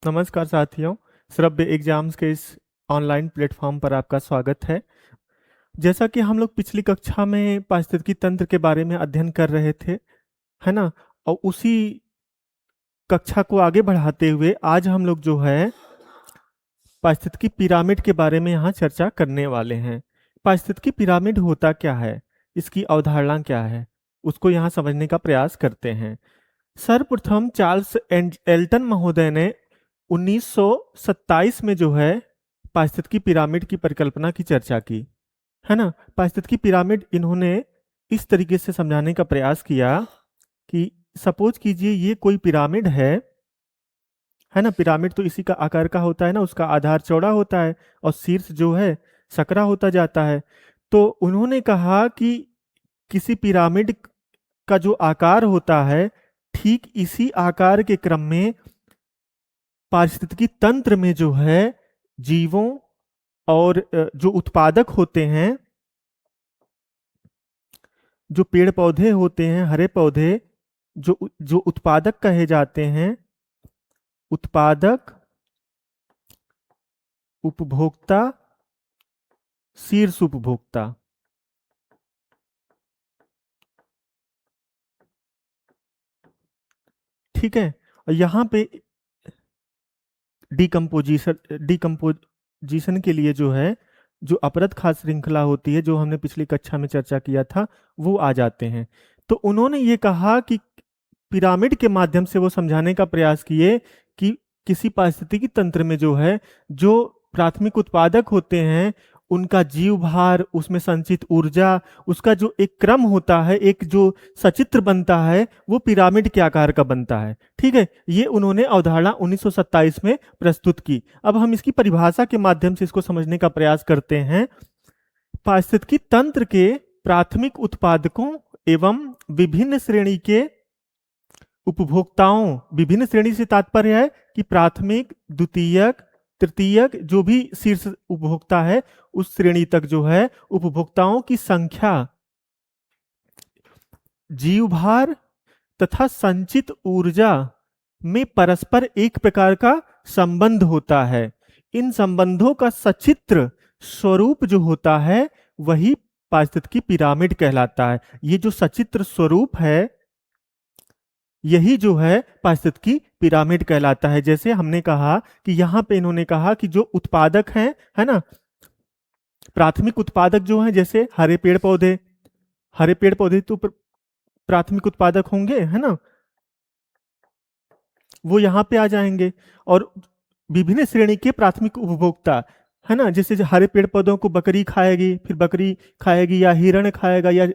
नमस्कार साथियों। श्रव्य एग्जाम्स के इस ऑनलाइन प्लेटफॉर्म पर आपका स्वागत है। जैसा कि हम लोग पिछली कक्षा में पारिस्थितिकी तंत्र के बारे में अध्ययन कर रहे थे, है ना? और उसी कक्षा को आगे बढ़ाते हुए आज हम लोग जो है पारिस्थितिकी पिरामिड के बारे में यहाँ चर्चा करने वाले हैं। पारिस्थितिकी पिरामिड होता क्या है, इसकी अवधारणा क्या है, उसको यहाँ समझने का प्रयास करते हैं। सर्वप्रथम चार्ल्स एल्टन महोदय ने 1927 में जो है पारिस्थितिकी पिरामिड की परिकल्पना की चर्चा की, है ना? पारिस्थितिकी पिरामिड इन्होंने इस तरीके से समझाने का प्रयास किया कि सपोज कीजिए ये कोई पिरामिड है ना? पिरामिड तो इसी का आकार का होता है ना, उसका आधार चौड़ा होता है और शीर्ष जो है सकरा होता जाता है। तो उन्होंने कहा कि किसी पिरामिड का जो आकार होता है, ठीक इसी आकार के क्रम में पारिस्थितिकी तंत्र में जो है जीवों और जो उत्पादक होते हैं, जो पेड़ पौधे होते हैं, हरे पौधे, जो जो उत्पादक कहे जाते हैं, उत्पादक, उपभोक्ता, शीर्ष उपभोक्ता, ठीक है। और यहाँ पे डिकम्पोजिशन के लिए जो है, जो अपरद खाद्य श्रृंखला होती है, जो हमने पिछली कक्षा में चर्चा किया था, वो आ जाते हैं। तो उन्होंने ये कहा कि पिरामिड के माध्यम से वो समझाने का प्रयास किए कि किसी पारिस्थितिकी तंत्र में जो है, जो प्राथमिक उत्पादक होते हैं, उनका जीव भार, उसमें संचित ऊर्जा, उसका जो एक क्रम होता है, एक जो सचित्र बनता है, वो पिरामिड के आकार का बनता है। ठीक है, ये उन्होंने अवधारणा 1927 में प्रस्तुत की। अब हम इसकी परिभाषा के माध्यम से इसको समझने का प्रयास करते हैं। पारिस्थितिकी तंत्र के प्राथमिक उत्पादकों एवं विभिन्न श्रेणी के उपभोक्ताओं, विभिन्न श्रेणी से तात्पर्य है कि प्राथमिक, द्वितीयक, तृतीयक, जो भी शीर्ष उपभोक्ता है, उस श्रेणी तक जो है उपभोक्ताओं की संख्या, जीवभार तथा संचित ऊर्जा में परस्पर एक प्रकार का संबंध होता है। इन संबंधों का सचित्र स्वरूप जो होता है, वही पारिस्थितिकी पिरामिड कहलाता है। ये जो सचित्र स्वरूप है, यही जो है पारिस्थितिकी पिरामिड कहलाता है। जैसे हमने कहा कि यहाँ पे इन्होंने कहा कि जो उत्पादक हैं, है ना, प्राथमिक उत्पादक जो हैं, जैसे हरे पेड़ पौधे, हरे पेड़ पौधे तो प्राथमिक उत्पादक होंगे, है ना, वो यहाँ पे आ जाएंगे। और विभिन्न श्रेणी के प्राथमिक उपभोक्ता, है ना, जैसे हरे पेड़ पौधों को बकरी खाएगी, फिर बकरी खाएगी, या हिरण खाएगा, या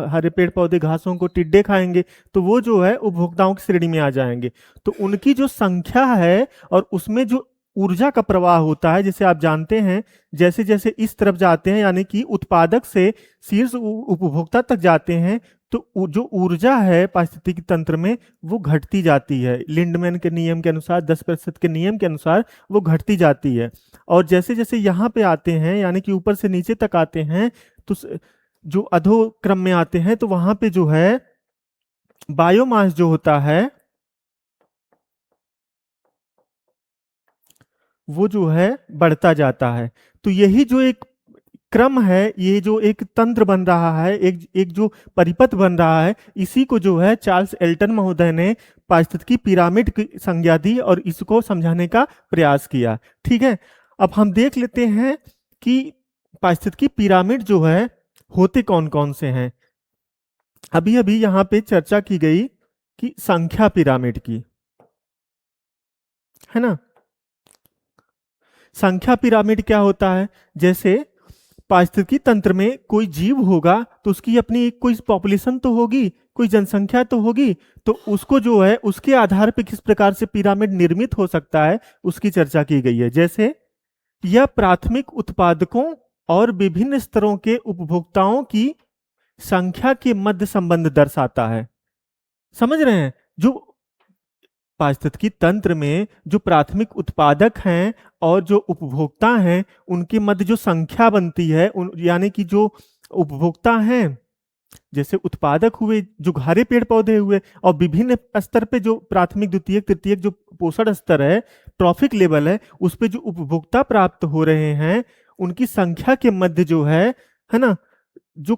हरे पेड़ पौधे घासों को टिड्डे खाएंगे, तो वो जो है उपभोक्ताओं की श्रेणी में आ जाएंगे। तो उनकी जो संख्या है और उसमें जो ऊर्जा का प्रवाह होता है, जैसे आप जानते हैं, जैसे जैसे इस तरफ जाते हैं, यानी कि उत्पादक से शीर्ष उपभोक्ता तक जाते हैं, तो जो ऊर्जा है पारिस्थितिकी तंत्र में, वो घटती जाती है। लिंडमैन के नियम के अनुसार, 10% के नियम के अनुसार वो घटती जाती है। और जैसे जैसे यहाँ पे आते हैं, यानी कि ऊपर से नीचे तक आते हैं, तो जो अधोक्रम में आते हैं, तो वहां पे जो है बायोमास जो होता है, वो जो है बढ़ता जाता है। तो यही जो एक क्रम है, ये जो एक तंत्र बन रहा है, एक एक जो परिपथ बन रहा है, इसी को जो है चार्ल्स एल्टन महोदय ने पारिस्थितिकी पिरामिड की संज्ञा दी और इसको समझाने का प्रयास किया। ठीक है, अब हम देख लेते हैं कि पारिस्थितिकी पिरामिड जो है होते कौन कौन से हैं। अभी अभी यहाँ पे चर्चा की गई कि संख्या पिरामिड की, है ना। संख्या पिरामिड क्या होता है? जैसे पारिस्थितिकी तंत्र में कोई जीव होगा, तो उसकी अपनी एक कोई पॉपुलेशन तो होगी, कोई जनसंख्या तो होगी, तो उसको जो है उसके आधार पर किस प्रकार से पिरामिड निर्मित हो सकता है, उसकी चर्चा की गई है। जैसे यह प्राथमिक उत्पादकों और विभिन्न स्तरों के उपभोक्ताओं की संख्या के मध्य संबंध दर्शाता है। समझ रहे हैं? जो पारिस्थितिकी तंत्र में जो प्राथमिक उत्पादक हैं और जो उपभोक्ता हैं, उनके मध्य जो संख्या बनती है, यानी कि जो उपभोक्ता हैं, जैसे उत्पादक हुए जो हरे पेड़ पौधे हुए, और विभिन्न स्तर पे जो प्राथमिक, द्वितीयक, तृतीयक जो पोषण स्तर है, ट्रॉफिक लेवल है उस पे जो उपभोक्ता प्राप्त हो रहे हैं उनकी संख्या के मध्य जो है ना, जो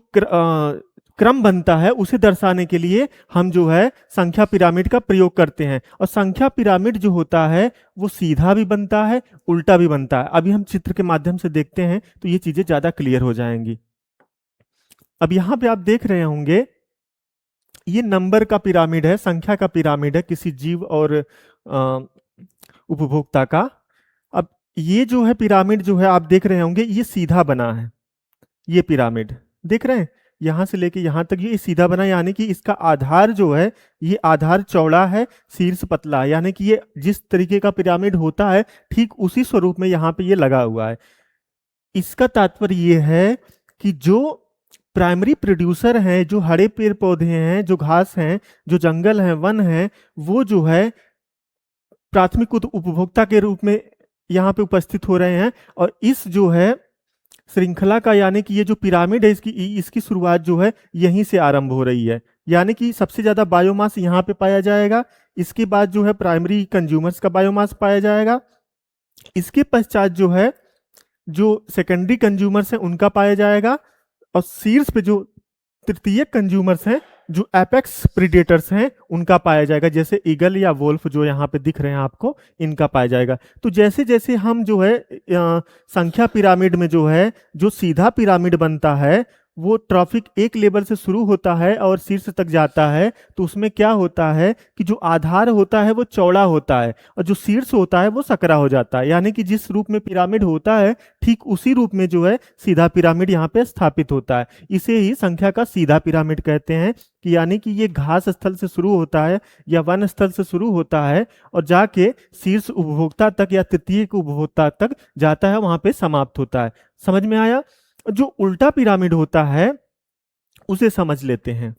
क्रम बनता है उसे दर्शाने के लिए हम जो है संख्या पिरामिड का प्रयोग करते हैं। और संख्या पिरामिड जो होता है वो सीधा भी बनता है, उल्टा भी बनता है। अभी हम चित्र के माध्यम से देखते हैं तो ये चीजें ज्यादा क्लियर हो जाएंगी। अब यहाँ पे आप देख रहे होंगे ये नंबर का पिरामिड है, संख्या का पिरामिड है किसी जीव और उपभोक्ता का। अब ये जो है पिरामिड जो है आप देख रहे होंगे ये सीधा बना है, ये पिरामिड देख रहे हैं यहां से लेके यहां तक ये सीधा बना, यानी कि इसका आधार जो है ये आधार चौड़ा है, शीर्ष पतला है, यानी कि ये जिस तरीके का पिरामिड होता है ठीक उसी स्वरूप में यहाँ पे ये लगा हुआ है। इसका तात्पर्य ये है कि जो प्राइमरी प्रोड्यूसर हैं, जो हरे पेड़ पौधे हैं, जो घास हैं, जो जंगल हैं, वन हैं, वो जो है प्राथमिक उपभोक्ता के रूप में यहाँ पे उपस्थित हो रहे हैं। और इस जो है श्रृंखला का यानी कि ये जो पिरामिड है इसकी शुरुआत जो है यहीं से आरंभ हो रही है, यानी कि सबसे ज्यादा बायोमास यहाँ पे पाया जाएगा, इसके बाद जो है प्राइमरी कंज्यूमर्स का बायोमास पाया जाएगा, इसके पश्चात जो है जो सेकेंडरी कंज्यूमर्स हैं उनका पाया जाएगा, और शीर्ष पे जो तृतीय कंज्यूमर्स हैं, जो एपेक्स प्रीडेटर्स हैं, उनका पाया जाएगा, जैसे ईगल या वोल्फ जो यहाँ पे दिख रहे हैं आपको, इनका पाया जाएगा। तो जैसे जैसे हम जो है संख्या पिरामिड में जो है जो सीधा पिरामिड बनता है वो ट्रॉफिक एक लेवल से शुरू होता है और शीर्ष तक जाता है, तो उसमें क्या होता है कि जो आधार होता है वो चौड़ा होता है और जो शीर्ष होता है वो सकरा हो जाता है, यानी कि जिस रूप में पिरामिड होता है ठीक उसी रूप में जो है सीधा पिरामिड यहाँ पे स्थापित होता है। इसे ही संख्या का सीधा पिरामिड कहते हैं, कि यानी कि ये घास स्थल से शुरू होता है या वन स्थल से शुरू होता है और जाके शीर्ष उपभोक्ता तक या तृतीय उपभोक्ता तक जाता है, वहां पे समाप्त होता है। समझ में आया? जो उल्टा पिरामिड होता है उसे समझ लेते हैं।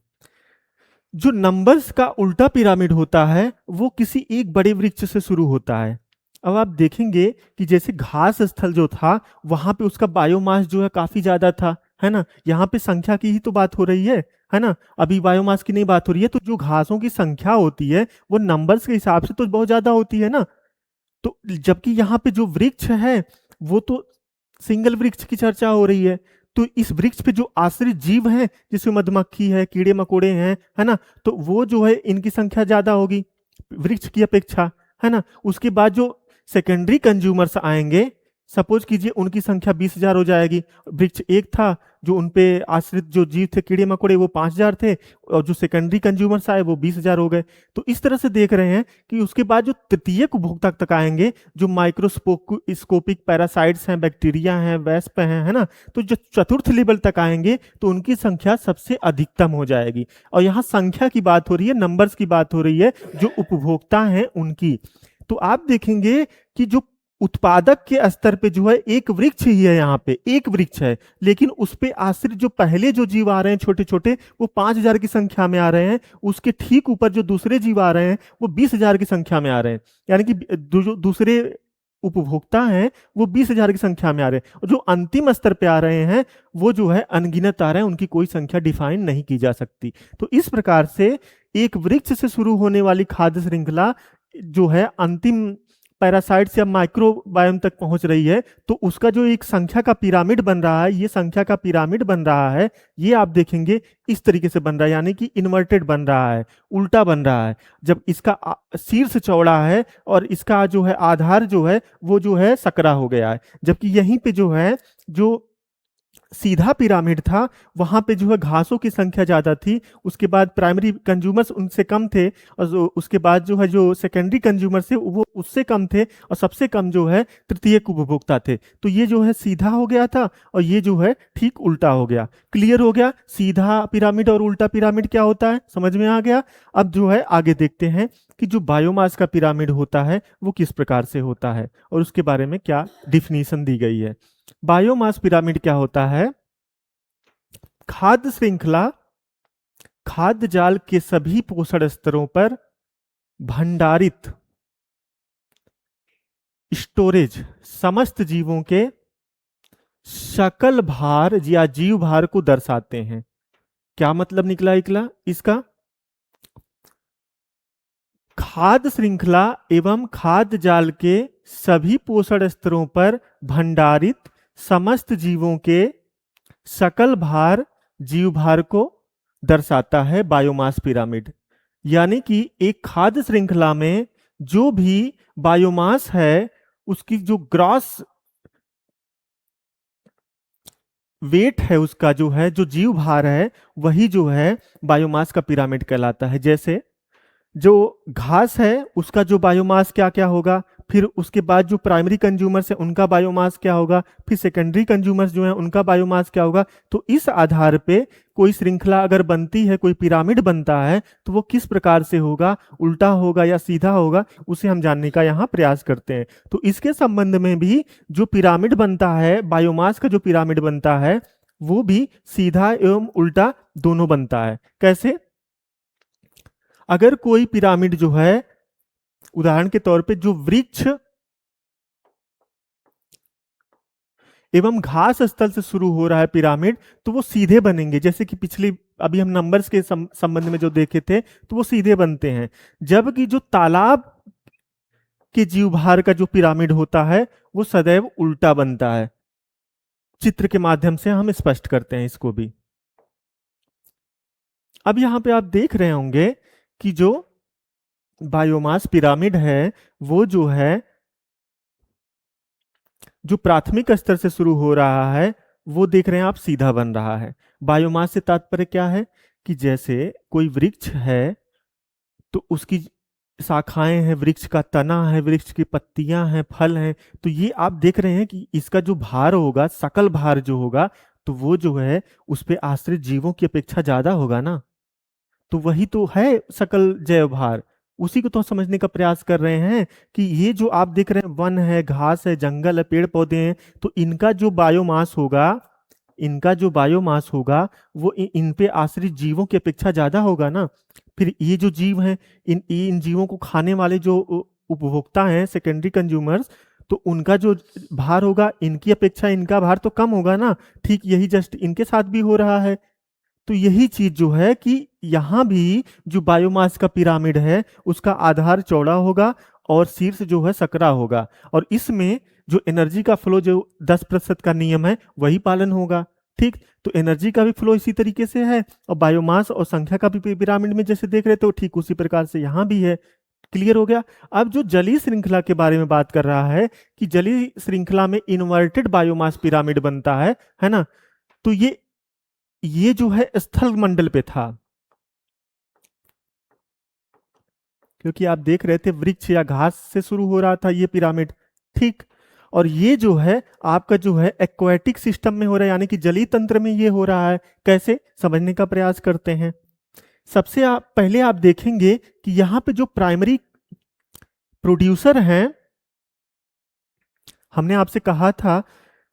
जो नंबर्स का उल्टा पिरामिड होता है वो किसी एक बड़े वृक्ष से शुरू होता है। अब आप देखेंगे कि जैसे घास स्थल जो था वहां पे उसका बायोमास जो है काफी ज्यादा था, है ना। यहाँ पे संख्या की ही तो बात हो रही है ना, अभी बायोमास की नहीं बात हो रही है। तो जो घासों की संख्या होती है वो नंबर्स के हिसाब से तो बहुत ज्यादा होती है ना। तो जबकि यहाँ पे जो वृक्ष है वो तो सिंगल वृक्ष की चर्चा हो रही है, तो इस वृक्ष पे जो आश्रित जीव हैं जिसमें मधुमक्खी है, कीड़े मकोड़े हैं, है ना, तो वो जो है इनकी संख्या ज्यादा होगी वृक्ष की अपेक्षा, है ना। उसके बाद जो सेकेंडरी कंज्यूमर्स आएंगे, सपोज कीजिए उनकी संख्या 20,000 हो जाएगी। वृक्ष एक था, जो उनपे आश्रित जो जीव थे कीड़े मकोड़े वो 5,000 थे, और जो सेकेंडरी कंज्यूमर्स आए वो 20,000 हो गए। तो इस तरह से देख रहे हैं कि उसके बाद जो तृतीय उपभोक्ता तक आएंगे, जो माइक्रोस्कोपिक पैरासाइट्स हैं, बैक्टीरिया हैं, वेस्प हैं, है ना, तो जो चतुर्थ लेवल तक आएंगे तो उनकी संख्या सबसे अधिकतम हो जाएगी। और यहाँ संख्या की बात हो रही है, नंबर्स की बात हो रही है, जो उपभोक्ता हैं उनकी। तो आप देखेंगे कि जो उत्पादक के स्तर पे जो है एक वृक्ष ही है, यहाँ पे एक वृक्ष है, लेकिन उस पे आश्रित जो पहले जो जीव आ रहे हैं छोटे छोटे वो 5,000 की संख्या में आ रहे हैं। उसके ठीक ऊपर जो दूसरे जीव आ रहे हैं वो 20,000 की संख्या में आ रहे हैं, यानी कि जो दूसरे उपभोक्ता हैं वो 20,000 की संख्या में आ रहे हैं। और जो अंतिम स्तर पे आ रहे हैं वो जो है अनगिनत आ रहे हैं, उनकी कोई संख्या डिफाइन नहीं की जा सकती। तो इस प्रकार से एक वृक्ष से शुरू होने वाली खाद्य श्रृंखला जो है अंतिम पैरासाइट्स या माइक्रोबायोम तक पहुंच रही है, तो उसका जो एक संख्या का पिरामिड बन रहा है, ये संख्या का पिरामिड बन रहा है, ये आप देखेंगे इस तरीके से बन रहा है, यानी कि इन्वर्टेड बन रहा है, उल्टा बन रहा है। जब इसका शीर्ष चौड़ा है और इसका जो है आधार जो है वो जो है सकरा हो गया है, जबकि यहीं पे जो है जो सीधा पिरामिड था वहां पे जो है घासों की संख्या ज्यादा थी, उसके बाद प्राइमरी कंज्यूमर्स उनसे कम थे, और उसके बाद जो है जो सेकेंडरी कंज्यूमर्स थे वो उससे कम थे, और सबसे कम जो है तृतीय उपभोक्ता थे। तो ये जो है सीधा हो गया था और ये जो है ठीक उल्टा हो गया। क्लियर हो गया सीधा पिरामिड और उल्टा पिरामिड क्या होता है, समझ में आ गया। अब जो है आगे देखते हैं कि जो बायोमास का पिरामिड होता है वो किस प्रकार से होता है और उसके बारे में क्या डिफिनीशन दी गई है। बायोमास पिरामिड क्या होता है? खाद्य श्रृंखला खाद्य जाल के सभी पोषण स्तरों पर भंडारित स्टोरेज समस्त जीवों के सकल भार या जीव भार को दर्शाते हैं। क्या मतलब निकला इसका? खाद्य श्रृंखला एवं खाद्य जाल के सभी पोषण स्तरों पर भंडारित समस्त जीवों के सकल भार जीव भार को दर्शाता है बायोमास पिरामिड। यानी कि एक खाद्य श्रृंखला में जो भी बायोमास है उसकी जो ग्रॉस वेट है, उसका जो है जो जीव भार है, वही जो है बायोमास का पिरामिड कहलाता है। जैसे जो घास है उसका जो बायोमास क्या क्या होगा, फिर उसके बाद जो प्राइमरी कंज्यूमर्स है उनका बायोमास क्या होगा, फिर सेकेंडरी कंज्यूमर्स जो है उनका बायोमास क्या होगा। तो इस आधार पे कोई श्रृंखला अगर बनती है, कोई पिरामिड बनता है, तो वो किस प्रकार से होगा, उल्टा होगा या सीधा होगा, उसे हम जानने का यहाँ प्रयास करते हैं। तो इसके संबंध में भी जो पिरामिड बनता है, बायोमास का जो पिरामिड बनता है, वो भी सीधा एवं उल्टा दोनों बनता है। कैसे? अगर कोई पिरामिड जो है, उदाहरण के तौर पे जो वृक्ष एवं घास स्थल से शुरू हो रहा है पिरामिड, तो वो सीधे बनेंगे। जैसे कि पिछली अभी हम नंबर्स के संबंध में जो देखे थे, तो वो सीधे बनते हैं। जबकि जो तालाब के जीवभार का जो पिरामिड होता है वो सदैव उल्टा बनता है। चित्र के माध्यम से हम स्पष्ट करते हैं इसको भी। अब यहां पे आप देख रहे होंगे कि जो बायोमास पिरामिड है वो जो है, जो प्राथमिक स्तर से शुरू हो रहा है, वो देख रहे हैं आप सीधा बन रहा है। बायोमास से तात्पर्य क्या है कि जैसे कोई वृक्ष है तो उसकी शाखाएं हैं, वृक्ष का तना है, वृक्ष की पत्तियां हैं, फल हैं, तो ये आप देख रहे हैं कि इसका जो भार होगा, सकल भार जो होगा, तो वो जो है उस पे आश्रित जीवों की अपेक्षा ज्यादा होगा ना। तो वही तो है सकल जैव भार। उसी को तो समझने का प्रयास कर रहे हैं कि ये जो आप देख रहे हैं, वन है, घास है, जंगल है, पेड़ पौधे हैं, तो इनका जो बायोमास होगा, इनका जो बायोमास होगा वो इन पे आश्रित जीवों की अपेक्षा ज्यादा होगा ना। फिर ये जो जीव हैं, इन जीवों को खाने वाले जो उपभोक्ता हैं, सेकेंडरी कंज्यूमर्स, तो उनका जो भार होगा इनकी अपेक्षा इनका भार तो कम होगा ना। ठीक यही जस्ट इनके साथ भी हो रहा है। तो यही चीज जो है कि यहां भी जो बायोमास का पिरामिड है उसका आधार चौड़ा होगा और शीर्ष जो है सकरा होगा, और इसमें जो एनर्जी का फ्लो जो 10% का नियम है वही पालन होगा। ठीक, तो एनर्जी का भी फ्लो इसी तरीके से है, और बायोमास और संख्या का भी पिरामिड में जैसे देख रहे थे, ठीक उसी प्रकार से यहाँ भी है। क्लियर हो गया? अब जो जलीय श्रृंखला के बारे में बात कर रहा है कि जलीय श्रृंखला में इन्वर्टेड बायोमास पिरामिड बनता है ना। तो ये जो है स्थल मंडल पे था, क्योंकि आप देख रहे थे वृक्ष या घास से शुरू हो रहा था ये पिरामिड। ठीक, और ये जो है आपका जो है एक्वाटिक सिस्टम में हो रहा है, यानी कि जलीय तंत्र में ये हो रहा है। कैसे समझने का प्रयास करते हैं। सबसे पहले आप देखेंगे कि यहां पे जो प्राइमरी प्रोड्यूसर हैं, हमने आपसे कहा था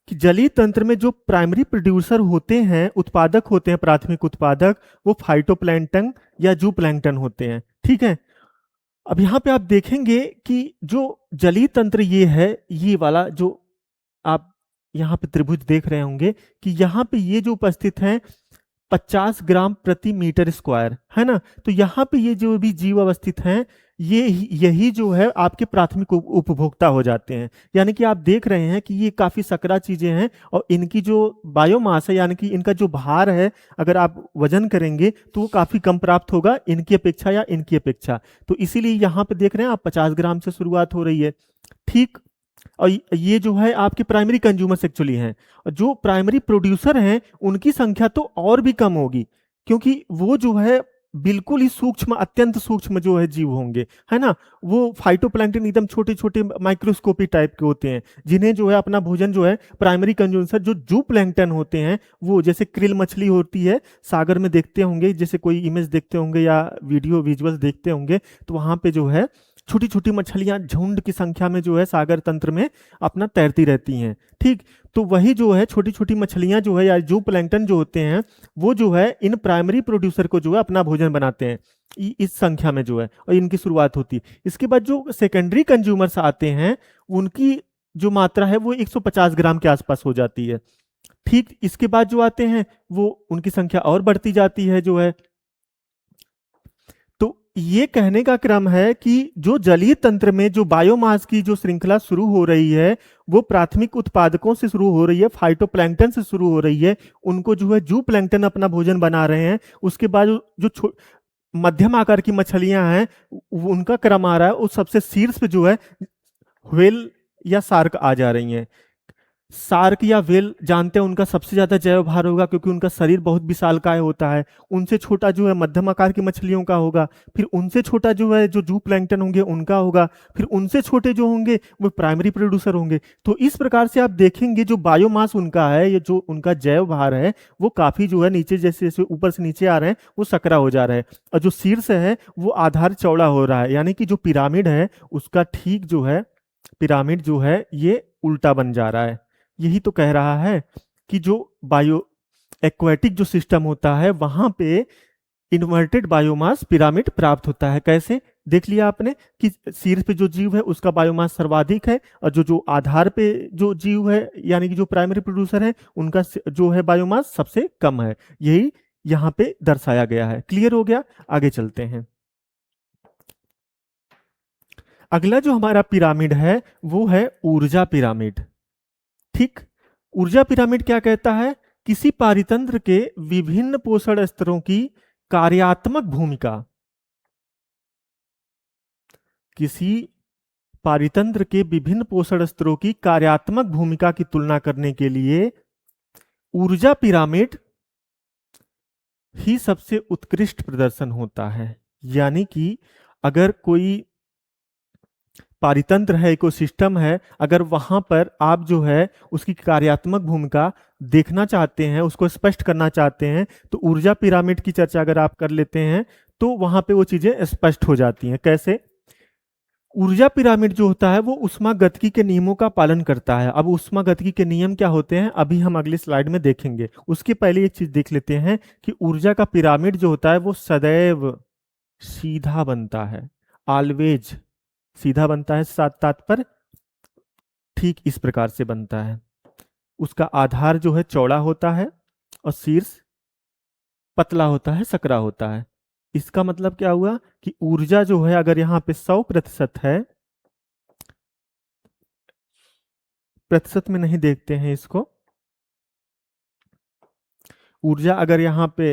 कि जलीय तंत्र में जो प्राइमरी प्रोड्यूसर होते हैं, उत्पादक होते हैं, प्राथमिक उत्पादक, वो फाइटोप्लैंक्टन या जूप्लैंक्टन होते हैं। ठीक है, अब यहां पे आप देखेंगे कि जो जलीय तंत्र ये है, ये वाला जो आप यहाँ पे त्रिभुज देख रहे होंगे कि यहाँ पे ये जो उपस्थित हैं 50 ग्राम प्रति मीटर स्क्वायर, है ना। तो यहाँ पे ये जो भी जीव अवस्थित हैं, यही जो है आपके प्राथमिक उपभोक्ता हो जाते हैं। यानी कि आप देख रहे हैं कि ये काफी सकरा चीजें हैं, और इनकी जो बायोमास है, यानी कि इनका जो भार है, अगर आप वजन करेंगे तो वो काफी कम प्राप्त होगा इनकी अपेक्षा या इनकी अपेक्षा। तो इसीलिए यहाँ पे देख रहे हैं आप 50 ग्राम से शुरुआत हो रही है। ठीक, और ये जो है आपके प्राइमरी कंज्यूमर्स एक्चुअली हैं, और जो प्राइमरी प्रोड्यूसर हैं उनकी संख्या तो और भी कम होगी, क्योंकि वो जो है बिल्कुल ही सूक्ष्म, अत्यंत सूक्ष्म जो है जीव होंगे, है ना। वो फाइटोप्लैंक्टन एकदम छोटे छोटे माइक्रोस्कोपी टाइप के होते हैं, जिन्हें जो है अपना भोजन जो है प्राइमरी कंज्यूमर जो जू प्लैंक्टन होते हैं, वो जैसे क्रिल मछली होती है, सागर में देखते होंगे, जैसे कोई इमेज देखते होंगे या वीडियो विजुअल्स देखते होंगे, तो वहां पे जो है छोटी छोटी मछलियां झुंड की संख्या में जो है सागर तंत्र में अपना तैरती रहती हैं। ठीक, तो वही जो है छोटी छोटी मछलियां जो है या जो प्लैंक्टन जो होते हैं, वो जो है इन प्राइमरी प्रोड्यूसर को जो है अपना भोजन बनाते हैं इस संख्या में जो है, और इनकी शुरुआत होती है। इसके बाद जो सेकेंडरी कंज्यूमर्स आते हैं, उनकी जो मात्रा है वो 150 ग्राम के आसपास हो जाती है। ठीक, इसके बाद जो आते हैं वो उनकी संख्या और बढ़ती जाती है जो है। तो ये कहने का क्रम है कि जो जलीय तंत्र में जो बायोमास की जो श्रृंखला शुरू हो रही है, वो प्राथमिक उत्पादकों से शुरू हो रही है, फाइटोप्लैंक्टन से शुरू हो रही है। उनको जो है जू प्लैंक्टन अपना भोजन बना रहे हैं। उसके बाद जो मध्यम आकार की मछलियां हैं, उनका क्रम आ रहा है, उस सबसे शीर्ष पे जो है व्हेल या शार्क आ जा रही हैं। शार्क या व्हेल जानते हैं उनका सबसे ज्यादा जैव भार होगा, क्योंकि उनका शरीर बहुत विशालकाय होता है। उनसे छोटा जो है मध्यम आकार की मछलियों का होगा, फिर उनसे छोटा जो है जो जू प्लैंक्टन होंगे उनका होगा, फिर उनसे छोटे जो होंगे वो प्राइमरी प्रोड्यूसर होंगे। तो इस प्रकार से आप देखेंगे जो बायोमास उनका है, ये जो उनका जैव भार है, वो काफी जो है नीचे, जैसे जैसे ऊपर से नीचे आ रहे हैं वो सकरा हो जा रहा है, और जो शीर्ष है वो आधार चौड़ा हो रहा है। यानी कि जो पिरामिड है उसका ठीक जो है पिरामिड जो है ये उल्टा बन जा रहा है। यही तो कह रहा है कि जो बायो एक्वाटिक जो सिस्टम होता है वहां पे इन्वर्टेड बायोमास पिरामिड प्राप्त होता है। कैसे? देख लिया आपने कि शीर्ष पे जो जीव है उसका बायोमास सर्वाधिक है, और जो जो आधार पे जो जीव है यानी कि जो प्राइमरी प्रोड्यूसर है उनका जो है बायोमास सबसे कम है। यही यहाँ पे दर्शाया गया है। क्लियर हो गया? आगे चलते हैं। अगला जो हमारा पिरामिड है वो है ऊर्जा पिरामिड। ठीक, ऊर्जा पिरामिड क्या कहता है? किसी पारितंत्र के विभिन्न पोषण स्तरों की कार्यात्मक भूमिका, किसी पारितंत्र के विभिन्न पोषण स्तरों की कार्यात्मक भूमिका की तुलना करने के लिए ऊर्जा पिरामिड ही सबसे उत्कृष्ट प्रदर्शन होता है। यानी कि अगर कोई पारितंत्र है, इकोसिस्टम है, अगर वहां पर आप जो है उसकी कार्यात्मक भूमिका देखना चाहते हैं, उसको स्पष्ट करना चाहते हैं, तो ऊर्जा पिरामिड की चर्चा अगर आप कर लेते हैं तो वहां पे वो चीजें स्पष्ट हो जाती हैं। कैसे? ऊर्जा पिरामिड जो होता है वो ऊष्मागतिकी के नियमों का पालन करता है। अब ऊष्मागतिकी के नियम क्या होते हैं अभी हम अगली स्लाइड में देखेंगे। उसके पहले एक चीज देख लेते हैं कि ऊर्जा का पिरामिड जो होता है वो सदैव सीधा बनता है। ऑलवेज सीधा बनता है, साथ तात्पर्य ठीक इस प्रकार से बनता है। उसका आधार जो है चौड़ा होता है और शीर्ष पतला होता है, सकरा होता है। इसका मतलब क्या हुआ कि ऊर्जा जो है अगर यहाँ पे 100% है, प्रतिशत में नहीं देखते हैं इसको, ऊर्जा अगर यहाँ पे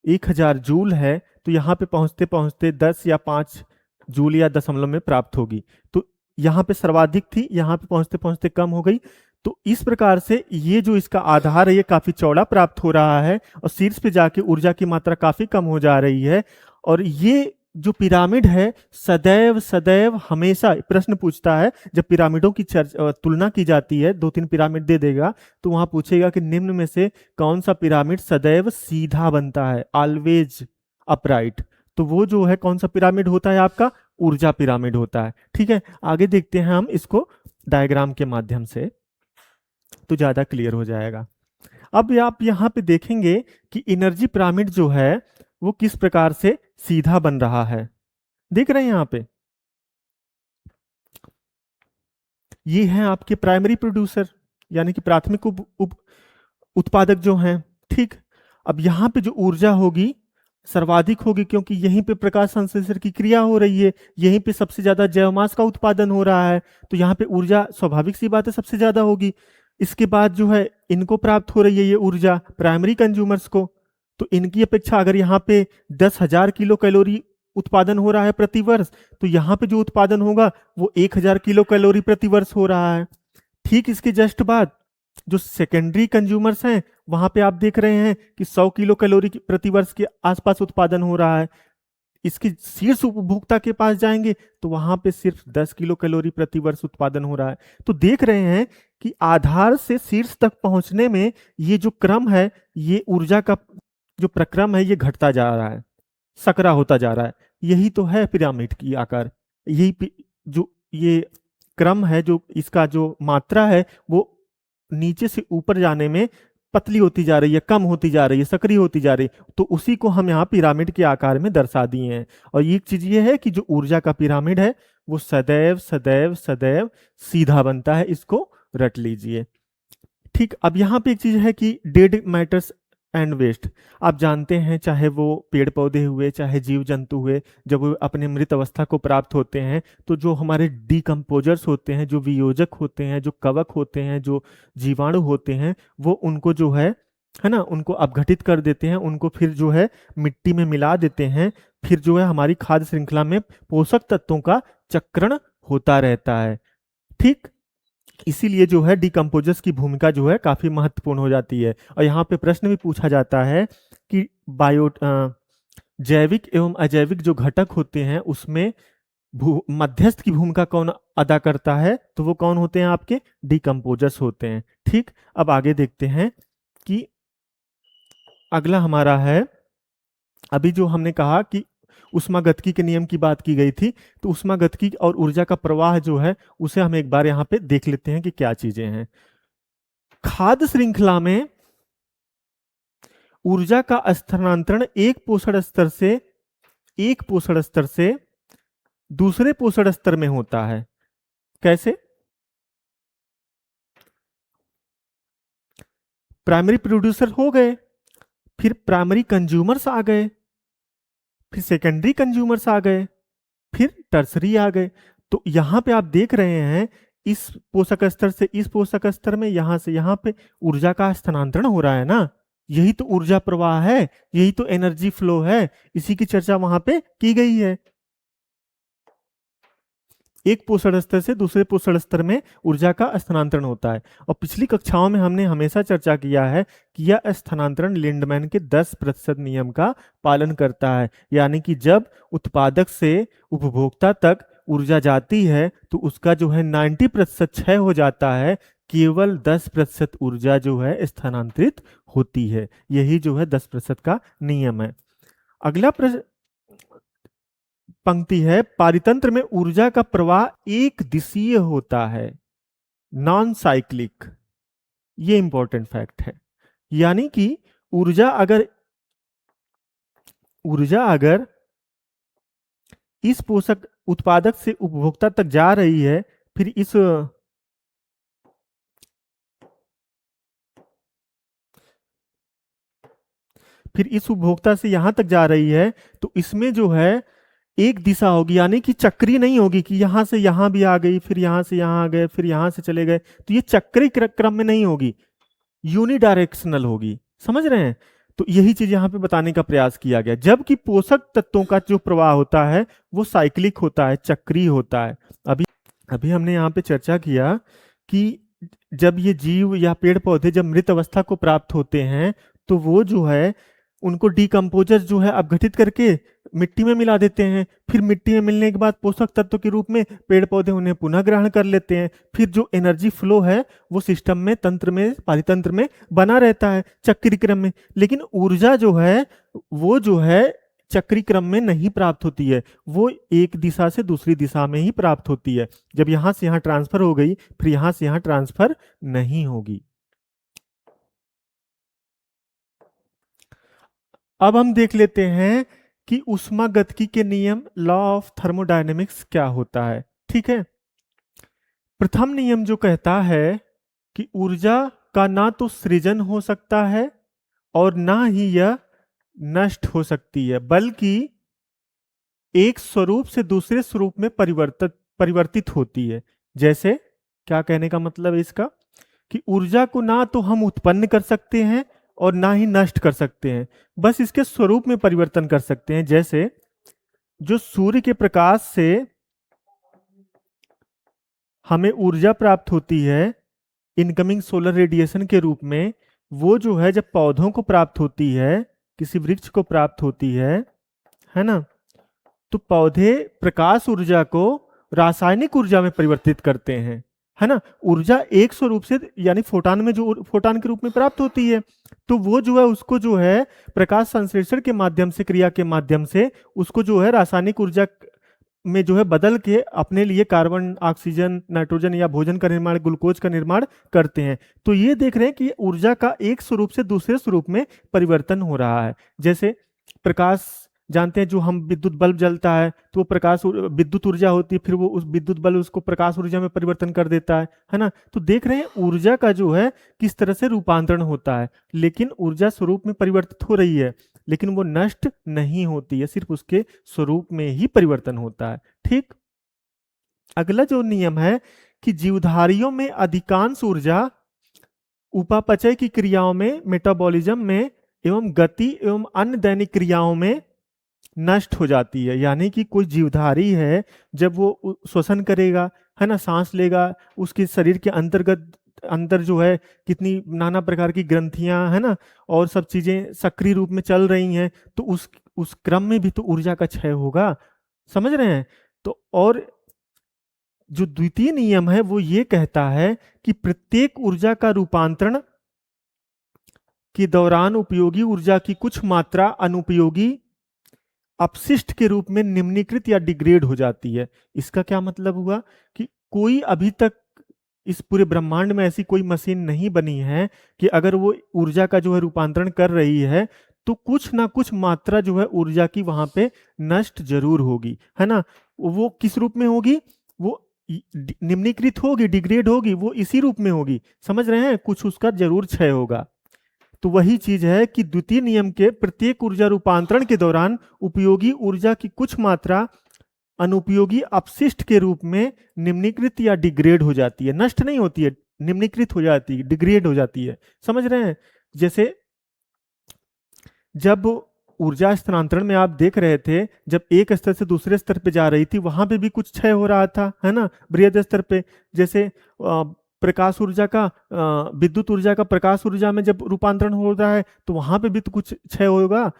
1000 जूल है तो यहाँ पे पहुंचते पहुंचते 10 या 5 जूल या दशमलव में प्राप्त होगी। तो यहाँ पे सर्वाधिक थी, यहाँ पे पहुंचते पहुंचते कम हो गई। तो इस प्रकार से ये जो इसका आधार है ये काफी चौड़ा प्राप्त हो रहा है, और शीर्ष पे जाके ऊर्जा की मात्रा काफी कम हो जा रही है। और ये जो पिरामिड है सदैव सदैव हमेशा प्रश्न पूछता है, जब पिरामिडों की तुलना की जाती है, 2-3 पिरामिड दे देगा तो वहां पूछेगा कि निम्न में से कौन सा पिरामिड सदैव सीधा बनता है, ऑलवेज अपराइट। तो वो जो है कौन सा पिरामिड होता है आपका? ऊर्जा पिरामिड होता है। ठीक है, आगे देखते हैं हम इसको डायग्राम के माध्यम से तो ज्यादा क्लियर हो जाएगा। अब आप यहाँ पे देखेंगे कि एनर्जी पिरामिड जो है वो किस प्रकार से सीधा बन रहा है। देख रहे हैं यहाँ पे, ये हैं आपके प्राइमरी प्रोड्यूसर यानी कि प्राथमिक उत्पादक जो हैं। ठीक, अब यहाँ पे जो ऊर्जा होगी सर्वाधिक होगी, क्योंकि यहीं पे प्रकाश संश्लेषण की क्रिया हो रही है, यहीं पे सबसे ज्यादा जैवमास का उत्पादन हो रहा है, तो यहाँ पे ऊर्जा स्वाभाविक सी बात है सबसे ज्यादा होगी। इसके बाद जो है इनको प्राप्त हो रही है ये ऊर्जा प्राइमरी कंज्यूमर्स को, तो इनकी अपेक्षा अगर यहाँ पे 10,000 किलो कैलोरी उत्पादन हो रहा है प्रति वर्ष, तो यहाँ पे जो उत्पादन होगा वो 1000 किलो कैलोरी प्रति वर्ष हो रहा है। ठीक इसके जस्ट बाद जो सेकेंडरी कंज्यूमर्स हैं वहां पे आप देख रहे हैं कि 100 किलो कैलोरी प्रति वर्ष के आसपास उत्पादन हो रहा है। इसके शीर्ष उपभोक्ता के पास जाएंगे तो वहां पे सिर्फ 10 किलो कैलोरी प्रति वर्ष उत्पादन हो रहा है। तो देख रहे हैं कि आधार से शीर्ष तक पहुंचने में ये जो क्रम है, ये ऊर्जा का जो प्रक्रम है ये घटता जा रहा है, सकरा होता जा रहा है। यही तो है पिरामिड की आकार। यही जो ये क्रम है, जो इसका जो मात्रा है वो नीचे से ऊपर जाने में पतली होती जा रही है, कम होती जा रही है, सक्रिय होती जा रही है। तो उसी को हम यहाँ पिरामिड के आकार में दर्शा दिए हैं। और एक चीज ये है कि जो ऊर्जा का पिरामिड है वो सदैव सदैव सदैव सीधा बनता है, इसको रट लीजिए। ठीक, अब यहाँ पे एक चीज है कि डेड मैटर्स एंड वेस्ट। आप जानते हैं चाहे वो पेड़ पौधे हुए चाहे जीव जंतु हुए, जब वो अपने मृत अवस्था को प्राप्त होते हैं तो जो हमारे डिकम्पोजर्स होते हैं, जो वियोजक होते हैं, जो कवक होते हैं, जो जीवाणु होते हैं, वो उनको जो है ना, उनको अपघटित कर देते हैं, उनको फिर जो है मिट्टी में मिला देते हैं। फिर जो है हमारी खाद्य श्रृंखला में पोषक तत्वों का चक्रण होता रहता है। ठीक, इसीलिए जो है डिकम्पोजर्स की भूमिका जो है काफी महत्वपूर्ण हो जाती है। और यहाँ पे प्रश्न भी पूछा जाता है कि जैविक एवं अजैविक जो घटक होते हैं उसमें मध्यस्थ की भूमिका कौन अदा करता है, तो वो कौन होते हैं, आपके डिकम्पोजर्स होते हैं। ठीक, अब आगे देखते हैं कि अगला हमारा है, अभी जो हमने कहा कि उष्मागतिकी के नियम की बात की गई थी, तो उष्मागतिकी और ऊर्जा का प्रवाह जो है उसे हम एक बार यहाँ पे देख लेते हैं कि क्या चीजें हैं। खाद्य श्रृंखला में ऊर्जा का स्थानांतरण एक पोषण स्तर से दूसरे पोषण स्तर में होता है। कैसे? प्राइमरी प्रोड्यूसर हो गए, फिर प्राइमरी कंज्यूमर्स आ गए, फिर सेकेंडरी कंज्यूमर्स आ गए, फिर टर्सरी आ गए। तो यहां पे आप देख रहे हैं इस पोषक स्तर से इस पोषक स्तर में, यहां से यहां पे ऊर्जा का स्थानांतरण हो रहा है ना। यही तो ऊर्जा प्रवाह है, यही तो एनर्जी फ्लो है, इसी की चर्चा वहां पे की गई है। एक पोषण स्तर से दूसरे पोषण स्तर में ऊर्जा का स्थानांतरण होता है। और पिछली कक्षाओं में हमने हमेशा चर्चा किया है कि यह स्थानांतरण लिंडमैन के 10% नियम का पालन करता है। यानी कि जब उत्पादक से उपभोक्ता तक ऊर्जा जाती है तो उसका जो है 90% क्षय हो जाता है, केवल 10% ऊर्जा जो है स्थानांतरित होती है। यही जो है 10% का नियम है। अगला प्रश्न पंक्ति है, पारितंत्र में ऊर्जा का प्रवाह एक दिशीय होता है, नॉन साइक्लिक। ये इंपॉर्टेंट फैक्ट है। यानी कि ऊर्जा अगर इस पोषक उत्पादक से उपभोक्ता तक जा रही है, फिर इस उपभोक्ता से यहां तक जा रही है, तो इसमें जो है एक दिशा होगी, यानी कि चक्री नहीं होगी कि यहां से यहां भी आ गई, फिर यहां से यहां आ गए, फिर यहां से चले गए। तो ये चक्री क्रम में नहीं होगी, यूनिडायरेक्शनल होगी। समझ रहे हैं? तो यही चीज यहां पे बताने का प्रयास किया गया। जबकि पोषक तत्वों का जो प्रवाह होता है वो साइक्लिक होता है, चक्री होता है। अभी अभी हमने यहाँ पे चर्चा किया कि जब ये जीव या पेड़ पौधे जब मृत अवस्था को प्राप्त होते हैं तो वो जो है उनको डिकम्पोजर जो है अपघटित करके मिट्टी में मिला देते हैं। फिर मिट्टी में मिलने के बाद पोषक तत्व के रूप में पेड़ पौधे उन्हें पुनः ग्रहण कर लेते हैं। फिर जो एनर्जी फ्लो है वो सिस्टम में, तंत्र में, पारितंत्र में बना रहता है चक्री क्रम में। लेकिन ऊर्जा जो है वो जो है चक्री क्रम में नहीं प्राप्त होती है, वो एक दिशा से दूसरी दिशा में ही प्राप्त होती है। जब यहां से यहां ट्रांसफर हो गई, फिर यहां से यहां ट्रांसफर नहीं होगी। अब हम देख लेते हैं कि ऊष्मागतिकी के नियम, लॉ ऑफ थर्मोडायनेमिक्स क्या होता है। ठीक है, प्रथम नियम जो कहता है कि ऊर्जा का ना तो सृजन हो सकता है और ना ही यह नष्ट हो सकती है, बल्कि एक स्वरूप से दूसरे स्वरूप में परिवर्तित होती है। जैसे, क्या कहने का मतलब है इसका, कि ऊर्जा को ना तो हम उत्पन्न कर सकते हैं और ना ही नष्ट कर सकते हैं, बस इसके स्वरूप में परिवर्तन कर सकते हैं। जैसे जो सूर्य के प्रकाश से हमें ऊर्जा प्राप्त होती है इनकमिंग सोलर रेडिएशन के रूप में, वो जो है जब पौधों को प्राप्त होती है, किसी वृक्ष को प्राप्त होती है ना, तो पौधे प्रकाश ऊर्जा को रासायनिक ऊर्जा में परिवर्तित करते हैं, है ना। ऊर्जा एक स्वरूप से, यानी फोटान में जो फोटान के रूप में प्राप्त होती है, तो वो जो है उसको जो है प्रकाश संश्लेषण के माध्यम से, क्रिया के माध्यम से उसको जो है रासायनिक ऊर्जा में जो है बदल के अपने लिए कार्बन, ऑक्सीजन, नाइट्रोजन या भोजन का निर्माण, ग्लूकोज का निर्माण करते हैं। तो ये देख रहे हैं कि ऊर्जा का एक स्वरूप से दूसरे स्वरूप में परिवर्तन हो रहा है। जैसे प्रकाश जानते हैं जो हम विद्युत बल्ब जलता है तो वो विद्युत ऊर्जा होती है, फिर वो उस विद्युत बल्ब उसको प्रकाश ऊर्जा में परिवर्तन कर देता है ना। तो देख रहे हैं ऊर्जा का जो है किस तरह से रूपांतरण होता है, लेकिन ऊर्जा स्वरूप में परिवर्तित हो रही है, लेकिन वो नष्ट नहीं होती है, सिर्फ उसके स्वरूप में ही परिवर्तन होता है। ठीक। अगला जो नियम है कि जीवधारियों में अधिकांश ऊर्जा उपापचय की क्रियाओं में, मेटाबॉलिज्म में एवं गति एवं अन्य दैनिक क्रियाओं में नष्ट हो जाती है। यानी कि कोई जीवधारी है, जब वो श्वसन करेगा, है ना, सांस लेगा, उसके शरीर के अंदर जो है कितनी नाना प्रकार की ग्रंथियां, है ना, और सब चीजें सक्रिय रूप में चल रही हैं, तो उस क्रम में भी तो ऊर्जा का क्षय होगा। समझ रहे हैं। तो और जो द्वितीय नियम है वो ये कहता है कि प्रत्येक ऊर्जा का रूपांतरण के दौरान उपयोगी ऊर्जा की कुछ मात्रा अनुपयोगी अपशिष्ट के रूप में निम्नीकृत या डिग्रेड हो जाती है। इसका क्या मतलब हुआ कि कोई अभी तक इस पूरे ब्रह्मांड में ऐसी कोई मशीन नहीं बनी है कि अगर वो ऊर्जा का जो है रूपांतरण कर रही है तो कुछ ना कुछ मात्रा जो है ऊर्जा की वहां पे नष्ट जरूर होगी, है ना। वो किस रूप में होगी? वो निम्नीकृत होगी, डिग्रेड होगी, वो इसी रूप में होगी। समझ रहे हैं, कुछ उसका जरूर क्षय होगा। तो वही चीज है कि द्वितीय नियम के प्रत्येक ऊर्जा रूपांतरण के दौरान उपयोगी ऊर्जा की कुछ मात्रा अनुपयोगी अपशिष्ट के रूप में निम्नीकृत या डिग्रेड हो जाती है। नष्ट नहीं होती है, निम्नीकृत हो जाती है, डिग्रेड हो जाती है। समझ रहे हैं। जैसे जब ऊर्जा स्थानांतरण में आप देख रहे थे, जब एक स्तर से दूसरे स्तर पे जा रही थी, वहां पे भी कुछ क्षय हो रहा था, है ना, बृहद स्तर पे। जैसे प्रकाश ऊर्जा का विद्युत ऊर्जा का प्रकाश ऊर्जा में जब रूपांतरण हो रहा है तो वहां पे भी तो कुछ क्षय होगा।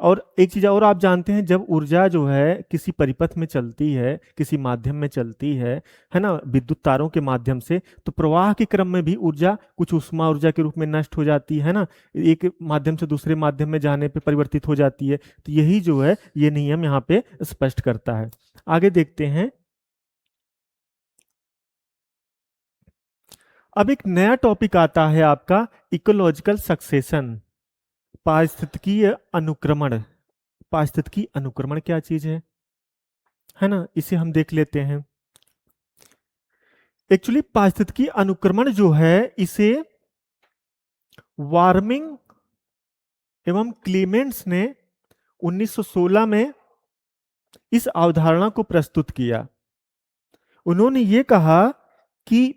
और एक चीज और आप जानते हैं, जब ऊर्जा जो है किसी परिपथ में चलती है, किसी माध्यम में चलती है ना, विद्युत तारों के माध्यम से, तो प्रवाह के क्रम में भी ऊर्जा कुछ ऊष्मा ऊर्जा के रूप में नष्ट हो जाती है ना, एक माध्यम से दूसरे माध्यम में जाने पे परिवर्तित हो जाती है। तो यही जो है ये नियम यहाँ पे स्पष्ट करता है। आगे देखते हैं। अब एक नया टॉपिक आता है आपका इकोलॉजिकल सक्सेशन, पारिस्थितिकीय अनुक्रमण। पारिस्थितिकी अनुक्रमण क्या चीज है ना, इसे हम देख लेते हैं। एक्चुअली पारिस्थितिकी अनुक्रमण जो है इसे वार्मिंग एवं क्लीमेंट्स ने 1916 में इस अवधारणा को प्रस्तुत किया। उन्होंने ये कहा कि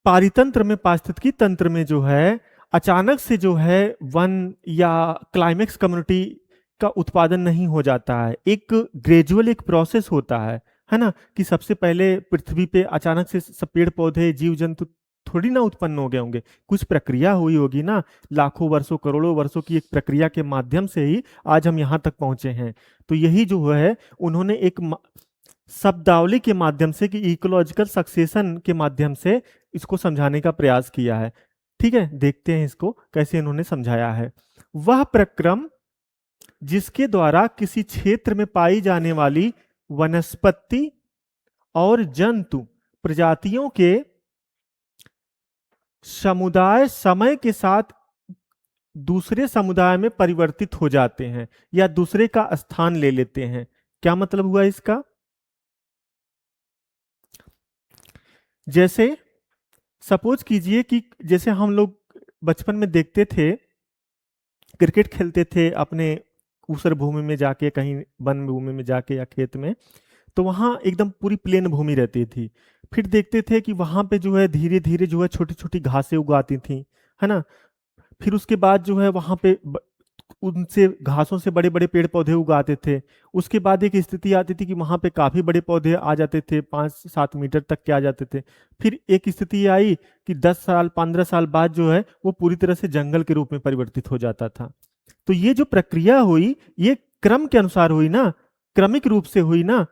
पारितंत्र में, पारिस्थितिकी तंत्र में जो है अचानक से जो है वन या क्लाइमेक्स कम्युनिटी का उत्पादन नहीं हो जाता है। एक ग्रेजुअल एक प्रोसेस होता है ना, कि सबसे पहले पृथ्वी पे अचानक से सब पेड़ पौधे जीव जंतु थोड़ी ना उत्पन्न हो गए होंगे, कुछ प्रक्रिया हुई होगी ना, लाखों वर्षों करोड़ों वर्षों की एक प्रक्रिया के माध्यम से ही आज हम यहाँ तक पहुंचे हैं। तो यही जो है उन्होंने एक शब्दावली के माध्यम से, कि इकोलॉजिकल सक्सेशन के माध्यम से इसको समझाने का प्रयास किया है। ठीक है, देखते हैं इसको कैसे इन्होंने समझाया है। वह प्रक्रम जिसके द्वारा किसी क्षेत्र में पाई जाने वाली वनस्पति और जंतु प्रजातियों के समुदाय समय के साथ दूसरे समुदाय में परिवर्तित हो जाते हैं या दूसरे का स्थान ले लेते हैं। क्या मतलब हुआ इसका? जैसे सपोज कीजिए कि जैसे हम लोग बचपन में देखते थे, क्रिकेट खेलते थे अपने ऊसर भूमि में जाके, कहीं वन भूमि में जाके या खेत में, तो वहाँ एकदम पूरी प्लेन भूमि रहती थी। फिर देखते थे कि वहाँ पे जो है धीरे धीरे जो है छोटी छोटी घासें उगाती थी, है ना। फिर उसके बाद जो है वहाँ पे उनसे घासों से बड़े बड़े पेड़ पौधे उगाते थे। उसके बाद एक स्थिति आती थी कि वहाँ पे काफ़ी बड़े पौधे आ जाते थे, 5-7 मीटर तक के आ जाते थे। फिर एक स्थिति आई कि 10 साल 15 साल बाद जो है वो पूरी तरह से जंगल के रूप में परिवर्तित हो जाता था। तो ये जो प्रक्रिया हुई, ये क्रम के अनुसार हुई ना, क्रमिक रूप से हुई ना।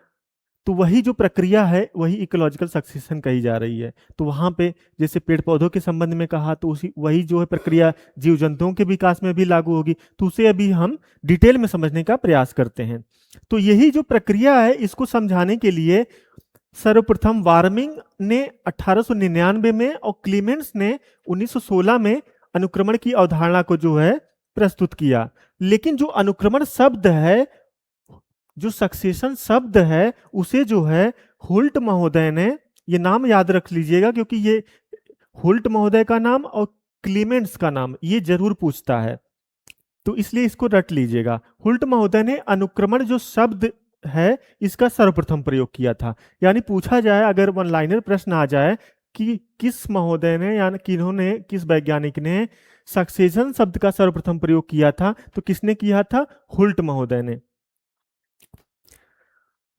तो वही जो प्रक्रिया है वही इकोलॉजिकल सक्सेशन कही जा रही है। तो वहां पे जैसे पेड़ पौधों के संबंध में कहा, तो उसी वही जो है प्रक्रिया जीव जंतुओं के विकास में भी लागू होगी। तो उसे अभी हम डिटेल में समझने का प्रयास करते हैं। तो यही जो प्रक्रिया है, इसको समझाने के लिए सर्वप्रथम वार्मिंग ने 1899 में और क्लीमेंट्स ने 1916 में अनुक्रमण की अवधारणा को जो है प्रस्तुत किया। लेकिन जो अनुक्रमण शब्द है, जो सक्सेशन शब्द है, उसे जो है होल्ट महोदय ने, ये नाम याद रख लीजिएगा क्योंकि ये होल्ट महोदय का नाम और क्लीमेंट्स का नाम ये जरूर पूछता है, तो इसलिए इसको रट लीजिएगा। होल्ट महोदय ने अनुक्रमण जो शब्द है इसका सर्वप्रथम प्रयोग किया था। यानी पूछा जाए, अगर वन लाइनर प्रश्न आ जाए कि किस महोदय ने, यानी किन्होंने, किस वैज्ञानिक ने सक्सेशन शब्द का सर्वप्रथम प्रयोग किया था, तो किसने किया था? होल्ट महोदय ने।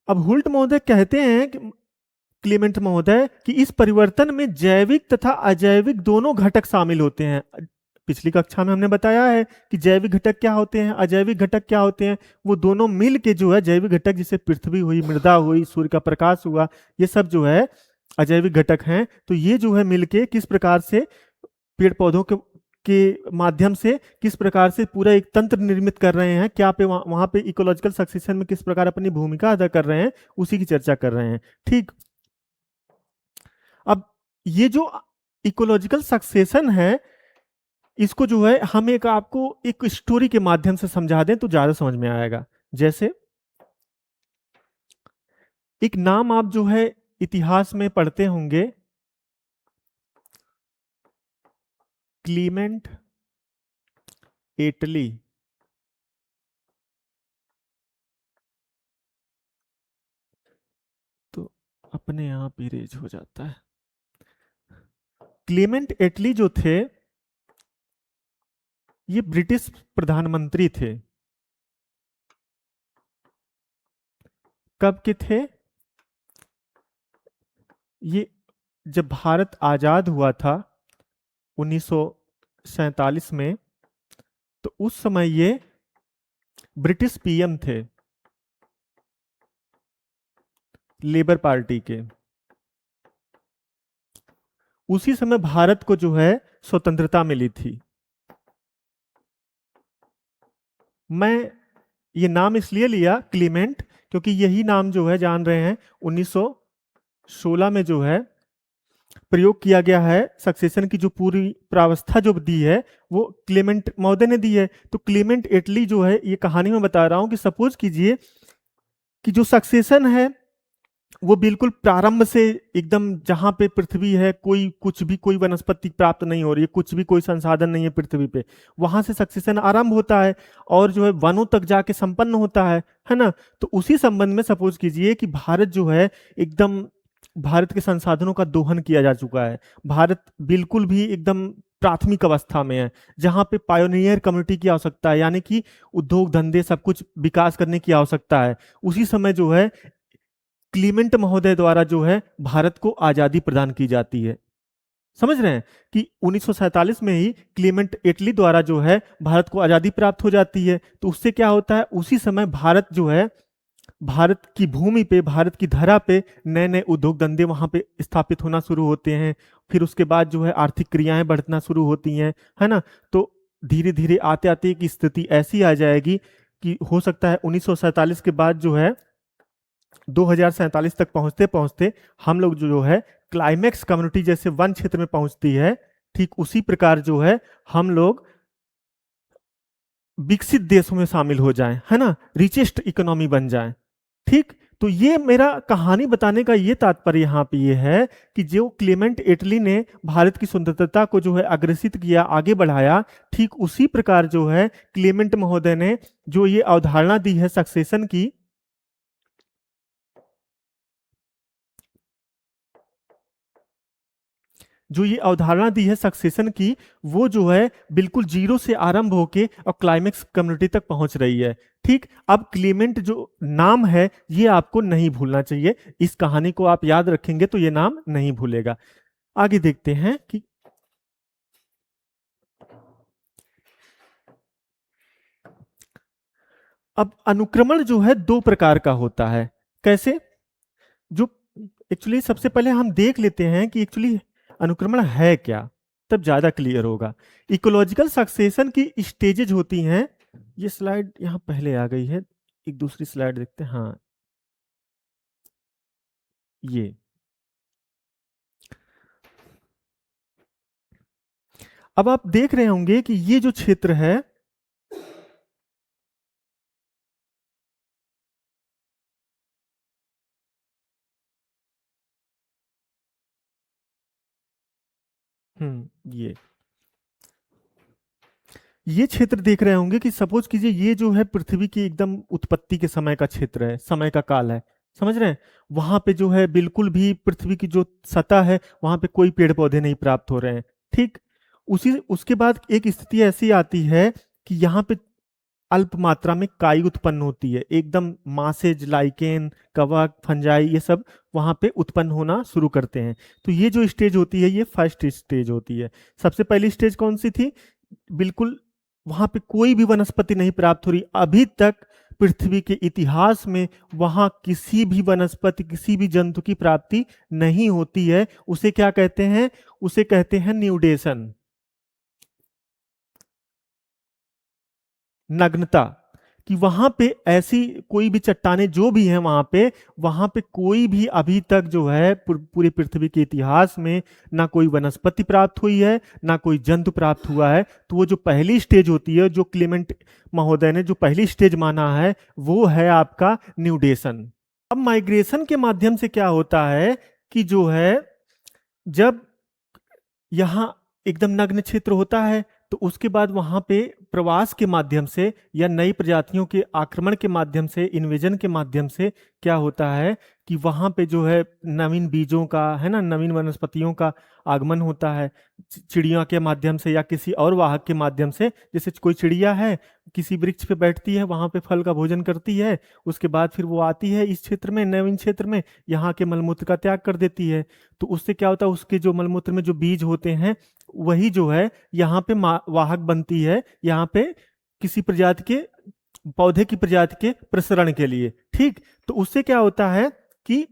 अब होल्ट महोदय कहते हैं कि क्लीमेंट महोदय कि इस परिवर्तन में जैविक तथा अजैविक दोनों घटक शामिल होते हैं। पिछली कक्षा में हमने बताया है कि जैविक घटक क्या होते हैं, अजैविक घटक क्या होते हैं। वो दोनों मिल के जो है जैविक घटक, जैसे पृथ्वी हुई, मृदा हुई, सूर्य का प्रकाश हुआ, ये सब जो है अजैविक घटक हैं। तो ये जो है मिलके किस प्रकार से पेड़ पौधों के माध्यम से किस प्रकार से पूरा एक तंत्र निर्मित कर रहे हैं, क्या पे वहां पे इकोलॉजिकल सक्सेशन में किस प्रकार अपनी भूमिका अदा कर रहे हैं, उसी की चर्चा कर रहे हैं। ठीक। अब ये जो इकोलॉजिकल सक्सेशन है, इसको जो है हम एक आपको एक स्टोरी के माध्यम से समझा दें तो ज्यादा समझ में आएगा। जैसे एक नाम आप जो है इतिहास में पढ़ते होंगे, क्लीमेंट एटली। तो अपने आप इरेज हो जाता है। क्लीमेंट एटली जो थे, ये ब्रिटिश प्रधानमंत्री थे। कब के थे? ये जब भारत आजाद हुआ था 1947 में, तो उस समय ये ब्रिटिश पीएम थे, लेबर पार्टी के। उसी समय भारत को जो है स्वतंत्रता मिली थी। मैं ये नाम इसलिए लिया क्लीमेंट, क्योंकि यही नाम जो है जान रहे हैं 1916 में जो है प्रयोग किया गया है। सक्सेशन की जो पूरी प्रावस्था जो दी है वो क्लेमेंट महोदय ने दी है। तो क्लेमेंट एटली जो है, ये कहानी में बता रहा हूं कि सपोज कीजिए कि जो सक्सेशन है वो बिल्कुल प्रारंभ से एकदम, जहां पे पृथ्वी है, कोई कुछ भी कोई वनस्पति प्राप्त नहीं हो रही है, कुछ भी कोई संसाधन नहीं है पृथ्वी पे, वहां से सक्सेशन आरंभ होता है और जो है वनों तक जाके संपन्न होता है ना। तो उसी संबंध में सपोज कीजिए कि भारत जो है एकदम, भारत के संसाधनों का दोहन किया जा चुका है। भारत बिल्कुल भी एकदम प्राथमिक अवस्था में है, जहां पे पायोनियर कम्युनिटी की आवश्यकता है, यानी कि उद्योग धंधे सब कुछ विकास करने की आवश्यकता है। उसी समय जो है क्लीमेंट महोदय द्वारा जो है भारत को आजादी प्रदान की जाती है। समझ रहे हैं कि 1947 में ही क्लीमेंट एटली द्वारा जो है भारत को आजादी प्राप्त हो जाती है। तो उससे क्या होता है, उसी समय भारत जो है, भारत की भूमि पे, भारत की धरा पे नए नए उद्योग धंधे वहां पे स्थापित होना शुरू होते हैं। फिर उसके बाद जो है आर्थिक क्रियाएं बढ़ना शुरू होती हैं, है ना। तो धीरे धीरे आते आते एक स्थिति ऐसी आ जाएगी कि हो सकता है 1947 के बाद जो है 2047 तक पहुंचते पहुंचते हम लोग जो है क्लाइमेक्स कम्युनिटी जैसे वन क्षेत्र में पहुंचती है, ठीक उसी प्रकार जो है हम लोग विकसित देशों में शामिल हो जाएं, है ना, रिचेस्ट इकोनॉमी बन जाएं। ठीक। तो ये मेरा कहानी बताने का ये तात्पर्य यहाँ पे ये है कि जो क्लेमेंट एटली ने भारत की स्वतंत्रता को जो है अग्रेसित किया, आगे बढ़ाया, ठीक उसी प्रकार जो है क्लेमेंट महोदय ने जो ये अवधारणा दी है सक्सेशन की, जो ये अवधारणा दी है सक्सेशन की, वो जो है बिल्कुल जीरो से आरंभ होके और क्लाइमेक्स कम्युनिटी तक पहुंच रही है। ठीक। अब क्लीमेंट जो नाम है ये आपको नहीं भूलना चाहिए, इस कहानी को आप याद रखेंगे तो ये नाम नहीं भूलेगा। आगे देखते हैं कि अब अनुक्रमण जो है दो प्रकार का होता है। कैसे? जो एक्चुअली सबसे पहले हम देख लेते हैं कि एक्चुअली अनुक्रमण है क्या, तब ज्यादा क्लियर होगा। इकोलॉजिकल सक्सेशन की स्टेजेज होती हैं। ये स्लाइड यहाँ पहले आ गई है, एक दूसरी स्लाइड देखते हैं। हाँ, ये अब आप देख रहे होंगे कि ये जो क्षेत्र है ये ये क्षेत्र देख रहे होंगे कि सपोज कीजिए ये जो है पृथ्वी की एकदम उत्पत्ति के समय का क्षेत्र है, समय का काल है, समझ रहे हैं। वहां पे जो है बिल्कुल भी पृथ्वी की जो सतह है वहां पे कोई पेड़ पौधे नहीं प्राप्त हो रहे हैं, ठीक। उसी उसके बाद एक स्थिति ऐसी आती है कि यहाँ पे अल्प मात्रा में काई उत्पन्न होती है, एकदम मासेज, लाइकेन, कवक, फंजाई, ये सब वहां पे उत्पन्न होना शुरू करते हैं। तो ये जो स्टेज होती है ये फर्स्ट स्टेज होती है। सबसे पहली स्टेज कौन सी थी? बिल्कुल वहां पे कोई भी वनस्पति नहीं प्राप्त हो रही अभी तक। पृथ्वी के इतिहास में वहां किसी भी वनस्पति, किसी भी जंतु की प्राप्ति नहीं होती है। उसे क्या कहते हैं? उसे कहते हैं न्यूडेशन, नग्नता। कि वहां पे ऐसी कोई भी चट्टाने जो भी हैं वहां पे कोई भी अभी तक जो है पूरी पृथ्वी के इतिहास में ना कोई वनस्पति प्राप्त हुई है, ना कोई जंतु प्राप्त हुआ है। तो वो जो पहली स्टेज होती है, जो क्लेमेंट महोदय ने जो पहली स्टेज माना है, वो है आपका न्यूडेशन। अब माइग्रेशन के माध्यम से क्या होता है कि जो है जब यहाँ एकदम नग्न क्षेत्र होता है तो उसके बाद वहां पे प्रवास के माध्यम से या नई प्रजातियों के आक्रमण के माध्यम से, इन्वेजन के माध्यम से क्या होता है कि वहां पे जो है नवीन बीजों का, है ना, नवीन वनस्पतियों का आगमन होता है चिड़िया के माध्यम से या किसी और वाहक के माध्यम से। जैसे कोई चिड़िया है, किसी वृक्ष पे बैठती है, वहां पे फल का भोजन करती है, उसके बाद फिर वो आती है इस क्षेत्र में, नवीन क्षेत्र में, यहाँ के मलमूत्र का त्याग कर देती है। तो उससे क्या होता है, उसके जो मलमूत्र में जो बीज होते हैं वही जो है यहाँ पे वाहक बनती है, यहाँ पे किसी प्रजाति के, पौधे की प्रजाति के प्रसरण के लिए, ठीक। तो उससे क्या होता है कि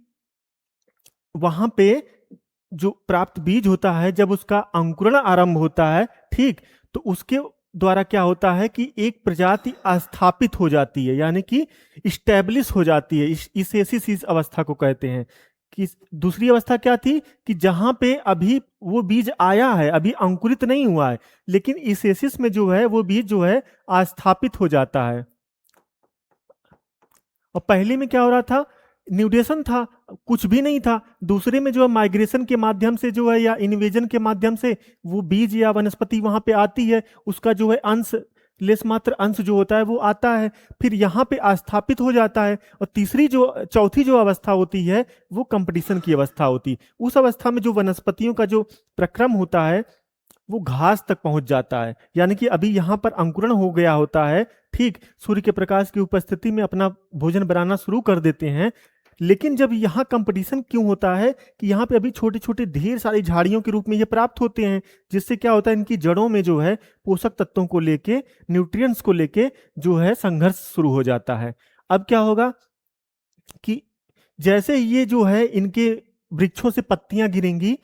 वहां पे जो प्राप्त बीज होता है, जब उसका अंकुरण आरंभ होता है, ठीक, तो उसके द्वारा क्या होता है कि एक प्रजाति स्थापित हो जाती है, यानी कि इस्टेब्लिश हो जाती है। इस अवस्था को कहते हैं। कि दूसरी अवस्था क्या थी कि जहां पे अभी वो बीज आया है, अभी अंकुरित नहीं हुआ है, लेकिन इसेसिस में जो है वो बीज जो है स्थापित हो जाता है। और पहले में क्या हो रहा था? न्यूडेशन था, कुछ भी नहीं था। दूसरे में जो है माइग्रेशन के माध्यम से जो है या इन्वेजन के माध्यम से वो बीज या वनस्पति वहां पे आती है, उसका जो है अंश, लेस मात्र अंश जो होता है वो आता है, फिर यहाँ पे स्थापित हो जाता है। और चौथी जो अवस्था होती है वो कंपटीशन की अवस्था होती है। उस अवस्था में जो वनस्पतियों का जो प्रक्रम होता है वो घास तक पहुंच जाता है, यानी कि अभी यहाँ पर अंकुरण हो गया होता है, ठीक, सूर्य के प्रकाश की उपस्थिति में अपना भोजन बनाना शुरू कर देते हैं। लेकिन जब यहाँ कंपटीशन क्यों होता है कि यहाँ पे अभी छोटे छोटे ढेर सारी झाड़ियों के रूप में ये प्राप्त होते हैं, जिससे क्या होता है इनकी जड़ों में जो है पोषक तत्वों को लेके, न्यूट्रिएंट्स को लेके जो है संघर्ष शुरू हो जाता है। अब क्या होगा कि जैसे ये जो है इनके वृक्षों से पत्तियां गिरेंगी,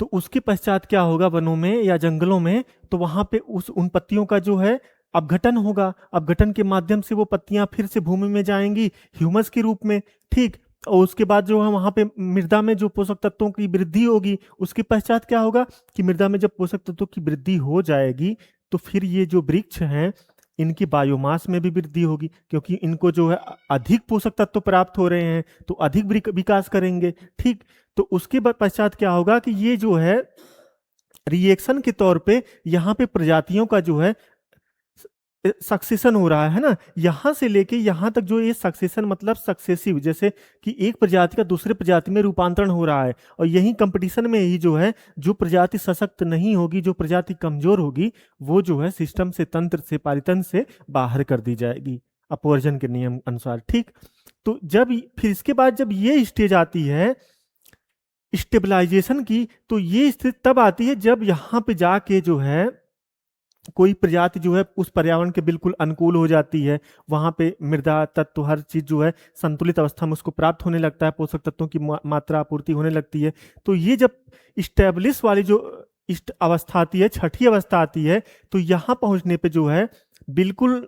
तो उसके पश्चात क्या होगा वनों में या जंगलों में, तो वहां पे उन पत्तियों का जो है अपघटन होगा। अपघटन के माध्यम से वो पत्तियां फिर से भूमि में जाएंगी ह्यूमस के रूप में, ठीक। और उसके बाद जो है वहां पे मृदा में जो पोषक तत्वों की वृद्धि होगी, उसके पश्चात क्या होगा कि मृदा में जब पोषक तत्वों की वृद्धि हो जाएगी तो फिर ये जो वृक्ष हैं इनकी बायोमास में भी वृद्धि होगी, क्योंकि इनको जो है अधिक पोषक तत्व प्राप्त हो रहे हैं तो अधिक विकास करेंगे, ठीक। तो उसके बाद पश्चात क्या होगा कि ये जो है रिएक्शन के तौर पे यहाँ पे प्रजातियों का जो है सक्सेशन हो रहा है ना, यहां से लेके यहां तक जो ये सक्सेशन मतलब सक्सेसिव, जैसे कि एक प्रजाति का दूसरे प्रजाति में रूपांतरण हो रहा है। और यही कंपटीशन में ही जो है जो प्रजाति सशक्त नहीं होगी, जो प्रजाति कमजोर होगी, वो जो है सिस्टम से, तंत्र से, पारितंत्र से बाहर कर दी जाएगी अपवर्जन के नियम अनुसार, ठीक। तो फिर इसके बाद जब ये स्टेज आती है स्टेबलाइजेशन की, तो ये स्थिति तब आती है जब यहाँ पे जाके जो है कोई प्रजाति जो है उस पर्यावरण के बिल्कुल अनुकूल हो जाती है, वहां पे मृदा तत्व हर चीज जो है संतुलित अवस्था में उसको प्राप्त होने लगता है, पोषक तत्वों की मात्रा आपूर्ति होने लगती है। तो ये जब स्टेब्लिश वाली जो अवस्था आती है, छठी अवस्था आती है, तो यहाँ पहुंचने पे जो है बिल्कुल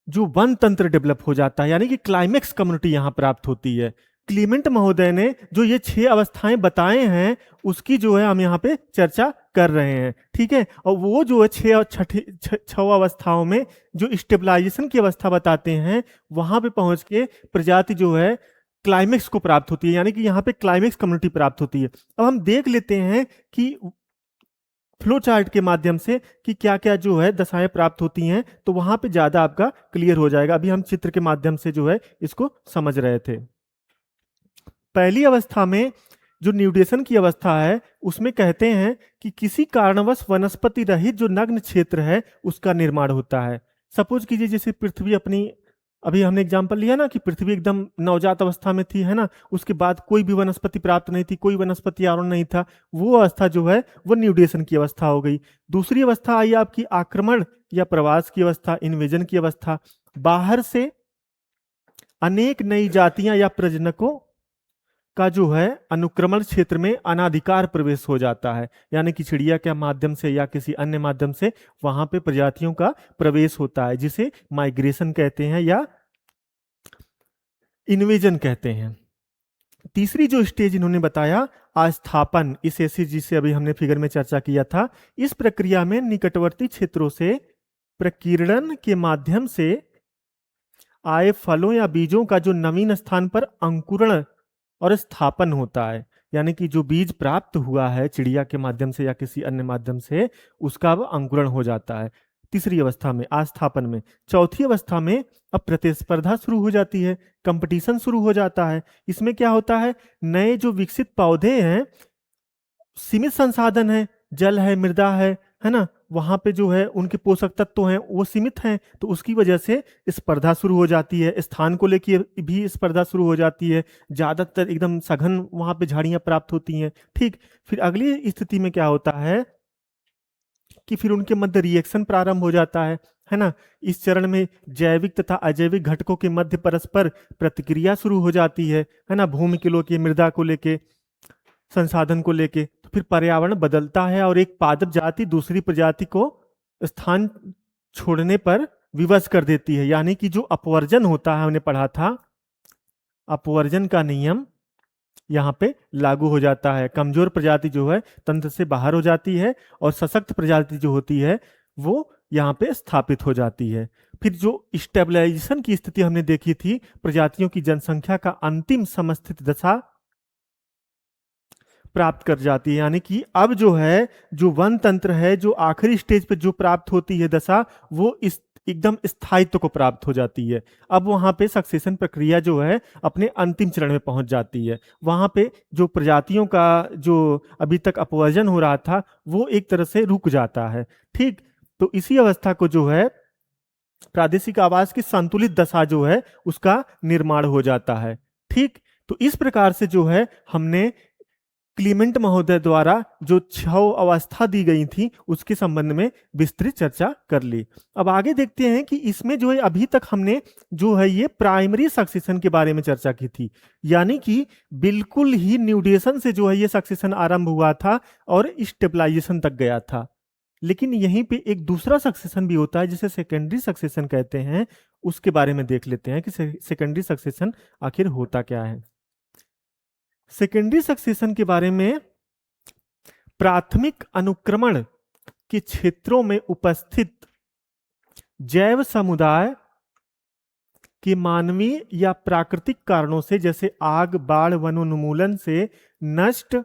जो वन तंत्र डेवलप हो जाता है, यानी कि क्लाइमेक्स कम्युनिटी यहाँ प्राप्त होती है। क्लीमेंट महोदय ने जो ये 6 अवस्थाएं बताए हैं उसकी जो है हम यहाँ पे चर्चा कर रहे हैं, ठीक है। और वो जो है 6 और 6 अवस्थाओं में जो स्टेबलाइजेशन की अवस्था बताते हैं, वहां पे पहुंच के प्रजाति जो है क्लाइमेक्स को प्राप्त होती है, यानी कि यहाँ पे क्लाइमेक्स कम्युनिटी प्राप्त होती है। अब हम देख लेते हैं कि फ्लो चार्ट के माध्यम से कि क्या क्या जो है दशाएं प्राप्त होती हैं, तो वहां पे ज्यादा आपका क्लियर हो जाएगा। अभी हम चित्र के माध्यम से जो है इसको समझ रहे थे। पहली अवस्था में जो न्यूडेशन की अवस्था है, उसमें कहते हैं कि किसी कारणवश वनस्पति रहित जो नग्न क्षेत्र है उसका निर्माण होता है। सपोज कीजिए जैसे पृथ्वी अपनी, अभी हमने एग्जांपल लिया ना कि पृथ्वी एकदम नवजात अवस्था में थी, है ना, उसके बाद कोई भी वनस्पति प्राप्त नहीं थी, कोई वनस्पति आवरण नहीं था, वो अवस्था जो है वो न्यूडेशन की अवस्था हो गई। दूसरी अवस्था आई आपकी आक्रमण या प्रवास की अवस्था, इन्वेजन की अवस्था। बाहर से अनेक नई जातियां या प्रजनकों का जो है अनुक्रमण क्षेत्र में अनाधिकार प्रवेश हो जाता है, यानी कि चिड़िया के माध्यम से या किसी अन्य माध्यम से वहां पे प्रजातियों का प्रवेश होता है, जिसे माइग्रेशन कहते हैं या इन्वेजन कहते हैं। तीसरी जो स्टेज इन्होंने बताया, आस्थापन, इस ऐसी जिसे अभी हमने फिगर में चर्चा किया था। इस प्रक्रिया में निकटवर्ती क्षेत्रों से प्रकीर्णन के माध्यम से आए फलों या बीजों का जो नवीन स्थान पर अंकुरण और स्थापन होता है, यानी कि जो बीज प्राप्त हुआ है चिड़िया के माध्यम से या किसी अन्य माध्यम से, उसका अब अंकुरण हो जाता है तीसरी अवस्था में, आस्थापन में। चौथी अवस्था में अब प्रतिस्पर्धा शुरू हो जाती है, कंपटीशन शुरू हो जाता है। इसमें क्या होता है, नए जो विकसित पौधे हैं, सीमित संसाधन है, जल है, मृदा है ना, वहां पे जो है उनके पोषक तत्व हैं वो सीमित हैं, तो उसकी वजह से स्पर्धा शुरू हो जाती है, स्थान को लेकर भी स्पर्धा शुरू हो जाती है, ज्यादातर एकदम सघन वहां पे झाड़ियां प्राप्त होती हैं। ठीक, फिर अगली स्थिति में क्या होता है कि फिर उनके मध्य रिएक्शन प्रारंभ हो जाता है ना। इस चरण में जैविक तथा अजैविक घटकों के मध्य परस्पर प्रतिक्रिया शुरू हो जाती है ना, भूमि के लेके, मृदा को लेके, संसाधन को लेके। तो फिर पर्यावरण बदलता है और एक पादप जाति दूसरी प्रजाति को स्थान छोड़ने पर विवश कर देती है, यानी कि जो अपवर्जन होता है, हमने पढ़ा था अपवर्जन का नियम यहाँ पे लागू हो जाता है। कमजोर प्रजाति जो है तंत्र से बाहर हो जाती है और सशक्त प्रजाति जो होती है वो यहाँ पे स्थापित हो जाती है। फिर जो स्टेबलाइजेशन की स्थिति हमने देखी थी, प्रजातियों की जनसंख्या का अंतिम समस्थित दशा प्राप्त कर जाती है, यानी कि अब जो है जो वन तंत्र है, जो आखिरी स्टेज पे जो प्राप्त होती है दशा, वो इस एकदम स्थायित्व को प्राप्त हो जाती है। अब वहां पे सक्सेशन प्रक्रिया जो है अपने अंतिम चरण में पहुंच जाती है। वहां पे जो प्रजातियों का जो अभी तक अपवर्जन हो रहा था वो एक तरह से रुक जाता है। ठीक, तो इसी अवस्था को जो है प्रादेशिक आवास की संतुलित दशा जो है उसका निर्माण हो जाता है। ठीक, तो इस प्रकार से जो है हमने क्लीमेंट महोदय द्वारा जो 6 अवस्था दी गई थी उसके संबंध में विस्तृत चर्चा कर ली। अब आगे देखते हैं कि इसमें जो है अभी तक हमने जो है ये प्राइमरी सक्सेशन के बारे में चर्चा की थी, यानी कि बिल्कुल ही न्यूडेशन से जो है ये सक्सेशन आरंभ हुआ था और स्टेबलाइजेशन तक गया था। लेकिन यहीं पे एक दूसरा सक्सेशन भी होता है जिसे सेकेंडरी सक्सेशन कहते हैं, उसके बारे में देख लेते हैं कि सेकेंडरी सक्सेशन आखिर होता क्या है। सेकेंडरी सक्सेशन के बारे में, प्राथमिक अनुक्रमण के क्षेत्रों में उपस्थित जैव समुदाय के मानवीय या प्राकृतिक कारणों से, जैसे आग, बाढ़, वनोन्मूलन से नष्ट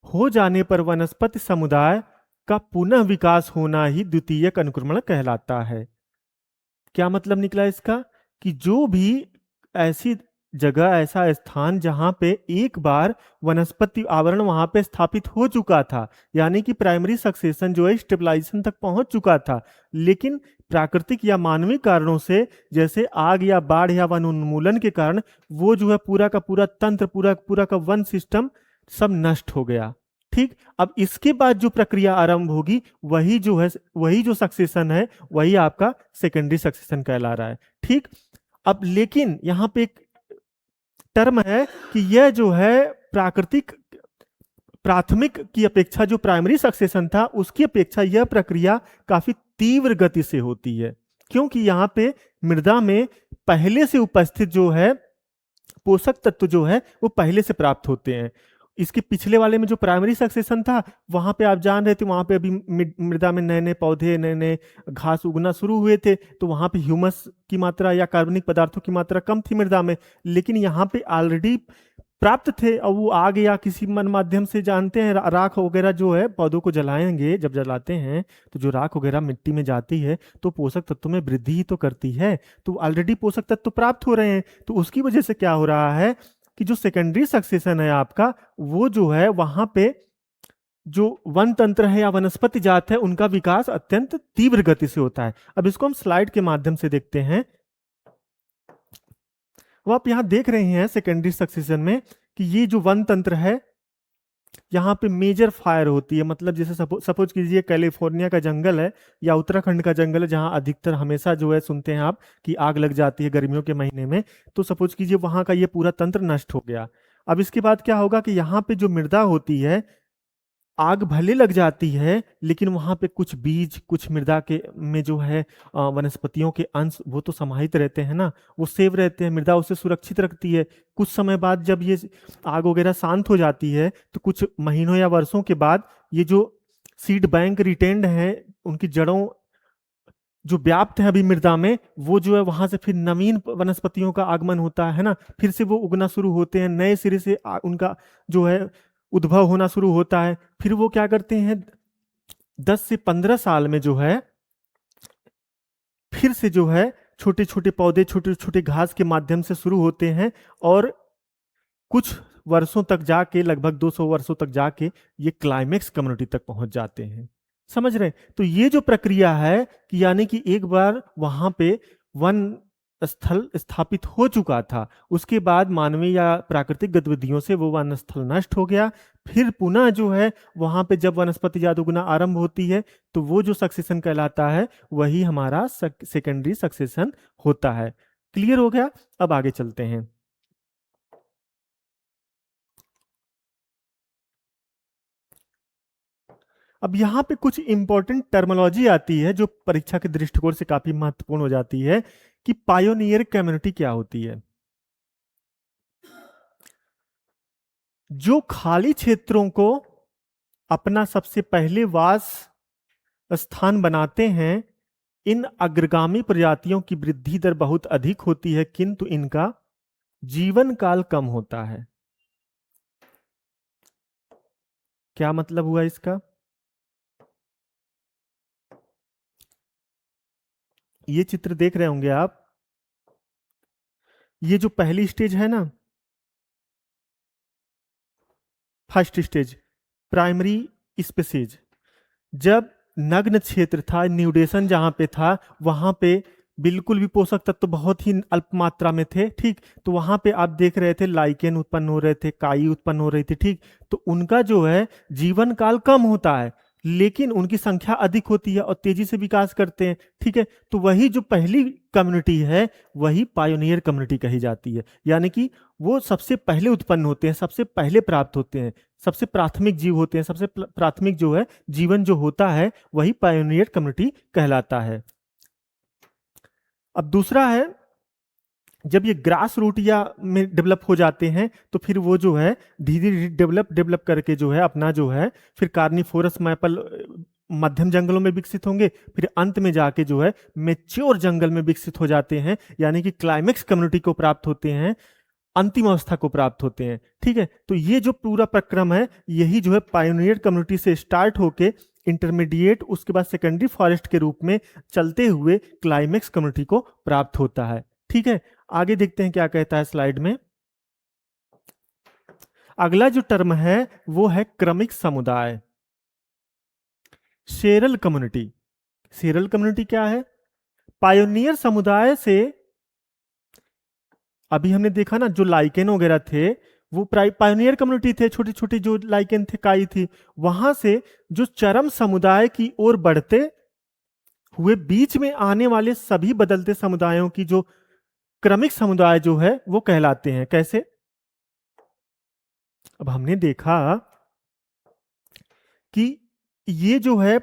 हो जाने पर वनस्पति समुदाय का पुनः विकास होना ही द्वितीयक अनुक्रमण कहलाता है। क्या मतलब निकला इसका, कि जो भी ऐसी जगह, ऐसा स्थान जहां पे एक बार वनस्पति आवरण वहां पे स्थापित हो चुका था, यानी कि प्राइमरी सक्सेशन जो है स्टेबलाइजेशन तक पहुंच चुका था, लेकिन प्राकृतिक या मानवीय कारणों से, जैसे आग या बाढ़ या वन उन्मूलन के कारण, वो जो है पूरा का पूरा तंत्र, पूरा का वन सिस्टम सब नष्ट हो गया। ठीक, अब इसके बाद जो प्रक्रिया आरंभ होगी वही जो है, वही जो सक्सेशन है वही आपका सेकेंडरी सक्सेशन कहला रहा है। ठीक, अब लेकिन यहां पे एक टर्म है कि यह जो है प्राथमिक की अपेक्षा, जो प्राइमरी सक्सेशन था उसकी अपेक्षा यह प्रक्रिया काफी तीव्र गति से होती है, क्योंकि यहाँ पे मृदा में पहले से उपस्थित जो है पोषक तत्व जो है वो पहले से प्राप्त होते हैं। इसके पिछले वाले में जो प्राइमरी सक्सेशन था वहां पे आप जान रहे थे, वहां पे अभी मृदा में नए नए पौधे, नए नए घास उगना शुरू हुए थे, तो वहां पे ह्यूमस की मात्रा या कार्बनिक पदार्थों की मात्रा कम थी मृदा में। लेकिन यहाँ पे ऑलरेडी प्राप्त थे और वो आग या किसी मन माध्यम से, जानते हैं राख वगैरह जो है पौधों को जलाएंगे, जब जलाते हैं तो जो राख वगैरह मिट्टी में जाती है तो पोषक तत्वों में वृद्धि ही तो करती है। तो ऑलरेडी पोषक तत्व प्राप्त हो रहे हैं, तो उसकी वजह से क्या हो रहा है कि जो सेकेंडरी सक्सेशन है आपका, वो जो है वहां पे जो वन तंत्र है या वनस्पति जात है उनका विकास अत्यंत तीव्र गति से होता है। अब इसको हम स्लाइड के माध्यम से देखते हैं। वो आप यहां देख रहे हैं सेकेंडरी सक्सेशन में कि ये जो वन तंत्र है, यहाँ पे मेजर फायर होती है। मतलब जैसे सपोज कीजिए कैलिफोर्निया का जंगल है या उत्तराखंड का जंगल है, जहाँ अधिकतर हमेशा जो है सुनते हैं आप कि आग लग जाती है गर्मियों के महीने में। तो सपोज कीजिए वहां का ये पूरा तंत्र नष्ट हो गया। अब इसके बाद क्या होगा कि यहाँ पे जो मृदा होती है, आग भले लग जाती है लेकिन वहां पे कुछ बीज, कुछ मृदा के में जो है वनस्पतियों के अंश वो तो समाहित रहते हैं ना, वो सेव रहते हैं, मृदा उसे सुरक्षित रखती है। कुछ समय बाद जब ये आग वगैरह शांत हो जाती है तो कुछ महीनों या वर्षों के बाद ये जो सीड बैंक रिटेन्ड है, उनकी जड़ों जो व्याप्त है अभी मृदा में, वो जो है वहां से फिर नवीन वनस्पतियों का आगमन होता है ना, फिर से वो उगना शुरू होते हैं, नए सिरे से उनका जो है उद्भव होना शुरू होता है। फिर वो क्या करते हैं 10 से 15 साल में जो है फिर से जो है छोटे छोटे पौधे, छोटे छोटे घास के माध्यम से शुरू होते हैं और कुछ वर्षों तक जाके, लगभग 200 वर्षों तक जाके ये क्लाइमेक्स कम्युनिटी तक पहुंच जाते हैं। समझ रहे हैं? तो ये जो प्रक्रिया है कि यानी कि एक बार वहां पे वन स्थल स्थापित हो चुका था, उसके बाद मानवीय या प्राकृतिक गतिविधियों से वो वन स्थल नष्ट हो गया, फिर पुनः जो है वहां पे जब वनस्पति जात उगना आरंभ होती है तो वो जो सक्सेशन कहलाता है वही हमारा सेकेंडरी सक्सेशन होता है। क्लियर हो गया? अब आगे चलते हैं। अब यहाँ पे कुछ इंपॉर्टेंट टर्मोलॉजी आती है जो परीक्षा के दृष्टिकोण से काफी महत्वपूर्ण हो जाती है कि पायोनियर कम्युनिटी क्या होती है। जो खाली क्षेत्रों को अपना सबसे पहले वास स्थान बनाते हैं, इन अग्रगामी प्रजातियों की वृद्धि दर बहुत अधिक होती है किंतु इनका जीवन काल कम होता है। क्या मतलब हुआ इसका? ये चित्र देख रहे होंगे आप, ये जो पहली स्टेज है ना, फर्स्ट स्टेज प्राइमरी स्पेसीज, जब नग्न क्षेत्र था, न्यूडेशन जहां पे था, वहां पे बिल्कुल भी पोषक तत्व तो बहुत ही अल्प मात्रा में थे। ठीक, तो वहां पे आप देख रहे थे लाइकेन उत्पन्न हो रहे थे, काई उत्पन्न हो रही थी। ठीक, तो उनका जो है जीवन काल कम होता है लेकिन उनकी संख्या अधिक होती है और तेजी से विकास करते हैं। ठीक है, तो वही जो पहली कम्युनिटी है वही पायोनियर कम्युनिटी कही जाती है, यानी कि वो सबसे पहले उत्पन्न होते हैं, सबसे पहले प्राप्त होते हैं, सबसे प्राथमिक जीव होते हैं, सबसे प्राथमिक जो है जीवन जो होता है वही पायोनियर कम्युनिटी कहलाता है। अब दूसरा है, जब ये ग्रास रूट या में डेवलप हो जाते हैं तो फिर वो जो है धीरे धीरे डेवलप करके जो है अपना जो है फिर कार्निफोरस मैपल मध्यम जंगलों में विकसित होंगे, फिर अंत में जाके जो है मेच्योर जंगल में विकसित हो जाते हैं, यानी कि क्लाइमेक्स कम्युनिटी को प्राप्त होते हैं, अंतिम अवस्था को प्राप्त होते हैं। ठीक है, तो ये जो पूरा प्रक्रम है यही जो है पायोनियर कम्युनिटी से स्टार्ट होके इंटरमीडिएट, उसके बाद सेकेंडरी फॉरेस्ट के रूप में चलते हुए क्लाइमेक्स कम्युनिटी को प्राप्त होता है। ठीक है, आगे देखते हैं क्या कहता है स्लाइड में। अगला जो टर्म है वो है क्रमिक समुदाय, सेरल कम्युनिटी। सेरल कम्युनिटी क्या है? पायोनियर समुदाय से, अभी हमने देखा ना जो लाइकेन वगैरह थे वो पायोनियर कम्युनिटी थे, छोटी छोटी जो लाइकेन थे, काई थी, वहां से जो चरम समुदाय की ओर बढ़ते हुए बीच में आने वाले सभी बदलते समुदायों की जो क्रमिक समुदाय जो है वो कहलाते हैं। कैसे? अब हमने देखा कि ये जो है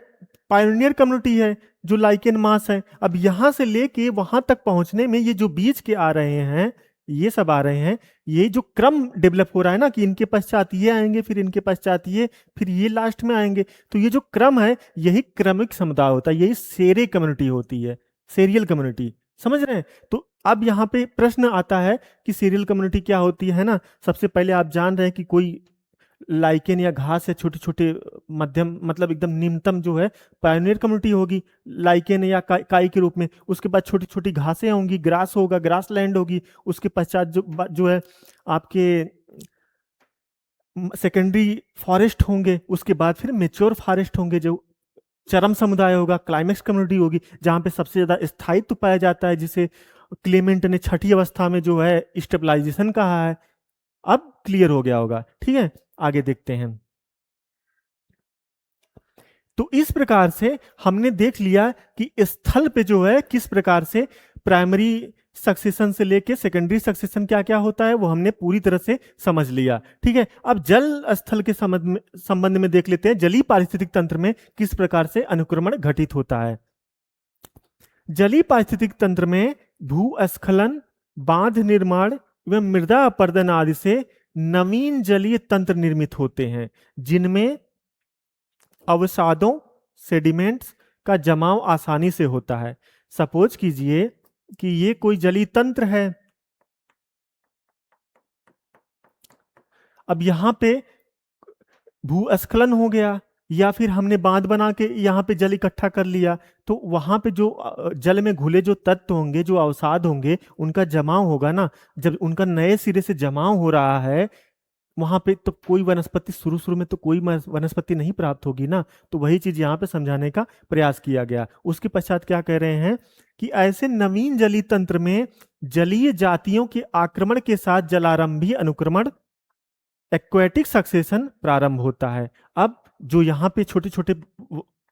पायोनियर कम्युनिटी है जो लाइकेन मास है, अब यहां से लेके वहां तक पहुंचने में ये जो बीच के आ रहे हैं, ये सब आ रहे हैं, ये जो क्रम डेवलप हो रहा है ना कि इनके पश्चात ये आएंगे, फिर इनके पश्चात ये, फिर ये लास्ट में आएंगे, तो ये जो क्रम है यही क्रमिक समुदाय होता है, यही सेरे कम्युनिटी होती है, सेरियल कम्युनिटी। समझ रहे हैं? तो अब यहाँ पे प्रश्न आता है कि सीरियल कम्युनिटी क्या होती है ना? सबसे पहले आप जान रहे हैं कि कोई लाइकेन या घास या छोटे-छोटे मध्यम मतलब एकदम निम्नतम जो है पायोनियर कम्युनिटी होगी, लाइकेन या काई के रूप में। उसके बाद छोटी-छोटी घासें होंगी, ग्रास होगा, ग्रास लैंड होगी। उसके पश्चात जो है आपके सेकेंडरी फॉरेस्ट होंगे, उसके बाद फिर मैच्योर फॉरेस्ट होंगे, जो चरम समुदाय होगा, क्लाइमेक्स कम्युनिटी होगी, जहाँ पे सबसे ज़्यादा स्थायित्व पाया जाता है, जिसे क्लेमेंट ने छठी अवस्था में जो है स्टेबलाइजेशन कहा है। अब क्लियर हो गया होगा, ठीक है? आगे देखते हैं। तो इस प्रकार से हमने देख लिया कि स्थल पे जो है किस प्रकार से प्राइमरी सक्सेशन से लेके सेकेंडरी सक्सेशन क्या क्या होता है वो हमने पूरी तरह से समझ लिया। ठीक है, अब जल स्थल के संबंध में देख लेते हैं जलीय पारिस्थितिक तंत्र में किस प्रकार से अनुक्रमण घटित होता है। जलीय पारिस्थितिक तंत्र में भूस्खलन, बांध निर्माण एवं मृदा अपर्दन आदि से नवीन जलीय तंत्र निर्मित होते हैं, जिनमें अवसादों सेडिमेंट्स का जमाव आसानी से होता है। सपोज कीजिए कि ये कोई जलीय तंत्र है। अब यहां पे भूस्खलन हो गया या फिर हमने बांध बना के यहाँ पे जल इकट्ठा कर लिया, तो वहां पे जो जल में घुले जो तत्व होंगे, जो अवसाद होंगे, उनका जमाव होगा ना। जब उनका नए सिरे से जमाव हो रहा है वहां पे, तो कोई वनस्पति शुरू शुरू में तो कोई वनस्पति नहीं प्राप्त होगी ना। तो वही चीज यहाँ पे समझाने का प्रयास किया गया। उसके पश्चात क्या कह रहे हैं कि ऐसे नवीन जलीय तंत्र में जलीय जातियों के आक्रमण के साथ जलारंभी अनुक्रमण एक्वेटिक सक्सेशन प्रारंभ होता है। अब जो यहाँ पे छोटे छोटे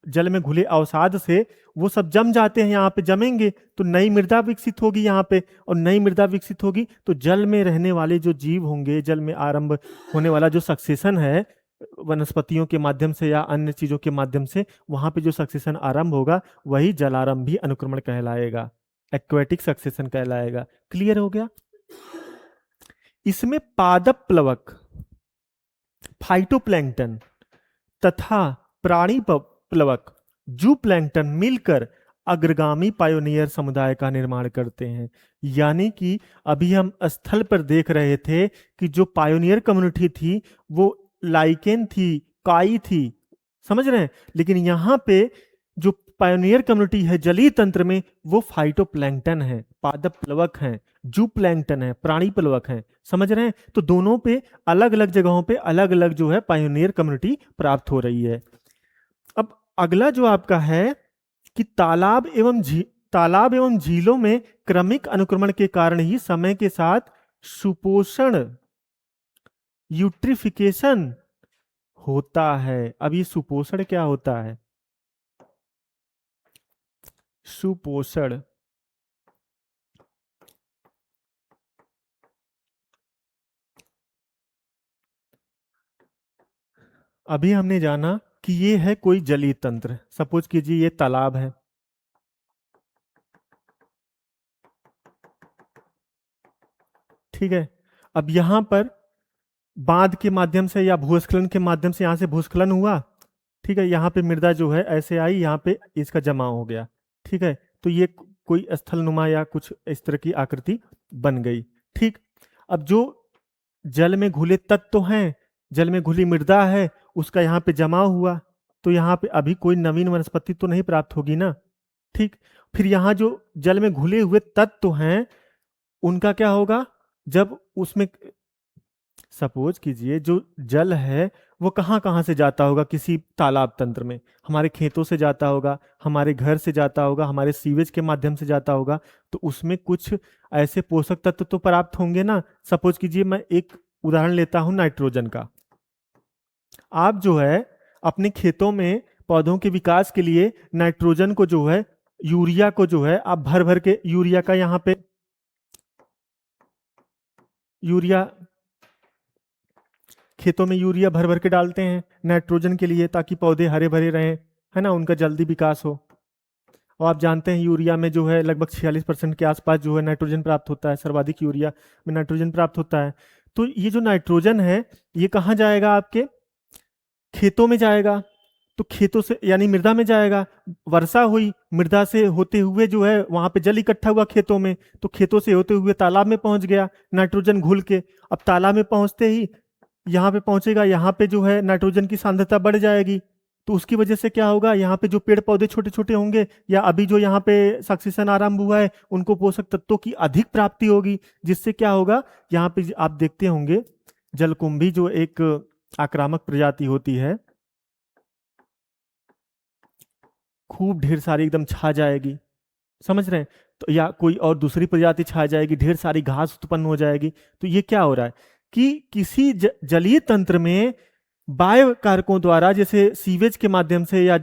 जल में घुले अवसाद से वो सब जम जाते हैं, यहाँ पे जमेंगे तो नई मृदा विकसित होगी यहाँ पे, और नई मृदा विकसित होगी तो जल में रहने वाले जो जीव होंगे, जल में आरंभ होने वाला जो सक्सेशन है वनस्पतियों के माध्यम से या अन्य चीजों के माध्यम से, वहां पे जो सक्सेशन आरंभ होगा वही जलारंभी अनुक्रमण कहलाएगा, एक्वेटिक सक्सेशन कहलाएगा। क्लियर हो गया? इसमें पादप प्लवक, फाइटोप्लैंक्टन तथा प्राणी प्लवक, जू प्लैंक्टन मिलकर अग्रगामी पायोनियर समुदाय का निर्माण करते हैं। यानी कि अभी हम स्थल पर देख रहे थे कि जो पायोनियर कम्युनिटी थी वो लाइकेन थी, काई थी, समझ रहे हैं? लेकिन यहां पे जो पायोनियर कम्युनिटी है जलीय तंत्र में वो फाइटोप्लैंक्टन है, पादप प्लवक हैं, जू प्लैंक्टन है, प्राणी प्लवक हैं। समझ रहे हैं? तो दोनों पे अलग अलग जगहों पे अलग अलग जो है पायोनियर कम्युनिटी प्राप्त हो रही है। अब अगला जो आपका है कि तालाब एवं झीलों में क्रमिक अनुक्रमण के कारण ही समय के साथ सुपोषण, यूट्रिफिकेशन होता है। अब ये सुपोषण क्या होता है? सुपोषण अभी हमने जाना कि ये है कोई जलीय तंत्र। सपोज कीजिए ये तालाब है, ठीक है। अब यहां पर बांध के माध्यम से या भूस्खलन के माध्यम से यहां से भूस्खलन हुआ, ठीक है। यहाँ पे मृदा जो है ऐसे आई, यहाँ पे इसका जमाव हो गया, ठीक है। तो ये कोई स्थल नुमा या कुछ इस तरह की आकृति बन गई, ठीक। अब जो जल में घुले तत्व तो हैं, जल में घुली मृदा है, उसका यहाँ पे जमाव हुआ, तो यहाँ पे अभी कोई नवीन वनस्पति तो नहीं प्राप्त होगी ना, ठीक। फिर यहाँ जो जल में घुले हुए तत्व तो हैं उनका क्या होगा? जब उसमें सपोज कीजिए जो जल है वो कहाँ कहाँ से जाता होगा, किसी तालाब तंत्र में हमारे खेतों से जाता होगा, हमारे घर से जाता होगा, हमारे सीवेज के माध्यम से जाता होगा, तो उसमें कुछ ऐसे पोषक तत्व तो प्राप्त होंगे ना। सपोज कीजिए मैं एक उदाहरण लेता हूं नाइट्रोजन का। आप जो है अपने खेतों में पौधों के विकास के लिए नाइट्रोजन को जो है, यूरिया को जो है आप भर भर के, यूरिया का यहाँ पे यूरिया, खेतों में यूरिया भर भर के डालते हैं नाइट्रोजन के लिए, ताकि पौधे हरे भरे रहें, है ना, उनका जल्दी विकास हो। और आप जानते हैं यूरिया में जो है लगभग 46% के आसपास जो है नाइट्रोजन प्राप्त होता है, सर्वाधिक यूरिया में नाइट्रोजन प्राप्त होता है। तो ये जो नाइट्रोजन है ये कहाँ जाएगा? आपके खेतों में जाएगा। तो खेतों से यानी मृदा में जाएगा। वर्षा हुई, मृदा से होते हुए जो है वहां पे जल इकट्ठा हुआ खेतों में, तो खेतों से होते हुए तालाब में पहुंच गया नाइट्रोजन घुल के। अब तालाब में पहुंचते ही यहाँ पे पहुंचेगा, यहाँ पे जो है नाइट्रोजन की सांद्रता बढ़ जाएगी। तो उसकी वजह से क्या होगा, यहाँ पे जो पेड़ पौधे छोटे छोटे होंगे या अभी जो यहाँ पे सक्सेशन आरंभ हुआ है उनको पोषक तत्वों की अधिक प्राप्ति होगी, जिससे क्या होगा, यहाँ पे आप देखते होंगे जलकुंभी जो एक आक्रामक प्रजाति होती है, खूब ढेर सारी एकदम छा जाएगी, समझ रहे हैं। तो या कोई और दूसरी प्रजाति छा जाएगी, ढेर सारी घास उत्पन्न हो जाएगी। तो ये क्या हो रहा है कि किसी जलीय तंत्र में बाह्य कारकों द्वारा, जैसे सीवेज के माध्यम से या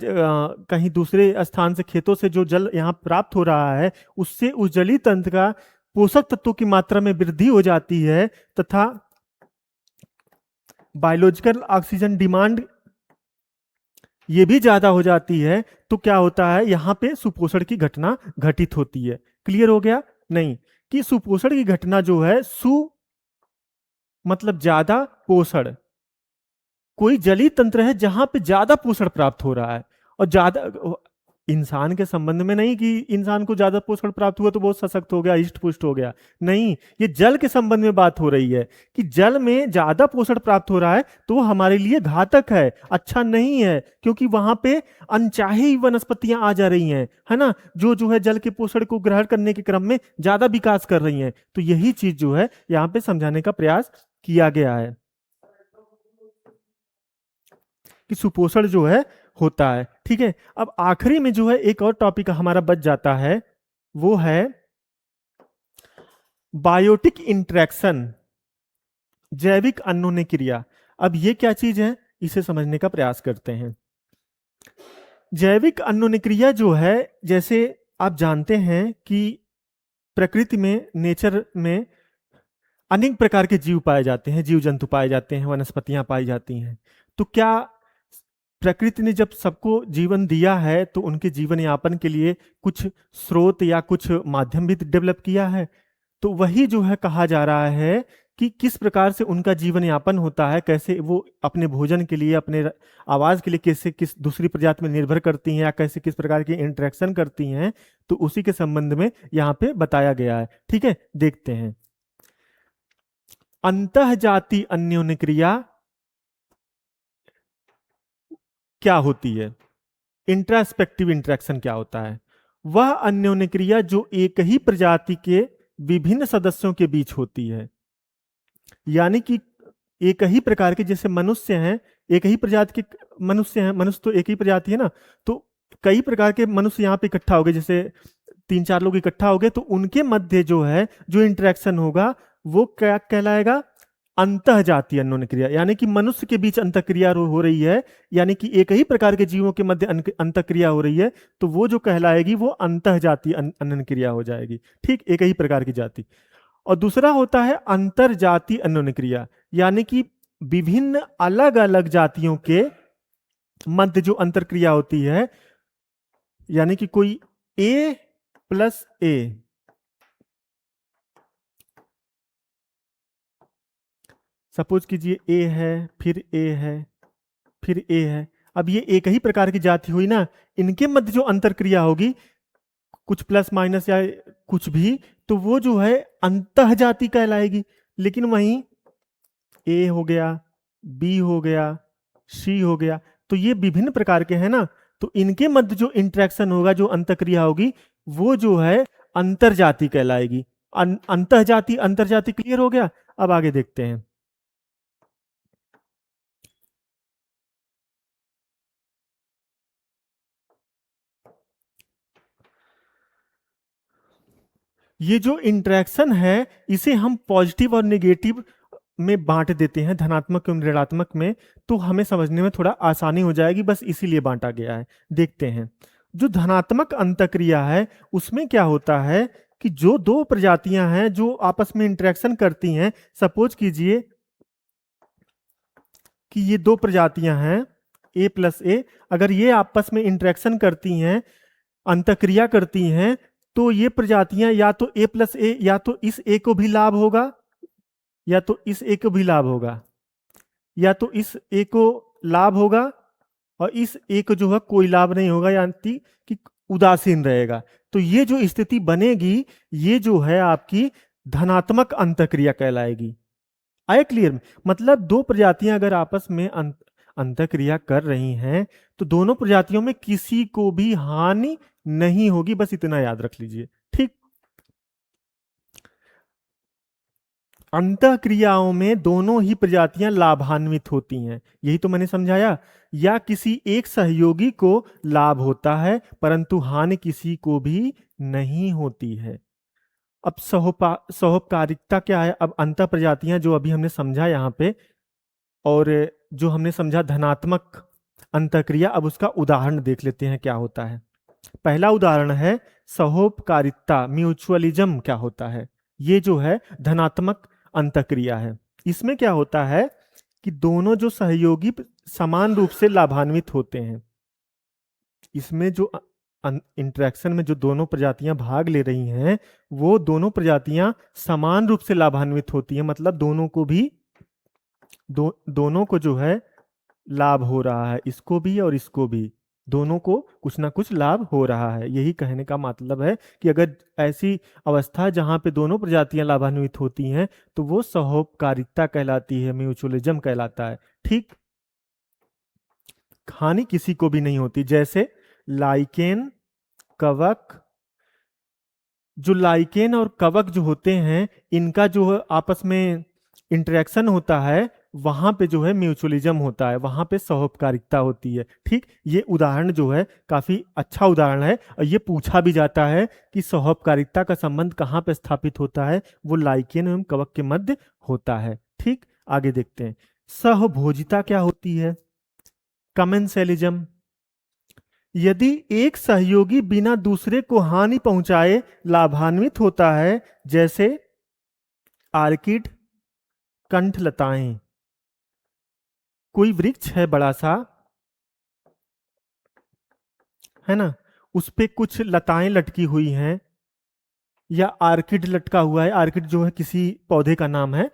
कहीं दूसरे स्थान से खेतों से जो जल यहाँ प्राप्त हो रहा है, उससे उस जलीय तंत्र का पोषक तत्वों की मात्रा में वृद्धि हो जाती है तथा बायोलॉजिकल ऑक्सीजन डिमांड ये भी ज्यादा हो जाती है। तो क्या होता है, यहाँ पे सुपोषण की घटना घटित होती है। क्लियर हो गया? नहीं, कि सुपोषण की घटना जो है, सु मतलब ज्यादा पोषण, कोई जलीय तंत्र है जहां पे ज्यादा पोषण प्राप्त हो रहा है, और ज्यादा इंसान के संबंध में नहीं कि इंसान को ज्यादा पोषण प्राप्त हुआ तो बहुत सशक्त हो गया, हिष्ट पुष्ट हो गया, नहीं, ये जल के संबंध में बात हो रही है कि जल में ज्यादा पोषण प्राप्त हो रहा है तो वो हमारे लिए घातक है, अच्छा नहीं है, क्योंकि वहां पे अनचाही वनस्पतियां आ जा रही हैं, है ना, जो है जल के पोषण को ग्रहण करने के क्रम में ज्यादा विकास कर रही हैं। तो यही चीज जो है यहाँ पे समझाने का प्रयास किया गया है कि सुपोषण जो है होता है। ठीक है, अब आखिरी में जो है एक और टॉपिक हमारा बच जाता है, वो है बायोटिक इंटरेक्शन, जैविक अन्योन्य क्रिया। अब ये क्या चीज है, इसे समझने का प्रयास करते हैं। जैविक अन्योन्य क्रिया जो है, जैसे आप जानते हैं कि प्रकृति में, नेचर में अनेक प्रकार के जीव पाए जाते हैं, जीव जंतु पाए जाते हैं, वनस्पतियां पाई जाती हैं। तो क्या प्रकृति ने जब सबको जीवन दिया है तो उनके जीवन यापन के लिए कुछ स्रोत या कुछ माध्यम भी डेवलप किया है? तो वही जो है कहा जा रहा है कि किस प्रकार से उनका जीवन यापन होता है, कैसे वो अपने भोजन के लिए, अपने आवाज के लिए कैसे किस दूसरी प्रजाति में निर्भर करती हैं, या कैसे किस प्रकार की इंटरेक्शन करती हैं, तो उसी के संबंध में यहाँ पे बताया गया है। ठीक है, देखते हैं। अंतःजाति अन्योन्य क्रिया क्या होती है, इंट्रास्पेक्टिव इंटरेक्शन क्या होता है? वह अन्योन्य क्रिया जो एक ही प्रजाति के विभिन्न सदस्यों के बीच होती है, यानी कि एक ही प्रकार के, जैसे मनुष्य हैं, एक ही प्रजाति के मनुष्य हैं, मनुष्य तो एक ही प्रजाति है ना, तो कई प्रकार के मनुष्य यहाँ पे इकट्ठा हो गए, जैसे 3-4 लोग इकट्ठा हो गए, तो उनके मध्य जो है जो इंटरेक्शन होगा वो क्या कहलाएगा, अंतःजातीय अन्योन्य क्रिया, यानी कि मनुष्य के बीच अंतःक्रिया हो रही है, यानी कि एक ही प्रकार के जीवों के मध्य अंतःक्रिया हो रही है, तो वो जो कहलाएगी वो अंतःजातीय अन्योन्य क्रिया हो जाएगी। ठीक, एक ही प्रकार की जाति। और दूसरा होता है अंतरजातीय अन्योन्य क्रिया, यानी कि विभिन्न अलग अलग जातियों के मध्य जो अंतरक्रिया होती है, यानी कि कोई ए प्लस ए, सपोज कीजिए ए है, फिर ए है, फिर ए है, अब ये एक ही प्रकार की जाति हुई ना, इनके मध्य जो अंतरक्रिया होगी, कुछ प्लस माइनस या कुछ भी, तो वो जो है अंतःजाति कहलाएगी। लेकिन वहीं ए हो गया, बी हो गया, सी हो गया, तो ये विभिन्न प्रकार के हैं ना, तो इनके मध्य जो इंटरेक्शन होगा, जो अंतक्रिया होगी, वो जो है अंतरजाति कहलाएगी। अंतःजाति अंतरजाति क्लियर हो गया? अब आगे देखते हैं। ये जो इंटरेक्शन है इसे हम पॉजिटिव और नेगेटिव में बांट देते हैं, धनात्मक एवं ऋणात्मक में, तो हमें समझने में थोड़ा आसानी हो जाएगी, बस इसीलिए बांटा गया है। देखते हैं, जो धनात्मक अंतःक्रिया है उसमें क्या होता है कि जो दो प्रजातियां हैं जो आपस में इंटरेक्शन करती हैं, सपोज कीजिए कि ये दो प्रजातियां हैं ए प्लस ए, अगर ये आपस में इंटरेक्शन करती हैं, अंतःक्रिया करती हैं, तो ये प्रजातियां या तो ए प्लस ए, या तो इस ए को भी लाभ होगा, या तो इस ए को भी लाभ होगा, या तो इस ए को लाभ होगा, और इस एक जो है कोई लाभ नहीं होगा, यानी कि उदासीन रहेगा। तो ये जो स्थिति बनेगी, ये जो है आपकी धनात्मक अंतःक्रिया कहलाएगी। आया क्लियर में? मतलब दो प्रजातियां अगर आपस में अंतःक्रिया कर रही हैं तो दोनों प्रजातियों में किसी को भी हानि नहीं होगी, बस इतना याद रख लीजिए। ठीक। अंतःक्रियाओं में दोनों ही प्रजातियां लाभान्वित होती हैं, यही तो मैंने समझाया। या किसी एक सहयोगी को लाभ होता है परंतु हानि किसी को भी नहीं होती है। अब सहोपकारिता क्या है? अब अंतः प्रजातियां जो अभी हमने समझा यहाँ पे, और जो हमने समझा धनात्मक अंतःक्रिया, अब उसका उदाहरण देख लेते हैं क्या होता है। पहला उदाहरण है सहोपकारिता, म्यूचुअलिज्म क्या होता है। ये जो है धनात्मक अंतःक्रिया है। इसमें क्या होता है कि दोनों जो सहयोगी समान रूप से लाभान्वित होते हैं। इसमें जो इंटरेक्शन में जो दोनों प्रजातियां भाग ले रही हैं, वो दोनों प्रजातियां समान रूप से लाभान्वित होती हैं, मतलब दोनों को भी दोनों को जो है लाभ हो रहा है, इसको भी और इसको भी, दोनों को कुछ ना कुछ लाभ हो रहा है। यही कहने का मतलब है कि अगर ऐसी अवस्था जहां पे दोनों प्रजातियां लाभान्वित होती हैं तो वो सहोपकारिता कहलाती है, म्यूचुअलिज्म कहलाता है। ठीक। हानि किसी को भी नहीं होती, जैसे लाइकेन, कवक। जो लाइकेन और कवक जो होते हैं, इनका जो है आपस में इंटरेक्शन होता है, वहां पे जो है म्यूचुअलिज्म होता है, वहां पे सहोपकारिता होती है। ठीक। ये उदाहरण जो है काफी अच्छा उदाहरण है, और ये पूछा भी जाता है कि सहोपकारिता का संबंध कहाँ पे स्थापित होता है, वो लाइकेन एवं कवक के मध्य होता है। ठीक। आगे देखते हैं, सहभोजिता क्या होती है। कमेंसलिज्म, यदि एक सहयोगी बिना दूसरे को हानि पहुंचाए लाभान्वित होता है, जैसे आर्किड, कंठलताएं। कोई वृक्ष है बड़ा सा, है ना, उस पे कुछ लताएं लटकी हुई हैं, या आर्किड लटका हुआ है। आर्किड जो है किसी पौधे का नाम है,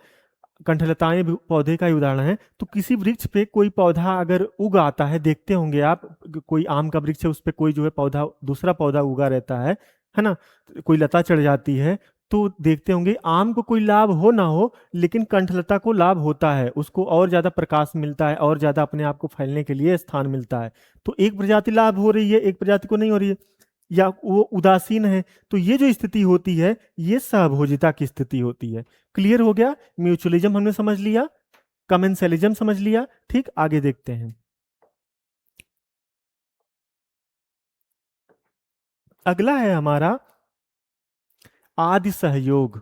कंठलताएं भी पौधे का ही उदाहरण है। तो किसी वृक्ष पे कोई पौधा अगर उग आता है, देखते होंगे आप, कोई आम का वृक्ष है, उस पे कोई जो है पौधा, दूसरा पौधा उगा रहता है ना, कोई लता चढ़ जाती है, तो देखते होंगे आम को कोई लाभ हो ना हो, लेकिन कंठलता को लाभ होता है, उसको और ज्यादा प्रकाश मिलता है, और ज्यादा अपने आप को फैलने के लिए स्थान मिलता है। तो एक प्रजाति लाभ हो रही है, एक प्रजाति को नहीं हो रही है, या वो उदासीन है। तो ये जो स्थिति होती है, ये सहभोजिता की स्थिति होती है। क्लियर हो गया? म्यूचुअलिज्म हमने समझ लिया, कमेंसलिज्म समझ लिया। ठीक। आगे देखते हैं, अगला है हमारा आदि सहयोग।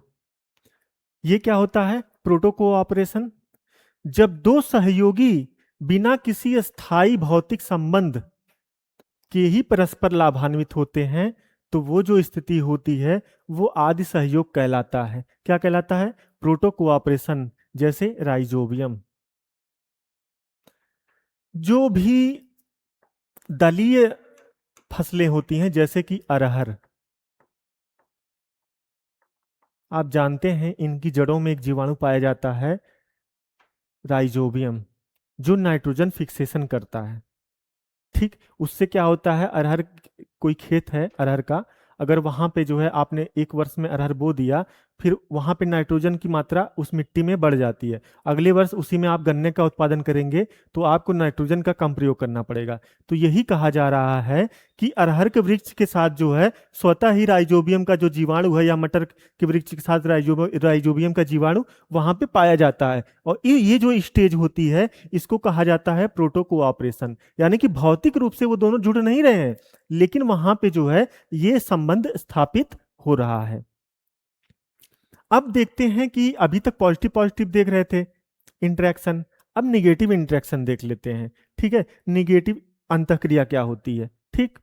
ये क्या होता है? Proto cooperation. जब दो सहयोगी बिना किसी स्थायी भौतिक संबंध के ही परस्पर लाभान्वित होते हैं, तो वो जो स्थिति होती है वो आदि सहयोग कहलाता है। क्या कहलाता है? Proto cooperation. जैसे राइजोबियम। जो भी दलीय फसलें होती हैं, जैसे कि अरहर, आप जानते हैं इनकी जड़ों में एक जीवाणु पाया जाता है, राइजोबियम, जो नाइट्रोजन फिक्सेशन करता है। ठीक। उससे क्या होता है, अरहर, कोई खेत है अरहर का, अगर वहां पे जो है आपने एक वर्ष में अरहर बो दिया, फिर वहां पे नाइट्रोजन की मात्रा उस मिट्टी में बढ़ जाती है, अगले वर्ष उसी में आप गन्ने का उत्पादन करेंगे, तो आपको नाइट्रोजन का कम प्रयोग करना पड़ेगा। तो यही कहा जा रहा है कि अरहर के वृक्ष के साथ जो है स्वतः ही राइजोबियम का जो जीवाणु है, या मटर के वृक्ष के साथ राइजोबियम का जीवाणु वहां पे पाया जाता है। और ये जो स्टेज होती है, इसको कहा जाता है प्रोटो कोऑपरेशन। यानी कि भौतिक रूप से वो दोनों जुड़ नहीं रहे हैं, लेकिन वहां पे जो है ये संबंध स्थापित हो रहा है। अब देखते हैं कि अभी तक पॉजिटिव पॉजिटिव देख रहे थे इंटरेक्शन, अब निगेटिव इंटरेक्शन देख लेते हैं। ठीक है, निगेटिव अंतःक्रिया क्या होती है। ठीक।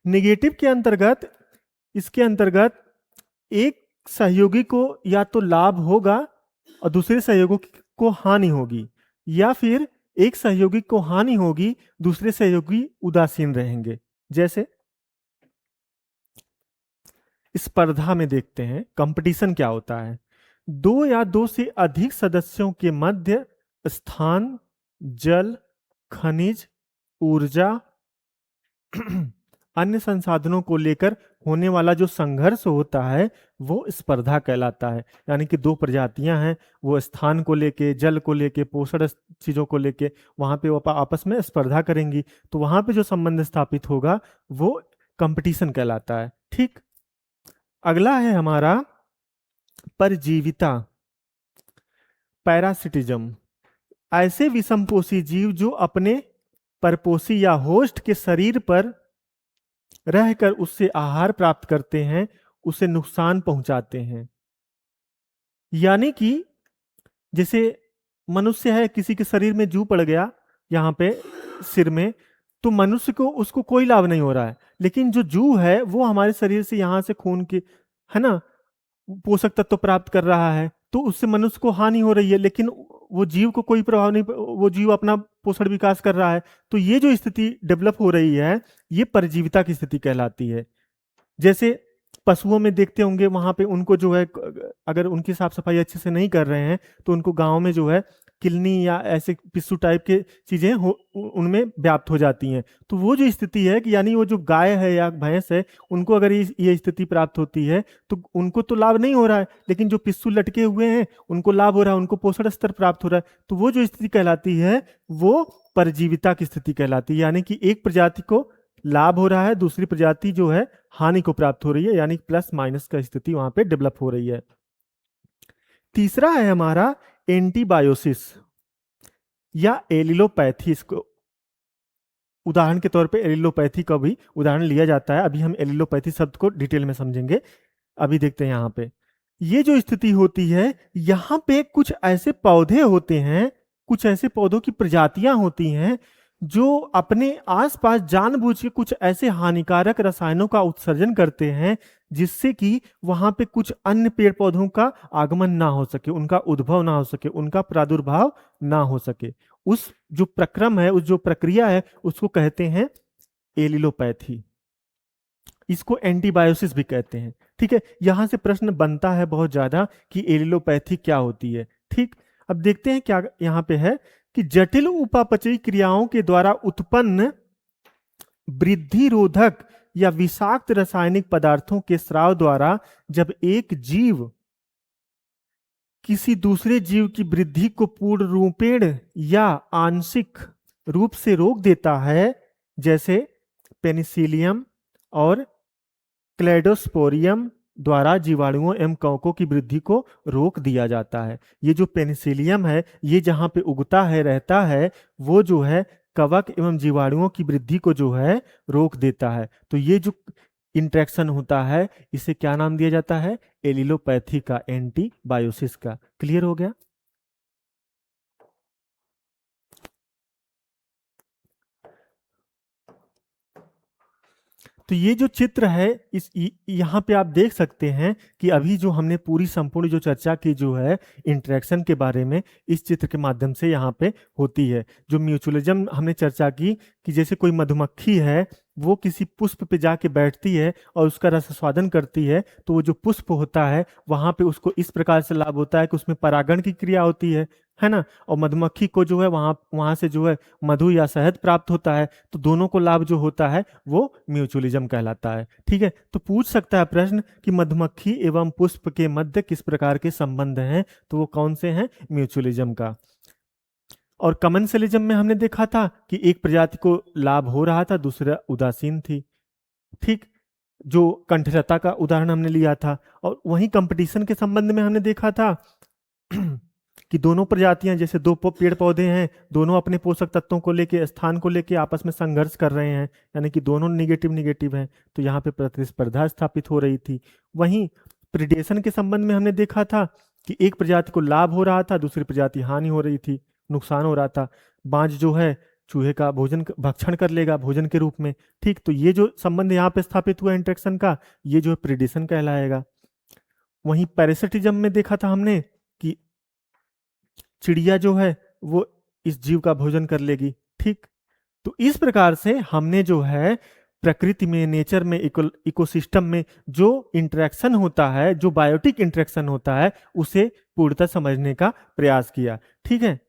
निगेटिव के अंतर्गत, इसके अंतर्गत एक सहयोगी को या तो लाभ होगा और दूसरे सहयोगी को हानि होगी, या फिर एक सहयोगी को हानि होगी, दूसरे सहयोगी उदासीन रहेंगे। जैसे स्पर्धा में देखते हैं, कंपटीशन क्या होता है। दो या दो से अधिक सदस्यों के मध्य स्थान, जल, खनिज, ऊर्जा, अन्य संसाधनों को लेकर होने वाला जो संघर्ष होता है वो स्पर्धा कहलाता है। यानी कि दो प्रजातियां हैं, वो स्थान को लेके, जल को लेके, पोषण चीजों को लेके वहां पे वो आपस में स्पर्धा करेंगी, तो वहां पे जो संबंध स्थापित होगा वो कंपटीशन कहलाता है। ठीक, अगला है हमारा परजीविता, पैरासिटिज्म। ऐसे विषमपोषी जीव जो अपने परपोषी या होस्ट के शरीर पर रहकर उससे आहार प्राप्त करते हैं, उसे नुकसान पहुंचाते हैं। यानी कि जैसे मनुष्य है, किसी के शरीर में जू पड़ गया यहाँ पे सिर में, तो मनुष्य को उसको कोई लाभ नहीं हो रहा है, लेकिन जो जू है वो हमारे शरीर से यहाँ से खून के, है ना, पोषक तत्व प्राप्त कर रहा है, तो उससे मनुष्य को हानि हो रही है, लेकिन वो जीव को कोई प्रभाव नहीं, वो जीव अपना पोषण विकास कर रहा है। तो ये जो स्थिति डेवलप हो रही है, ये परजीविता की स्थिति कहलाती है। जैसे पशुओं में देखते होंगे, वहां पे उनको जो है, अगर उनकी साफ सफाई अच्छे से नहीं कर रहे हैं तो उनको गांव में जो है किलनी या ऐसे पिस्सू टाइप के चीजें उनमें व्याप्त हो जाती हैं। तो वो जो स्थिति है कि यानी वो जो गाय है या भैंस है, उनको अगर ये स्थिति प्राप्त होती है तो उनको तो लाभ नहीं हो रहा है, लेकिन जो पिस्सू लटके हुए हैं उनको लाभ हो रहा है, उनको पोषण स्तर प्राप्त हो रहा है। तो वो जो स्थिति कहलाती है वो परजीविता की स्थिति कहलाती है। यानी कि एक प्रजाति को लाभ हो रहा है, दूसरी प्रजाति जो है हानि को प्राप्त हो रही है, यानी प्लस माइनस का स्थिति वहां पे डेवलप हो रही है। तीसरा है हमारा एंटीबायोसिस या एलिलोपैथी। इसको उदाहरण के तौर पे एलिलोपैथी का भी उदाहरण लिया जाता है। अभी हम एलिलोपैथी शब्द को डिटेल में समझेंगे। अभी देखते हैं यहाँ पे ये जो स्थिति होती है, यहाँ पे कुछ ऐसे पौधे होते हैं, कुछ ऐसे पौधों की प्रजातियां होती हैं जो अपने आसपास जानबूझ के कुछ ऐसे हानिकारक रसायनों का उत्सर्जन करते हैं जिससे कि वहां पे कुछ अन्य पेड़ पौधों का आगमन ना हो सके, उनका उद्भव ना हो सके, उनका प्रादुर्भाव ना हो सके। उस जो प्रक्रम है, उस जो प्रक्रिया है, उसको कहते हैं एलिलोपैथी। इसको एंटीबायोसिस भी कहते हैं। ठीक है, यहां से प्रश्न बनता है बहुत ज्यादा कि एलिलोपैथी क्या होती है। ठीक, अब देखते हैं क्या यहां पे है कि जटिल उपापचयी क्रियाओं के द्वारा उत्पन्न वृद्धि रोधक या विषाक्त रासायनिक पदार्थों के स्राव द्वारा जब एक जीव किसी दूसरे जीव की वृद्धि को पूर्ण रूपेण या आंशिक रूप से रोक देता है, जैसे पेनिसिलियम और क्लेडोस्पोरियम द्वारा जीवाणुओं एवं कवकों की वृद्धि को रोक दिया जाता है। ये जो पेनिसिलियम है, ये जहां पे उगता है, रहता है, वो जो है कवक एवं जीवाणुओं की वृद्धि को जो है रोक देता है। तो ये जो इंट्रैक्शन होता है, इसे क्या नाम दिया जाता है? एलिलोपैथी का, एंटीबायोसिस का। क्लियर हो गया? तो ये जो चित्र है, इस यहाँ पे आप देख सकते हैं कि अभी जो हमने पूरी संपूर्ण जो चर्चा की जो है इंटरेक्शन के बारे में, इस चित्र के माध्यम से यहाँ पे होती है। जो म्यूचुअलिज्म हमने चर्चा की कि जैसे कोई मधुमक्खी है, वो किसी पुष्प पे जाके बैठती है और उसका रस स्वादन करती है, तो वो जो पुष्प होता है वहां पे उसको इस प्रकार से लाभ होता है कि उसमें परागण की क्रिया होती है ना, और मधुमक्खी को जो है वहां से जो है मधु या शहद प्राप्त होता है। तो दोनों को लाभ जो होता है वो म्यूचुअलिज्म कहलाता है। ठीक है, तो पूछ सकता है प्रश्न कि मधुमक्खी एवं पुष्प के मध्य किस प्रकार के संबंध हैं, तो वो कौन से हैं? म्यूचुअलिज्म का। और कमेंसलिज्म में हमने देखा था कि एक प्रजाति को लाभ हो रहा था, दूसरा उदासीन थी। ठीक, जो कंठलता का उदाहरण हमने लिया था। और वहीं कंपटीशन के संबंध में हमने देखा था कि दोनों प्रजातियां, जैसे दो पेड़ पौधे हैं, दोनों अपने पोषक तत्वों को लेके, स्थान को लेके आपस में संघर्ष कर रहे हैं, यानी कि दोनों निगेटिव निगेटिव हैं, तो यहाँ पे प्रतिस्पर्धा स्थापित हो रही थी। वहीं प्रिडेशन के संबंध में हमने देखा था कि एक प्रजाति को लाभ हो रहा था, दूसरी प्रजाति हानि हो रही थी, नुकसान हो रहा था। बाज जो है चूहे का भक्षण कर लेगा भोजन के रूप में। ठीक, तो ये जो संबंध यहाँ पे स्थापित हुआ इंट्रेक्शन का, ये जो है प्रिडेशन कहलाएगा। वहीं पैरासिटिज्म में देखा था हमने कि चिड़िया जो है वो इस जीव का भोजन कर लेगी। ठीक, तो इस प्रकार से हमने जो है प्रकृति में, नेचर में, इकोसिस्टम में जो इंटरेक्शन होता है, जो बायोटिक इंटरेक्शन होता है, उसे पूर्णतः समझने का प्रयास किया। ठीक है,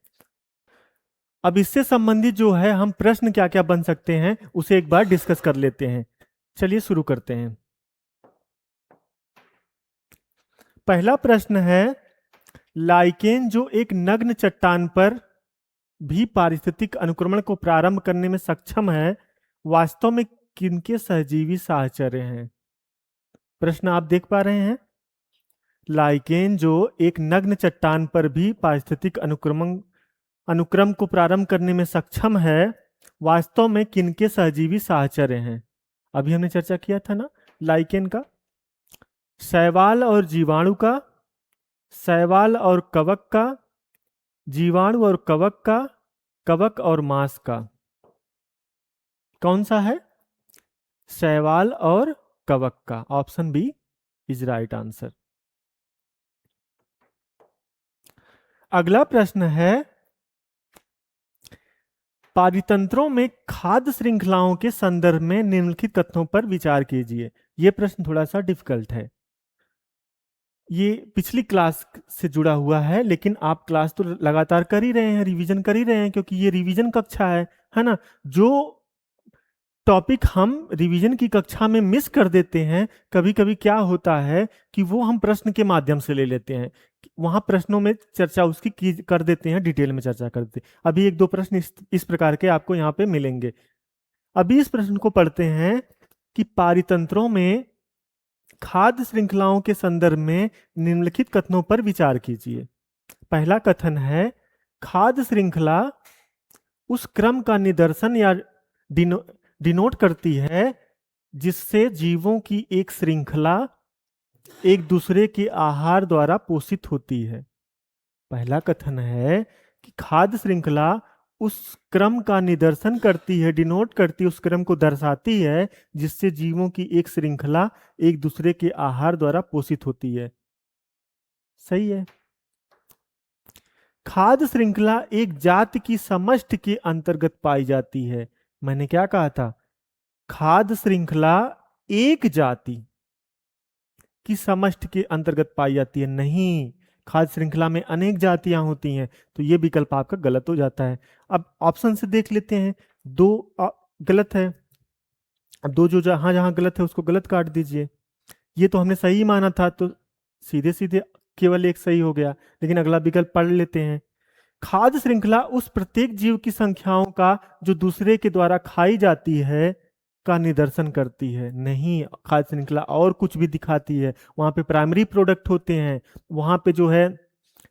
अब इससे संबंधित जो है हम प्रश्न क्या क्या बन सकते हैं उसे एक बार डिस्कस कर लेते हैं। चलिए शुरू करते हैं। पहला प्रश्न है, लाइकेन जो एक नग्न चट्टान पर भी पारिस्थितिक अनुक्रमण को प्रारंभ करने में सक्षम है, वास्तव में किनके सहजीवी साहचर्य हैं? प्रश्न आप देख पा रहे हैं। लाइकेन जो एक नग्न चट्टान पर भी पारिस्थितिक अनुक्रम को प्रारंभ करने में सक्षम है, वास्तव में किनके सहजीवी साहचर्य हैं? अभी हमने चर्चा किया था ना लाइकेन का, शैवाल और जीवाणु का, शैवाल और कवक का, जीवाणु और कवक का, कवक और मांस का। कौन सा है? शैवाल और कवक का। Option B is right answer. अगला प्रश्न है, पारितंत्रों में खाद्य श्रृंखलाओं के संदर्भ में निम्नलिखित कथनों पर विचार कीजिए। यह प्रश्न थोड़ा सा डिफिकल्ट है। ये पिछली क्लास से जुड़ा हुआ है, लेकिन आप क्लास तो लगातार कर ही रहे हैं, रिवीजन कर ही रहे हैं, क्योंकि ये रिवीजन कक्षा है ना। जो टॉपिक हम रिवीजन की कक्षा में मिस कर देते हैं, कभी कभी क्या होता है कि वो हम प्रश्न के माध्यम से ले लेते हैं, वहां प्रश्नों में चर्चा उसकी कर देते हैं, डिटेल में चर्चा करते हैं। अभी एक दो प्रश्न इस प्रकार के आपको यहाँ पे मिलेंगे। अभी इस प्रश्न को पढ़ते हैं कि पारितंत्रों में खाद्य श्रृंखलाओं के संदर्भ में निम्नलिखित कथनों पर विचार कीजिए। पहला कथन है, खाद्य श्रृंखला उस क्रम का निदर्शन या डिनोट करती है जिससे जीवों की एक श्रृंखला एक दूसरे के आहार द्वारा पोषित होती है। पहला कथन है कि खाद्य श्रृंखला उस क्रम का निदर्शन करती है, डिनोट करती है, उस क्रम को दर्शाती है जिससे जीवों की एक श्रृंखला एक दूसरे के आहार द्वारा पोषित होती है। सही है। खाद्य श्रृंखला एक जाति की समष्टि के अंतर्गत पाई जाती है। मैंने क्या कहा था? खाद्य श्रृंखला एक जाति की समष्टि के अंतर्गत पाई जाती है। नहीं, खाद्य श्रृंखला में अनेक जातियां होती हैं, तो यह विकल्प आपका गलत हो जाता है। अब ऑप्शन से देख लेते हैं। दो गलत है। अब दो जो जहां जहां गलत है उसको गलत काट दीजिए। ये तो हमने सही माना था, तो सीधे सीधे केवल एक सही हो गया। लेकिन अगला विकल्प पढ़ लेते हैं। खाद्य श्रृंखला उस प्रत्येक जीव की संख्याओं का जो दूसरे के द्वारा खाई जाती है का निदर्शन करती है। नहीं, खाद्य श्रृंखला और कुछ भी दिखाती है। वहां पे प्राइमरी प्रोडक्ट होते हैं, वहां पे जो है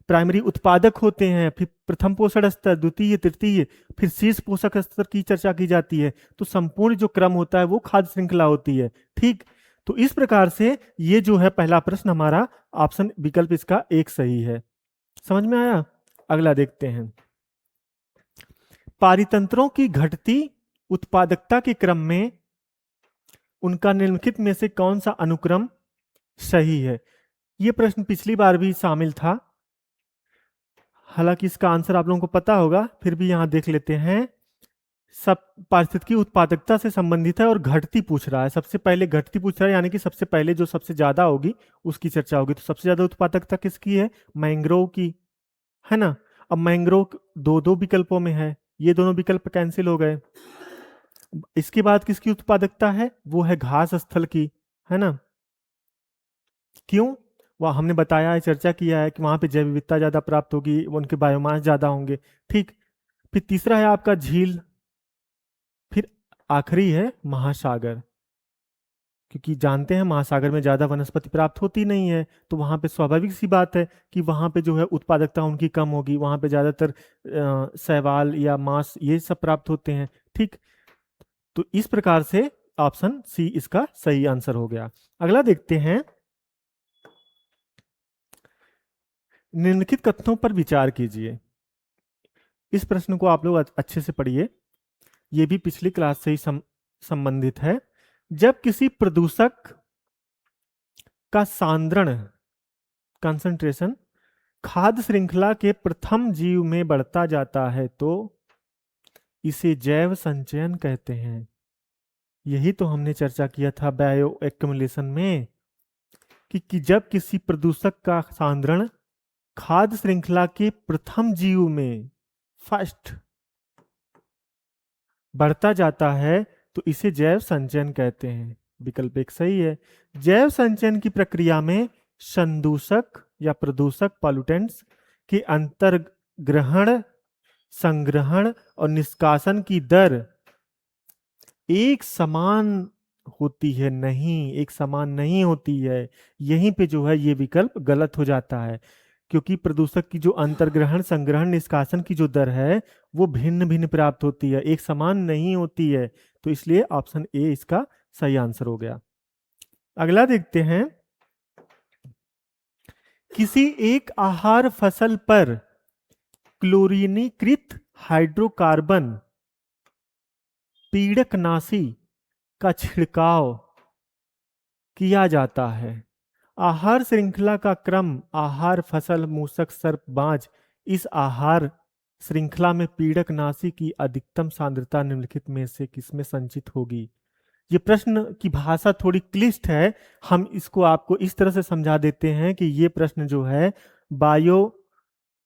प्राइमरी उत्पादक होते हैं, फिर प्रथम पोषण स्तर, द्वितीय, तृतीय, फिर शीर्ष पोषक स्तर की चर्चा की जाती है। तो संपूर्ण जो क्रम होता है वो खाद्य श्रृंखला होती है। ठीक, तो इस प्रकार से ये जो है पहला प्रश्न हमारा, ऑप्शन विकल्प इसका एक सही है। समझ में आया? अगला देखते हैं। पारितंत्रों की घटती उत्पादकता के क्रम में उनका निम्नलिखित में से कौन सा अनुक्रम सही है? यह प्रश्न पिछली बार भी शामिल था, हालांकि इसका आंसर आप लोगों को पता होगा, फिर भी यहां देख लेते हैं। सब पारिस्थितिकी उत्पादकता से संबंधित है और घटती पूछ रहा है। सबसे पहले घटती पूछ रहा है, यानी कि सबसे पहले जो सबसे ज्यादा होगी उसकी चर्चा होगी। तो सबसे ज्यादा उत्पादकता किसकी है? मैंग्रोव की, है ना। अब मैंग्रोव दो दो विकल्पों में है, ये दोनों विकल्प कैंसिल हो गए। इसके बाद किसकी उत्पादकता है? वो है घास स्थल की, है ना। क्यों? वह हमने बताया है, चर्चा किया है कि वहां पे जैव विविधता ज्यादा प्राप्त होगी, उनके बायोमास ज्यादा होंगे। ठीक, फिर तीसरा है आपका झील, फिर आखिरी है महासागर, क्योंकि जानते हैं महासागर में ज्यादा वनस्पति प्राप्त होती नहीं है, तो वहां पे स्वाभाविक सी बात है कि वहां पे जो है उत्पादकता उनकी कम होगी। वहां पे ज्यादातर शैवाल या मांस ये सब प्राप्त होते हैं। ठीक, तो इस प्रकार से ऑप्शन सी इसका सही आंसर हो गया। अगला देखते हैं। निम्नलिखित कथनों पर विचार कीजिए। इस प्रश्न को आप लोग अच्छे से पढ़िए, यह भी पिछली क्लास से ही संबंधित है। जब किसी प्रदूषक का सांद्रण, कंसंट्रेशन, खाद्य श्रृंखला के प्रथम जीव में बढ़ता जाता है तो इसे जैव संचयन कहते हैं। यही तो हमने चर्चा किया था बायो एक्युमुलेशन में कि जब किसी प्रदूषक का सांद्रण खाद्य श्रृंखला के प्रथम जीव में, फर्स्ट बढ़ता जाता है तो इसे जैव संचयन कहते हैं। विकल्प एक सही है। जैव संचयन की प्रक्रिया में संदूषक या प्रदूषक पॉल्यूटेंट्स के अंतर्ग्रहण, संग्रहण और निष्कासन की दर एक समान होती है नहीं, एक समान नहीं होती है। यहीं पे जो है ये विकल्प गलत हो जाता है, क्योंकि प्रदूषक की जो अंतर्ग्रहण, संग्रहण, निष्कासन की जो दर है वो भिन्न भिन्न प्राप्त होती है, एक समान नहीं होती है। तो इसलिए ऑप्शन ए इसका सही आंसर हो गया। अगला देखते हैं। किसी एक आहार फसल पर क्लोरीनीकृत हाइड्रोकार्बन पीड़कनाशी का छिड़काव किया जाता है। आहार श्रृंखला का क्रम आहार, फसल, मूसक, सर्प, बाज। इस आहार श्रृंखला में पीड़कनाशी की अधिकतम सांद्रता निम्नलिखित में से किसमें संचित होगी? ये प्रश्न की भाषा थोड़ी क्लिष्ट है, हम इसको आपको इस तरह से समझा देते हैं कि ये प्रश्न जो है बायो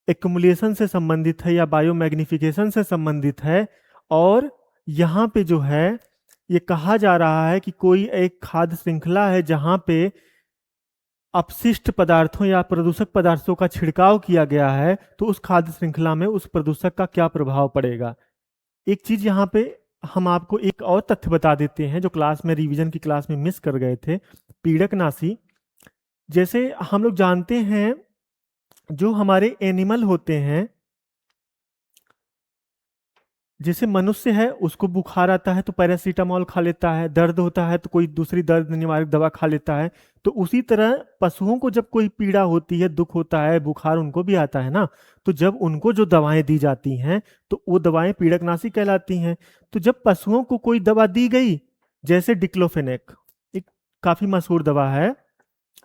एक्युमुलेशन से संबंधित है या बायो मैग्निफिकेशन से संबंधित है। और यहाँ पे जो है ये कहा जा रहा है कि कोई एक खाद्य श्रृंखला है जहां पे अपशिष्ट पदार्थों या प्रदूषक पदार्थों का छिड़काव किया गया है, तो उस खाद्य श्रृंखला में उस प्रदूषक का क्या प्रभाव पड़ेगा। एक चीज यहाँ पे हम आपको एक और तथ्य बता देते हैं जो क्लास में, रिवीजन की क्लास में मिस कर गए थे। पीड़कनाशी, जैसे हम लोग जानते हैं जो हमारे एनिमल होते हैं, जैसे मनुष्य है उसको बुखार आता है तो पैरासीटामोल खा लेता है, दर्द होता है तो कोई दूसरी दर्द निवारक दवा खा लेता है। तो उसी तरह पशुओं को जब कोई पीड़ा होती है, दुख होता है, बुखार उनको भी आता है ना, तो जब उनको जो दवाएं दी जाती हैं तो वो दवाएं पीड़कनाशी कहलाती हैं। तो जब पशुओं को कोई दवा दी गई, जैसे डिक्लोफेनेक, एक काफी मशहूर दवा है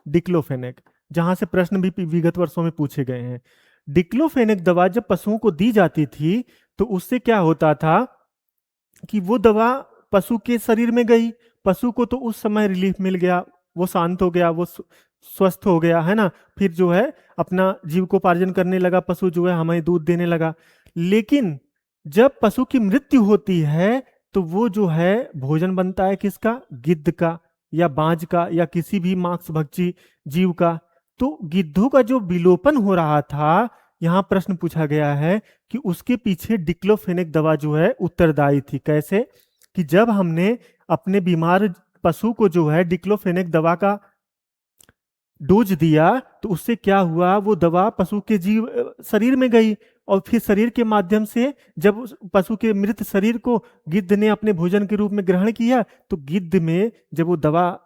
डिक्लोफेनेक, जहां से प्रश्न भी विगत वर्षों में पूछे गए हैं। डिक्लोफेनेक दवा जब पशुओं को दी जाती थी तो उससे क्या होता था कि वो दवा पशु के शरीर में गई, पशु को तो उस समय रिलीफ मिल गया, वो शांत हो गया, वो स्वस्थ हो गया, है ना। फिर जो है अपना जीविकोपार्जन करने लगा, पशु जो है हमें दूध देने लगा। लेकिन जब पशु की मृत्यु होती है तो वो जो है भोजन बनता है किसका? गिद्ध का या बाज का या किसी भी मांसभक्षी जीव का। तो गिद्धों का जो विलोपन हो रहा था, यहां प्रश्न पूछा गया है कि उसके पीछे डिक्लोफेनेक दवा जो है उत्तरदायी थी। कैसे? कि जब हमने अपने बीमार पशु को जो है डिक्लोफेनेक दवा का डोज दिया तो उससे क्या हुआ, वो दवा पशु के जीव शरीर में गई और फिर शरीर के माध्यम से जब पशु के मृत शरीर को गिद्ध ने अपने भोजन के रूप में ग्रहण किया, तो गिद्ध में जब वो दवा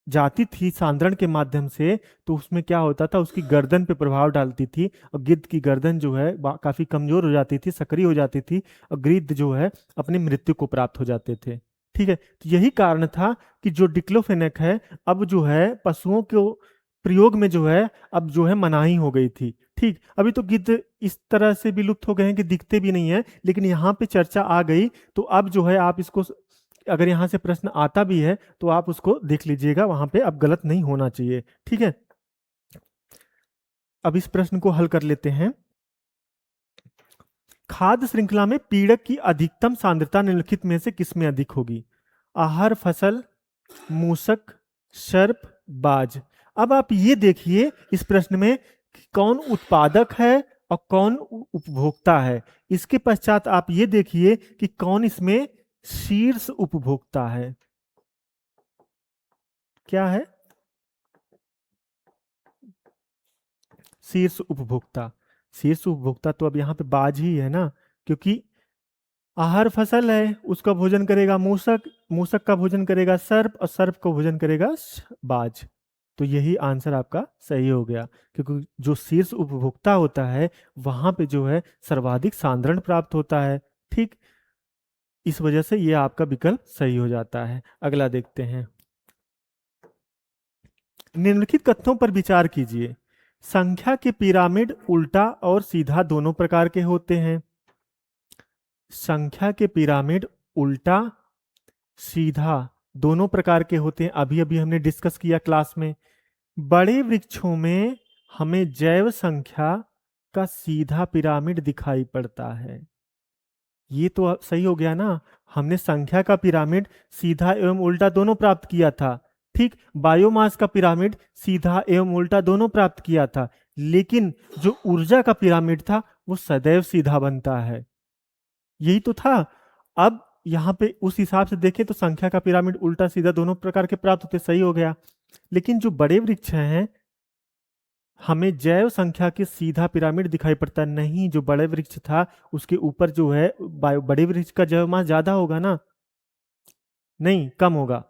जाती थी सांद्रण के माध्यम से, तो उसमें क्या होता था, उसकी गर्दन पे प्रभाव डालती थी और गिद्ध की गर्दन जो है काफी कमजोर हो जाती थी, सक्रिय हो जाती थी और गिद्ध जो है अपनी मृत्यु को प्राप्त हो जाते थे। ठीक है, तो यही कारण था कि जो डिक्लोफेनेक है अब जो है पशुओं को प्रयोग में जो है अब जो है मनाही हो गई थी। ठीक, अभी तो गिद्ध इस तरह से विलुप्त हो गए हैं कि दिखते भी नहीं है, लेकिन यहाँ पे चर्चा आ गई तो अब जो है आप इसको, अगर यहाँ से प्रश्न आता भी है तो आप उसको देख लीजिएगा, वहां पे अब गलत नहीं होना चाहिए। ठीक है, अब इस प्रश्न को हल कर लेते हैं। खाद्य श्रृंखला में पीड़क की अधिकतम सांद्रता निम्नलिखित में से किसमें अधिक होगी? आहार, फसल, मूसक, सर्प, बाज। अब आप ये देखिए इस प्रश्न में कि कौन उत्पादक है और कौन उपभोक्ता है। इसके पश्चात आप ये देखिए कि कौन इसमें शीर्ष उपभोक्ता है। क्या है शीर्ष उपभोक्ता? शीर्ष उपभोक्ता तो अब यहाँ पे बाज ही है ना, क्योंकि आहार फसल है, उसका भोजन करेगा मूसक, मूसक का भोजन करेगा सर्प और सर्प का भोजन करेगा बाज। तो यही आंसर आपका सही हो गया, क्योंकि जो शीर्ष उपभोक्ता होता है वहां पे जो है सर्वाधिक सांद्रण प्राप्त होता है। ठीक, इस वजह से ये आपका विकल्प सही हो जाता है। अगला देखते हैं। निम्नलिखित कथनों पर विचार कीजिए। संख्या के पिरामिड उल्टा और सीधा दोनों प्रकार के होते हैं। संख्या के पिरामिड उल्टा सीधा दोनों प्रकार के होते हैं, अभी अभी हमने डिस्कस किया क्लास में। बड़े वृक्षों में हमें जैव संख्या का सीधा पिरामिड दिखाई पड़ता है। ये तो सही हो गया ना। हमने संख्या का पिरामिड सीधा एवं उल्टा दोनों प्राप्त किया था। ठीक, बायोमास का पिरामिड सीधा एवं उल्टा दोनों प्राप्त किया था। लेकिन जो ऊर्जा का पिरामिड था वो सदैव सीधा बनता है। यही तो था। अब यहाँ पे उस हिसाब से देखें तो संख्या का पिरामिड उल्टा सीधा दोनों प्रकार के प्राप्त होते, सही हो गया। लेकिन जो बड़े वृक्ष हैं, हमें जैव संख्या के सीधा पिरामिड दिखाई पड़ता नहीं। जो बड़े वृक्ष था उसके ऊपर जो है बड़े वृक्ष का जैव मास ज्यादा होगा ना, नहीं कम होगा।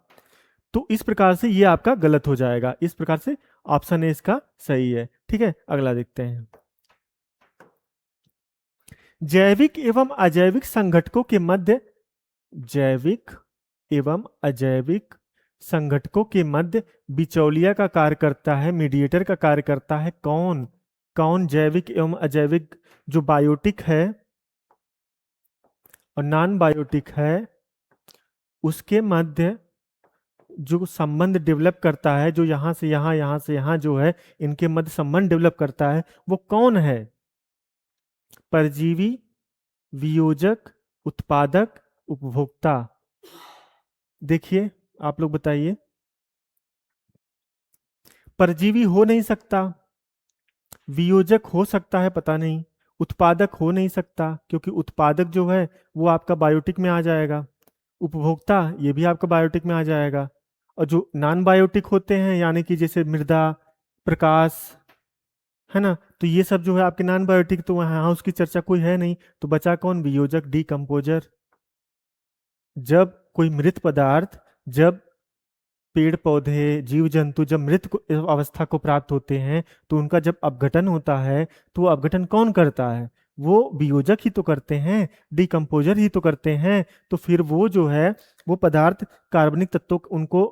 तो इस प्रकार से ये आपका गलत हो जाएगा। इस प्रकार से ऑप्शन ए इसका सही है। ठीक है, अगला देखते हैं। जैविक एवं अजैविक संघटकों के मध्य, जैविक एवं अजैविक संघटकों के मध्य बिचौलिया का कार्य करता है, मीडिएटर का कार्य करता है कौन? कौन जैविक एवं अजैविक, जो बायोटिक है और नॉन बायोटिक है, उसके मध्य जो संबंध डेवलप करता है, जो यहां से यहां, यहां से यहां जो है, इनके मध्य संबंध डेवलप करता है, वो कौन है? परजीवी, वियोजक, उत्पादक, उपभोक्ता? देखिए, आप लोग बताइए। परजीवी हो नहीं सकता, वियोजक हो सकता है, पता नहीं, उत्पादक हो नहीं सकता क्योंकि उत्पादक जो है वो आपका बायोटिक में आ जाएगा, उपभोक्ता ये भी आपका बायोटिक में आ जाएगा। और जो नॉन बायोटिक होते हैं यानी कि जैसे मृदा, प्रकाश, है ना, तो ये सब जो है आपके नॉन बायोटिक, तो वहाँ उसकी चर्चा कोई है नहीं। तो बचा कौन? वियोजक, डीकम्पोजर। जब कोई मृत पदार्थ, जब पेड़ पौधे, जीव जंतु जब अवस्था को प्राप्त होते हैं तो उनका जब अपघटन होता है तो वो अपघटन कौन करता है? वो वियोजक ही तो करते हैं, डिकम्पोजर ही तो करते हैं। तो फिर वो जो है वो पदार्थ कार्बनिक तत्वों उनको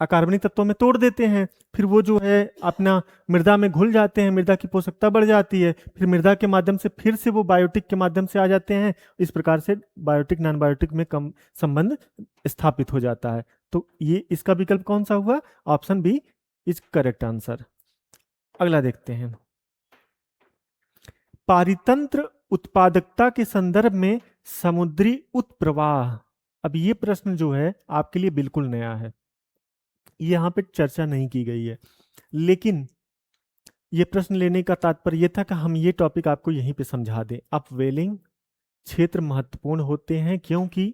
अकार्बनिक तत्वों में तोड़ देते हैं। फिर वो जो है अपना मृदा में घुल जाते हैं, मृदा की पोषकता बढ़ जाती है, फिर मृदा के माध्यम से फिर से वो बायोटिक के माध्यम से आ जाते हैं। इस प्रकार से बायोटिक नॉन बायोटिक में कम संबंध स्थापित हो जाता है। तो ये इसका विकल्प कौन सा हुआ? Option B is correct answer. अगला देखते हैं। पारितंत्र उत्पादकता के संदर्भ में समुद्री उत्प्रवाह। अब ये प्रश्न जो है आपके लिए बिल्कुल नया है, यहाँ पे चर्चा नहीं की गई है, लेकिन ये प्रश्न लेने का तात्पर्य यह था कि हम ये टॉपिक आपको यहीं पे समझा दें। अपवेलिंग क्षेत्र महत्वपूर्ण होते हैं क्योंकि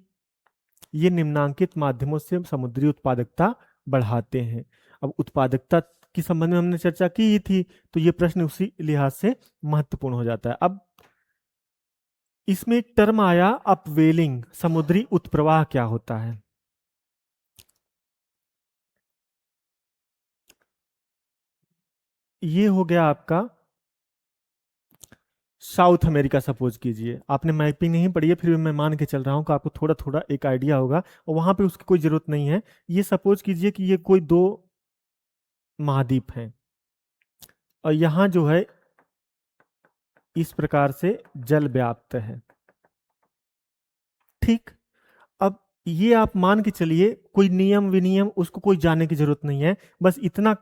ये निम्नांकित माध्यमों से समुद्री उत्पादकता बढ़ाते हैं। अब उत्पादकता के संबंध में हमने चर्चा की ही थी, तो ये प्रश्न उसी लिहाज से महत्वपूर्ण हो जाता है। अब इसमें एक टर्म आया अपवेलिंग, समुद्री उत्प्रवाह क्या होता है? ये हो गया आपका साउथ अमेरिका। सपोज कीजिए, आपने मैपिंग नहीं पढ़ी है, फिर भी मैं मान के चल रहा हूँ कि आपको थोड़ा थोड़ा एक आइडिया होगा, और वहां पे उसकी कोई जरूरत नहीं है। ये सपोज कीजिए कि ये कोई दो महाद्वीप हैं और यहाँ जो है इस प्रकार से जल व्याप्त है। ठीक, अब ये आप मान के चलिए, कोई नियम विनियम उसको कोई जानने की जरूरत नहीं है, बस इतना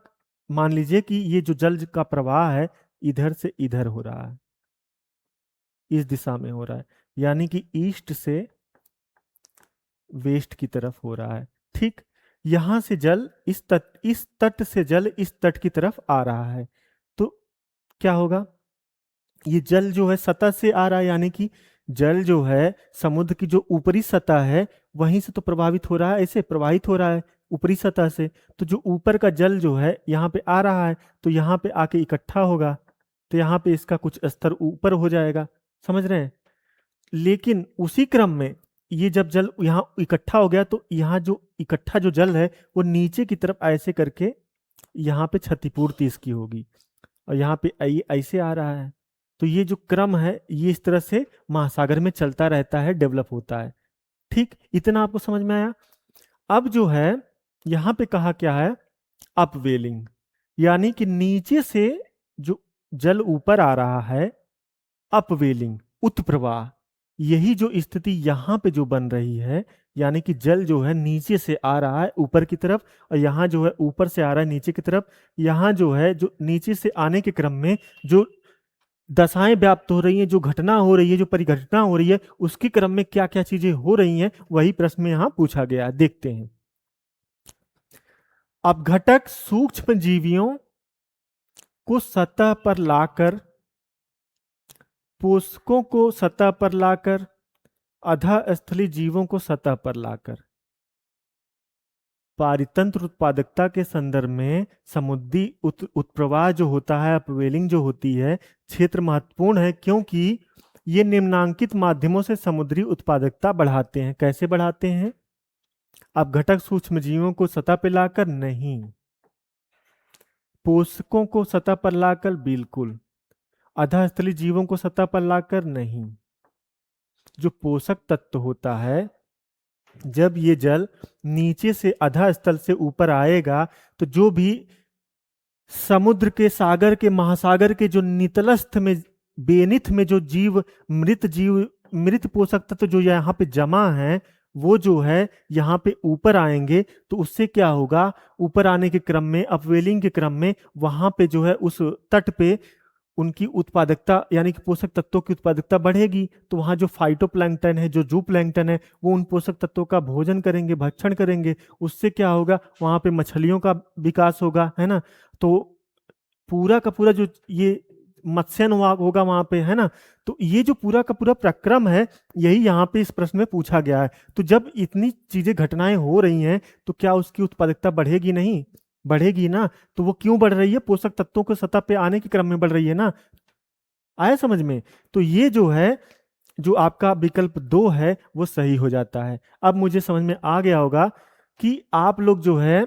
मान लीजिए कि ये जो जल का प्रवाह है इधर से इधर हो रहा है, इस दिशा में हो रहा है, यानी कि ईस्ट से वेस्ट की तरफ हो रहा है। ठीक, यहां से जल इस तट से जल इस तट की तरफ आ रहा है। तो क्या होगा? ये जल जो है सतह से आ रहा है, यानी कि जल जो है समुद्र की जो ऊपरी सतह है वहीं से तो प्रभावित हो रहा है, ऐसे प्रवाहित हो रहा है ऊपरी सतह से। तो जो ऊपर का जल जो है यहाँ पे आ रहा है तो यहाँ पे आके इकट्ठा होगा, तो यहाँ पे इसका कुछ स्तर ऊपर हो जाएगा, समझ रहे हैं? लेकिन उसी क्रम में ये जब जल यहाँ इकट्ठा हो गया तो यहाँ जो इकट्ठा जो जल है वो नीचे की तरफ ऐसे करके यहाँ पे क्षतिपूर्ति इसकी होगी, और यहाँ पे ऐसे आ रहा है। तो ये जो क्रम है ये इस तरह से महासागर में चलता रहता है, डेवलप होता है। ठीक, इतना आपको समझ में आया? अब जो है यहाँ पे कहा क्या है? अपवेलिंग, यानी कि नीचे से जो जल ऊपर आ रहा है, अपवेलिंग, उत्प्रवाह। यही जो स्थिति यहाँ पे जो बन रही है, यानी कि जल जो है नीचे से आ रहा है ऊपर की तरफ, और यहाँ जो है ऊपर से आ रहा है नीचे की तरफ। यहाँ जो है जो नीचे से आने के क्रम में जो दशाएं व्याप्त हो रही हैं, जो घटना हो रही है, जो परिघटना हो रही है, उसके क्रम में क्या क्या चीजें हो रही हैं, वही प्रश्न में यहां पूछा गया है। देखते हैं। अपघटक सूक्ष्म जीवियों को सतह पर लाकर, पोषकों को सतह पर लाकर, अधःस्थली जीवों को सतह पर लाकर। पारितंत्र उत्पादकता के संदर्भ में समुद्री उत्प्रवाह जो होता है, अपवेलिंग जो होती है, क्षेत्र महत्वपूर्ण है, क्योंकि ये निम्नांकित माध्यमों से समुद्री उत्पादकता बढ़ाते हैं। कैसे बढ़ाते हैं? अपघटक सूक्ष्मजीवों को सतह पर लाकर नहीं, पोषकों को सतह पर लाकर बिल्कुल, अधःस्थली जीवों को सतह पर लाकर नहीं। जो पोषक तत्व होता है, जब ये जल नीचे से अधः स्थल से ऊपर आएगा, तो जो भी समुद्र के, सागर के, महासागर के जो नितलस्थ में, बेनिथ में जो जीव, मृत पोषक तत्व जो यहाँ पे जमा है, वो जो है यहाँ पे ऊपर आएंगे, तो उससे क्या होगा? ऊपर आने के क्रम में, अपवेलिंग के क्रम में, वहां पे जो है उस तट पे उनकी उत्पादकता, यानी कि पोषक तत्वों की उत्पादकता बढ़ेगी। तो वहां जो फाइटोप्लैंक्टन है, जो जू प्लैंक्टन है, वो उन पोषक तत्वों का भोजन करेंगे, भक्षण करेंगे। उससे क्या होगा? वहां पे मछलियों का विकास होगा, है ना। तो पूरा का पूरा जो ये मत्स्यन होगा वहां पे, है ना। तो ये जो पूरा का पूरा प्रक्रम है, यही यहाँ पे इस प्रश्न में पूछा गया है। तो जब इतनी चीजें, घटनाएं हो रही हैं, तो क्या उसकी उत्पादकता बढ़ेगी? नहीं, बढ़ेगी ना। तो वो क्यों बढ़ रही है? पोषक तत्वों को सतह पे आने के क्रम में बढ़ रही है ना। आया समझ में? तो ये जो है, जो आपका विकल्प 2 है, वो सही हो जाता है। अब मुझे समझ में आ गया होगा कि आप लोग जो है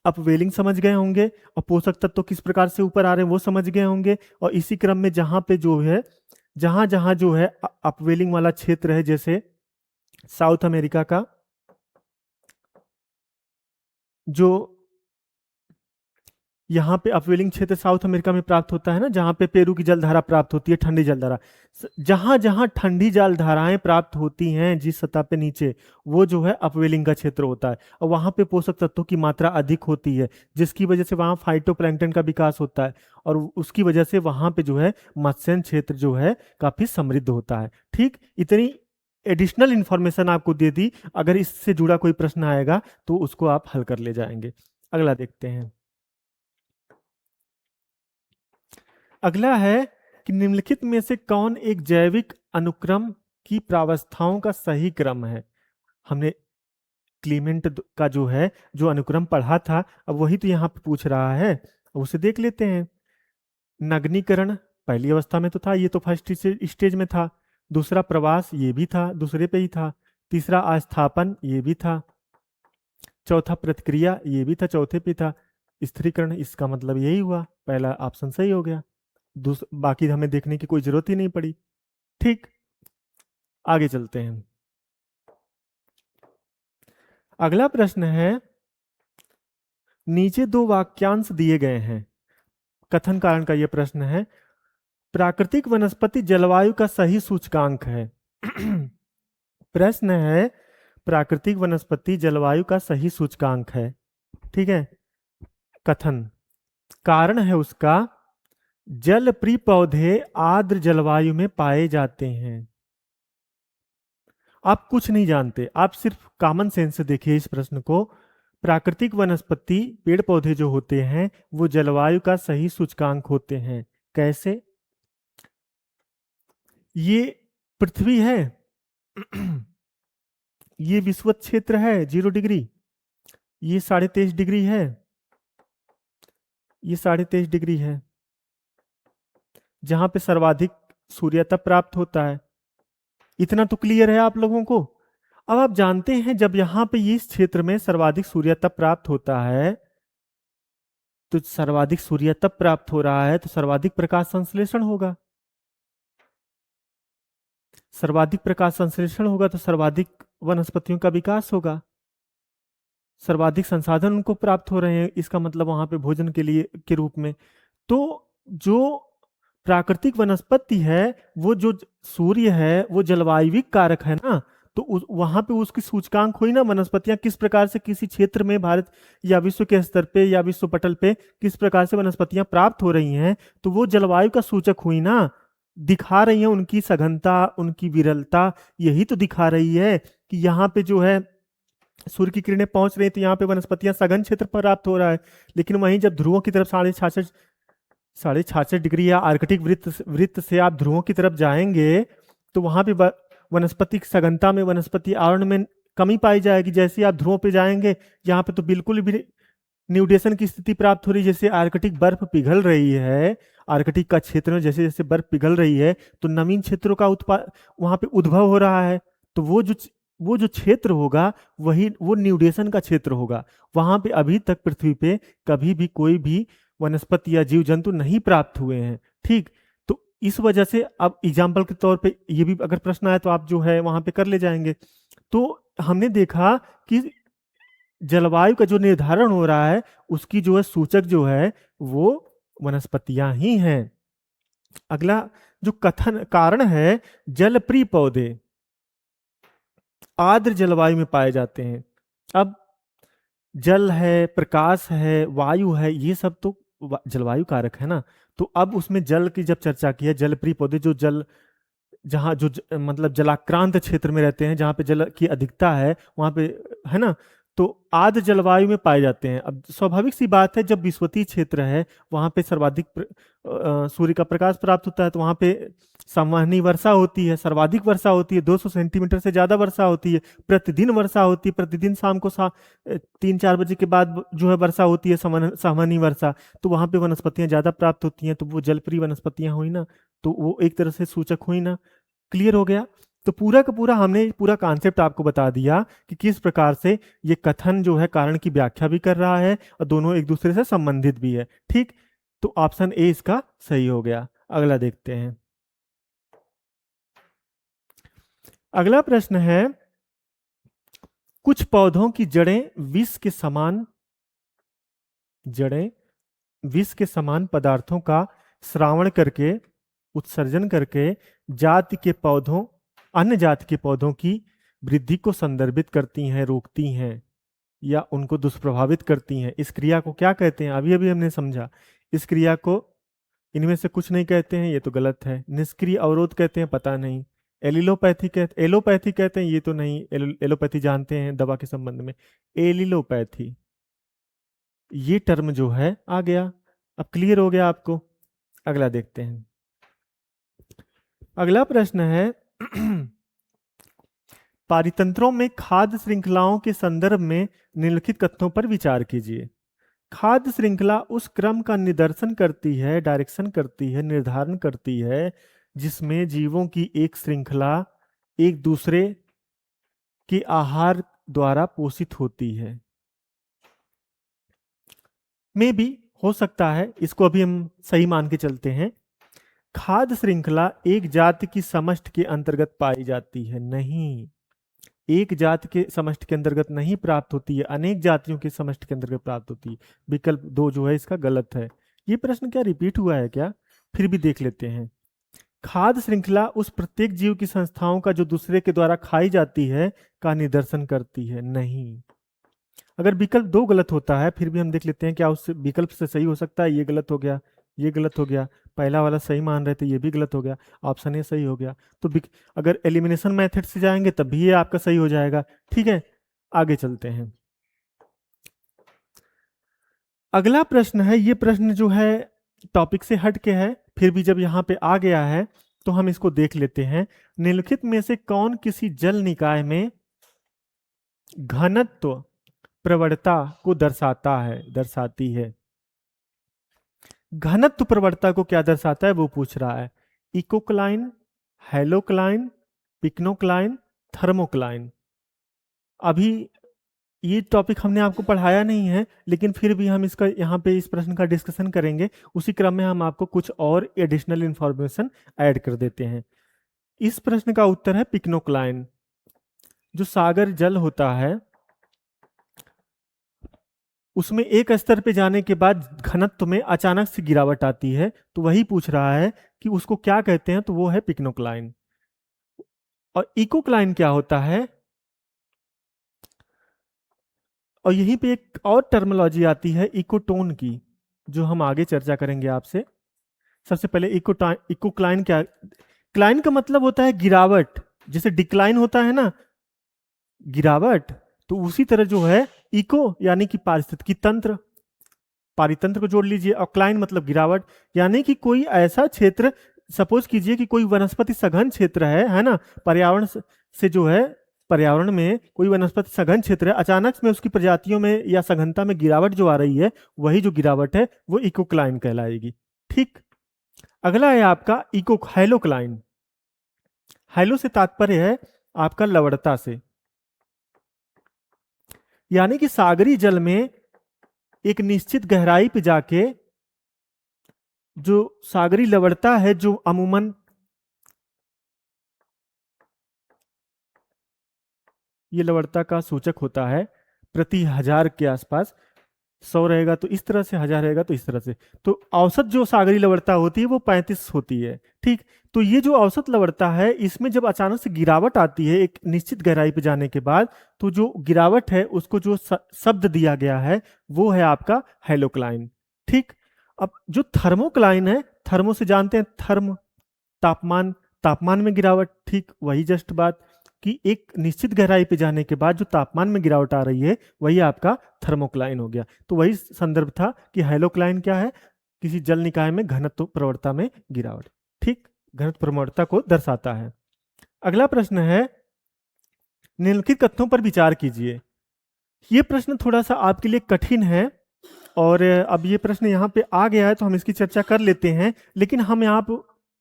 अपवेलिंग समझ गए होंगे, और पोषक तत्व किस प्रकार से ऊपर आ रहे हैं वो समझ गए होंगे। और इसी क्रम में जहां पे जो है, जहां जहां जो है अपवेलिंग वाला क्षेत्र है, जैसे साउथ अमेरिका का जो, यहाँ पे अपवेलिंग क्षेत्र साउथ अमेरिका में प्राप्त होता है ना, जहाँ पे पेरू की जलधारा प्राप्त होती है, ठंडी जलधारा। जहां जहां ठंडी जलधाराएं प्राप्त होती हैं जिस सतह पे नीचे, वो जो है अपवेलिंग का क्षेत्र होता है। और वहां पे पोषक तत्वों की मात्रा अधिक होती है, जिसकी वजह से वहां फाइटोप्लैंक्टन का विकास होता है, और उसकी वजह से वहां पे जो है मत्स्य क्षेत्र जो है काफी समृद्ध होता है। ठीक, इतनी एडिशनल इंफॉर्मेशन आपको दे दी। अगर इससे जुड़ा कोई प्रश्न आएगा तो उसको आप हल कर ले जाएंगे। अगला देखते हैं। अगला है कि निम्नलिखित में से कौन एक जैविक अनुक्रम की प्रावस्थाओं का सही क्रम है? हमने क्लीमेंट का जो है, जो अनुक्रम पढ़ा था, अब वही तो यहाँ पे पूछ रहा है, उसे देख लेते हैं। नग्नीकरण पहली अवस्था में तो था, ये तो फर्स्ट स्टेज में था। दूसरा प्रवास, ये भी था, दूसरे पे ही था। तीसरा आस्थापन, ये भी था। चौथा प्रतिक्रिया, ये भी था, चौथे पे था। स्थिरीकरण, इसका मतलब यही हुआ, पहला ऑप्शन सही हो गया। बाकी हमें देखने की कोई जरूरत ही नहीं पड़ी। ठीक, आगे चलते हैं। अगला प्रश्न है, नीचे 2 वाक्यांश दिए गए हैं, कथन कारण का यह प्रश्न है। प्राकृतिक वनस्पति जलवायु का सही सूचकांक है। प्रश्न है, प्राकृतिक वनस्पति जलवायु का सही सूचकांक है। ठीक है। कथन, कारण है उसका, जल प्रिय पौधे आर्द्र जलवायु में पाए जाते हैं। आप कुछ नहीं जानते, आप सिर्फ कॉमन सेंस से देखिए इस प्रश्न को। प्राकृतिक वनस्पति, पेड़ पौधे जो होते हैं, वो जलवायु का सही सूचकांक होते हैं। कैसे? ये पृथ्वी है, ये विषुवत क्षेत्र है 0 डिग्री, ये 23.5 डिग्री है, ये 23.5 डिग्री है, जहां पे सर्वाधिक सूर्यतप प्राप्त होता है। इतना तो क्लियर है आप लोगों को। अब आप जानते हैं, जब यहां पे इस क्षेत्र में सर्वाधिक सूर्यतप प्राप्त होता है, तो सर्वाधिक सूर्यतप प्राप्त हो रहा है, तो सर्वाधिक प्रकाश संश्लेषण होगा। सर्वाधिक प्रकाश संश्लेषण होगा तो सर्वाधिक वनस्पतियों का विकास होगा। सर्वाधिक संसाधन उनको प्राप्त हो रहे हैं, इसका मतलब वहां पे भोजन के लिए के रूप में। तो जो प्राकृतिक वनस्पति है, वो जो सूर्य है, वो जलवायविक कारक है ना। तो वहां पे उसकी सूचकांक हुई ना, वनस्पतियां किस प्रकार से किसी क्षेत्र में भारत या विश्व के स्तर पे या विश्व पटल पे किस प्रकार से वनस्पतियां प्राप्त हो रही हैं, तो वो जलवायु का सूचक हुई ना, दिखा रही है उनकी सघनता, उनकी विरलता। यही तो दिखा रही है कि यहाँ पे जो है सूर्य की किरणें पहुंच रही, तो यहाँ पे वनस्पतियां सघन क्षेत्र पर प्राप्त हो रहा है। लेकिन वहीं जब ध्रुवों की तरफ 66.5 डिग्री या आर्कटिक वृत्त वृत्त से आप ध्रुवों की तरफ जाएंगे, तो वहां पे वनस्पति सघनता में, वनस्पति आवरण में कमी पाई जाएगी। जैसे आप ध्रुवों पे जाएंगे, यहाँ पे तो बिल्कुल भी न्यूडेशन की स्थिति प्राप्त हो रही है। जैसे आर्कटिक बर्फ पिघल रही है, आर्कटिक का क्षेत्र में जैसे जैसे बर्फ पिघल रही है, तो नवीन क्षेत्रों का उत्पाद वहां पे उद्भव हो रहा है। तो वो जो क्षेत्र होगा, वही वो न्यूडेशन का क्षेत्र होगा। वहां पे अभी तक पृथ्वी पे कभी भी कोई भी वनस्पति या जीव जंतु नहीं प्राप्त हुए हैं। ठीक, तो इस वजह से अब एग्जाम्पल के तौर पे ये भी अगर प्रश्न आए तो आप जो है वहां पे कर ले जाएंगे। तो हमने देखा कि जलवायु का जो निर्धारण हो रहा है, उसकी जो है सूचक जो है वो वनस्पतियां ही हैं। अगला जो कथन कारण है, जलप्रिय पौधे आर्द्र जलवायु में पाए जाते हैं। अब जल है, प्रकाश है, वायु है, ये सब तो जलवायु कारक है ना। तो अब उसमें जल की जब चर्चा की है, जलप्रिय पौधे जो जल जहाँ मतलब जलाक्रांत क्षेत्र में रहते हैं, जहाँ पे जल की अधिकता है वहाँ पे, है ना, तो आर्द्र जलवायु में पाए जाते हैं। अब स्वाभाविक सी बात है, जब विषुवतीय क्षेत्र है वहाँ पे सर्वाधिक सूर्य का प्रकाश प्राप्त होता है, तो वहाँ पे संवहनी वर्षा होती है, सर्वाधिक वर्षा होती है, 200 सेंटीमीटर से ज़्यादा वर्षा होती है, प्रतिदिन वर्षा होती है, प्रतिदिन शाम को 3-4 बजे के बाद जो है वर्षा होती है, संवहनी वर्षा। तो वहाँ पे वनस्पतियाँ ज़्यादा प्राप्त होती हैं, तो वो जलप्रिय वनस्पतियाँ हुई ना, तो वो एक तरह से सूचक हुई ना। क्लियर हो गया? तो पूरा का पूरा हमने पूरा कॉन्सेप्ट आपको बता दिया कि किस प्रकार से ये कथन जो है कारण की व्याख्या भी कर रहा है और दोनों एक दूसरे से संबंधित भी है। ठीक, तो ऑप्शन ए इसका सही हो गया। अगला देखते हैं। अगला प्रश्न है, कुछ पौधों की जड़ें विष के समान पदार्थों का श्रावण करके, उत्सर्जन करके अन्य जाति के पौधों की वृद्धि को संदर्भित करती हैं, रोकती हैं या उनको दुष्प्रभावित करती हैं। इस क्रिया को क्या कहते हैं? अभी अभी हमने समझा। इस क्रिया को इनमें से कुछ नहीं कहते हैं, ये तो गलत है। निष्क्रिय अवरोध कहते हैं, पता नहीं। एलोपैथी कहते हैं, ये तो नहीं। एलोपैथी जानते हैं दवा के संबंध में। एलिलोपैथी, ये टर्म जो है आ गया। अब क्लियर हो गया आपको? अगला देखते हैं। अगला प्रश्न है, पारितंत्रों में खाद्य श्रृंखलाओं के संदर्भ में निम्नलिखित कथनों पर विचार कीजिए। खाद्य श्रृंखला उस क्रम का निर्देशन करती है, डायरेक्शन करती है, निर्धारण करती है, जिसमें जीवों की एक श्रृंखला एक दूसरे के आहार द्वारा पोषित होती है। में भी हो सकता है, इसको अभी हम सही मान के चलते हैं। खाद्य श्रृंखला एक जाति की समष्टि के अंतर्गत पाई जाती है, नहीं, एक जाति के समष्टि के अंतर्गत नहीं प्राप्त होती है, अनेक जातियों के समष्टि के अंतर्गत प्राप्त होती है। विकल्प 2 जो है इसका गलत है। ये प्रश्न क्या रिपीट हुआ है क्या? फिर भी देख लेते हैं। खाद्य श्रृंखला उस प्रत्येक जीव की संस्थाओं का जो दूसरे के द्वारा खाई जाती है का निदर्शन करती है, नहीं। अगर विकल्प 2 गलत होता है, फिर भी हम देख लेते हैं क्या उस विकल्प से सही हो सकता है। ये गलत हो गया, ये गलत हो गया, पहला वाला सही मान रहे थे, ये भी गलत हो गया, ऑप्शन ए सही हो गया। तो अगर एलिमिनेशन मेथड से जाएंगे तब भी ये आपका सही हो जाएगा। ठीक है, आगे चलते हैं। अगला प्रश्न है, ये प्रश्न जो है टॉपिक से हट के है, फिर भी जब यहाँ पे आ गया है तो हम इसको देख लेते हैं। निम्नलिखित में से कौन किसी जल निकाय में घनत्व प्रवणता को दर्शाती है? घनत्व प्रवणता को क्या दर्शाता है वो पूछ रहा है। Ecocline, halocline, pycnocline, thermocline. अभी ये टॉपिक हमने आपको पढ़ाया नहीं है, लेकिन फिर भी हम इसका यहाँ पे इस प्रश्न का डिस्कशन करेंगे। उसी क्रम में हम आपको कुछ और एडिशनल इंफॉर्मेशन ऐड कर देते हैं। इस प्रश्न का उत्तर है पिक्नोक्लाइन। जो सागर जल होता है उसमें एक स्तर पे जाने के बाद घनत्व में अचानक से गिरावट आती है, तो वही पूछ रहा है कि उसको क्या कहते हैं, तो वो है पिक्नोक्लाइन। और इकोक्लाइन क्या होता है? और यहीं पे एक और टर्मिनोलॉजी आती है इकोटोन की, जो हम आगे चर्चा करेंगे आपसे। सबसे पहले इकोक्लाइन क्या? क्लाइन का मतलब होता है गिरावट, जैसे डिक्लाइन होता है ना, गिरावट। तो उसी तरह जो है इको यानी कि पारिस्थितिकी तंत्र, पारितंत्र को जोड़ लीजिए, और क्लाइन मतलब गिरावट। यानी कि कोई ऐसा क्षेत्र, सपोज कीजिए कि कोई वनस्पति सघन क्षेत्र है ना, पर्यावरण से जो है, पर्यावरण में कोई वनस्पति सघन क्षेत्र है, अचानक में उसकी प्रजातियों में या सघनता में गिरावट जो आ रही है, वही जो गिरावट है वो इकोक्लाइन कहलाएगी। ठीक। अगला है आपका इको हैलोक्लाइन। हैलो से तात्पर्य है आपका लवणता से, यानी कि सागरी जल में एक निश्चित गहराई पे जाके जो सागरी लवणता है, जो अमूमन ये लवणता का सूचक होता है प्रति हजार के आसपास, 100 रहेगा तो इस तरह से, 1000 रहेगा तो इस तरह से। तो औसत जो सागरी लवणता होती है वो 35 होती है। ठीक। तो ये जो औसत लवणता है, इसमें जब अचानक से गिरावट आती है एक निश्चित गहराई पे जाने के बाद, तो जो गिरावट है उसको जो शब्द दिया गया है वो है आपका हैलोक्लाइन। ठीक। अब जो थर्मोक्लाइन है, थर्मो से जानते हैं थर्म, तापमान, तापमान में गिरावट। ठीक वही जस्ट बात कि एक निश्चित गहराई पे जाने के बाद जो तापमान में गिरावट आ रही है, वही आपका थर्मोक्लाइन हो गया। तो वही संदर्भ था कि हैलोक्लाइन क्या है? किसी जल निकाय में घनत्व प्रवणता में गिरावट। ठीक, घनत्व प्रवणता को दर्शाता है। अगला प्रश्न है, निम्नलिखित कथनों पर विचार कीजिए। ये प्रश्न थोड़ा सा आपके लिए कठिन है, और अब ये प्रश्न यहाँ पे आ गया है तो हम इसकी चर्चा कर लेते हैं, लेकिन हम यहाँ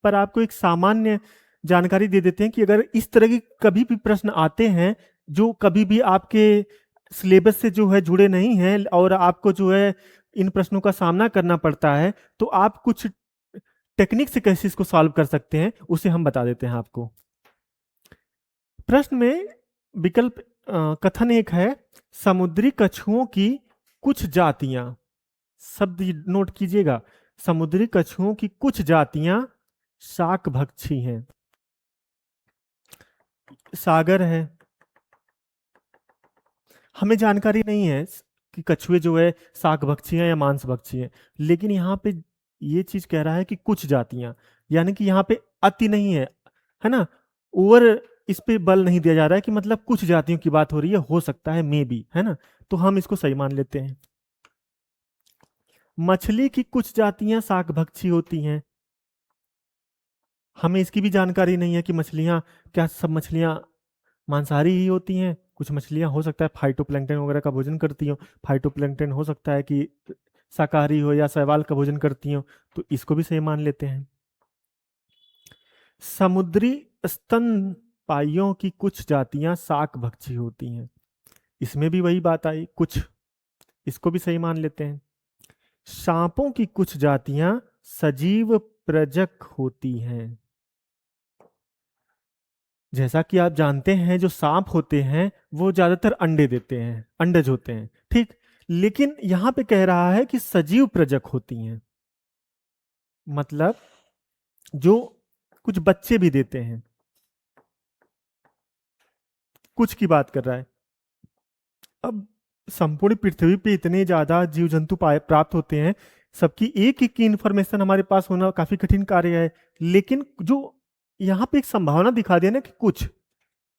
पर आपको एक सामान्य जानकारी दे देते हैं कि अगर इस तरह की कभी भी प्रश्न आते हैं जो कभी भी आपके सिलेबस से जो है जुड़े नहीं हैं, और आपको जो है इन प्रश्नों का सामना करना पड़ता है, तो आप कुछ टेक्निक से कैसे इसको सॉल्व कर सकते हैं उसे हम बता देते हैं आपको। प्रश्न में विकल्प कथन एक है, समुद्री कछुओं की कुछ जातियां, शब्द नोट कीजिएगा, समुद्री कछुओं की कुछ जातियां शाकभक्षी हैं। सागर है, हमें जानकारी नहीं है कि कछुए जो है शाकभक्षी हैं या मांसभक्षी हैं, लेकिन यहाँ पे ये चीज कह रहा है कि कुछ जातियां, यानी कि यहाँ पे अति नहीं है ना, ओवर इस पे बल नहीं दिया जा रहा है कि मतलब कुछ जातियों की बात हो रही है, हो सकता है मे बी, है ना, तो हम इसको सही मान लेते हैं। मछली की कुछ जातियां शाकभक्षी होती हैं, हमें इसकी भी जानकारी नहीं है कि मछलियां, क्या सब मछलियां मांसाहारी ही होती हैं? कुछ मछलियां हो सकता है फाइटोप्लैंक्टन वगैरह का भोजन करती हो, फाइटोप्लैंक्टन हो सकता है कि शाकाहारी हो या शैवाल का भोजन करती हो, तो इसको भी सही मान लेते हैं। समुद्री स्तनपाइयों की कुछ जातियां शाकभक्षी होती हैं, इसमें भी वही बात आई कुछ, इसको भी सही मान लेते हैं। सांपों की कुछ जातियां सजीव प्रजक होती हैं, जैसा कि आप जानते हैं जो सांप होते हैं वो ज्यादातर अंडे देते हैं, अंडज होते हैं। ठीक। लेकिन यहां पे कह रहा है कि सजीव प्रजक होती हैं, मतलब जो कुछ बच्चे भी देते हैं, कुछ की बात कर रहा है। अब संपूर्ण पृथ्वी पे इतने ज्यादा जीव जंतु प्राप्त होते हैं, सबकी एक एक की इंफॉर्मेशन हमारे पास होना काफी कठिन कार्य है, लेकिन जो यहाँ पे एक संभावना दिखा दिया ना कि कुछ,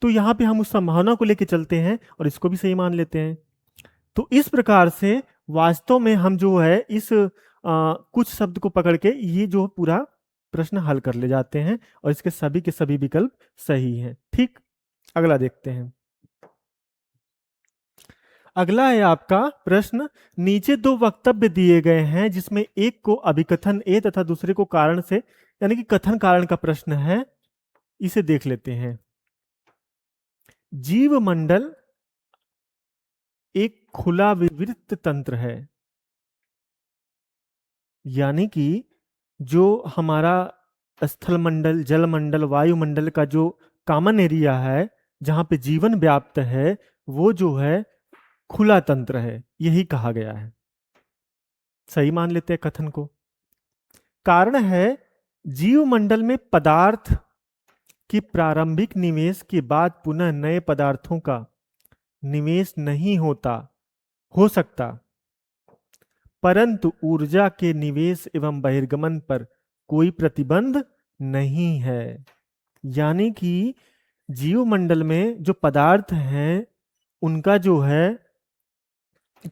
तो यहाँ पे हम उस संभावना को लेके चलते हैं और इसको भी सही मान लेते हैं। तो इस प्रकार से वास्तव में हम जो है इस कुछ शब्द को पकड़ के ये जो पूरा प्रश्न हल कर ले जाते हैं, और इसके सभी के सभी विकल्प सही हैं। ठीक। अगला देखते हैं। अगला है आपका प्रश्न, नीचे दो वक्तव्य दिए गए हैं जिसमें एक को अभिकथन ए तथा दूसरे को कारण से, यानी कि कथन कारण का प्रश्न है, इसे देख लेते हैं। जीव मंडल एक खुला विवृत तंत्र है, यानी कि जो हमारा स्थल मंडल, जल मंडल, वायुमंडल का जो कॉमन एरिया है जहां पे जीवन व्याप्त है, वो जो है खुला तंत्र है, यही कहा गया है। सही मान लेते हैं कथन को। कारण है, जीव मंडल में पदार्थ कि प्रारंभिक निवेश के बाद पुनः नए पदार्थों का निवेश नहीं हो सकता, परंतु ऊर्जा के निवेश एवं बहिर्गमन पर कोई प्रतिबंध नहीं है। यानी कि जीवमंडल में जो पदार्थ हैं उनका जो है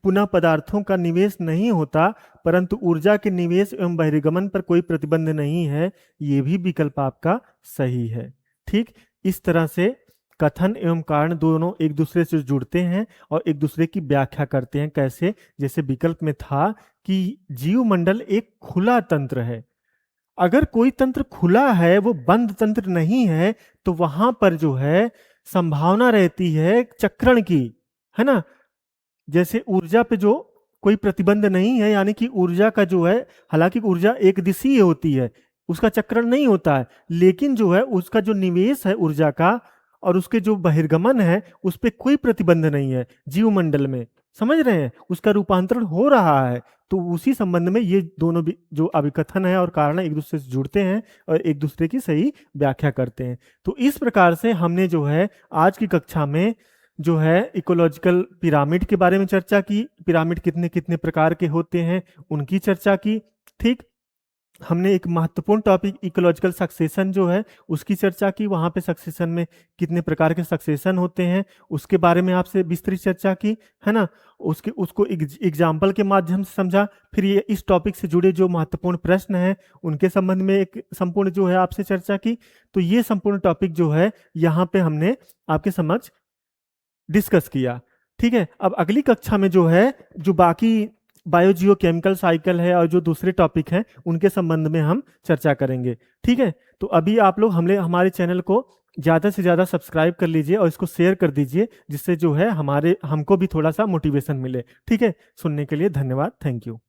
पुनः पदार्थों का निवेश नहीं होता, परंतु ऊर्जा के निवेश एवं बहिर्गमन पर कोई प्रतिबंध नहीं है। ये भी विकल्प आपका सही है। ठीक, इस तरह से कथन एवं कारण दोनों एक दूसरे से जुड़ते हैं और एक दूसरे की व्याख्या करते हैं। कैसे? जैसे विकल्प में था कि जीवमंडल एक खुला तंत्र है। अगर कोई तंत्र खुला है, वो बंद तंत्र नहीं है, तो वहां पर जो है संभावना रहती है चक्रण की, है ना। जैसे ऊर्जा पे जो कोई प्रतिबंध नहीं है, यानी कि ऊर्जा का जो है, हालांकि ऊर्जा एक दिशीय होती है, उसका चक्रण नहीं होता है, लेकिन जो है उसका जो निवेश है ऊर्जा का और उसके जो बहिर्गमन है उस पर कोई प्रतिबंध नहीं है जीवमंडल में। समझ रहे हैं? उसका रूपांतरण हो रहा है। तो उसी संबंध में ये दोनों भी जो अभिकथन है और कारण एक दूसरे से जुड़ते हैं और एक दूसरे की सही व्याख्या करते हैं। तो इस प्रकार से हमने जो है आज की कक्षा में जो है इकोलॉजिकल पिरामिड के बारे में चर्चा की। पिरामिड कितने कितने प्रकार के होते हैं उनकी चर्चा की। ठीक, हमने एक महत्वपूर्ण टॉपिक इकोलॉजिकल सक्सेशन जो है उसकी चर्चा की। वहां पे सक्सेशन में कितने प्रकार के सक्सेशन होते हैं उसके बारे में आपसे विस्तृत चर्चा की, है ना। उसको एग्जाम्पल के माध्यम से समझा। फिर ये इस टॉपिक से जुड़े जो महत्वपूर्ण प्रश्न हैं उनके संबंध में एक संपूर्ण जो है आपसे चर्चा की। तो ये संपूर्ण टॉपिक जो है यहाँ पे हमने आपके समक्ष डिस्कस किया। ठीक है, अब अगली कक्षा में जो है जो बाकी बायोजियोकेमिकल साइकिल है और जो दूसरे टॉपिक हैं उनके संबंध में हम चर्चा करेंगे। ठीक है, तो अभी आप लोग हमारे चैनल को ज़्यादा से ज़्यादा सब्सक्राइब कर लीजिए और इसको शेयर कर दीजिए, जिससे जो है हमको भी थोड़ा सा मोटिवेशन मिले। ठीक है, सुनने के लिए धन्यवाद। Thank you.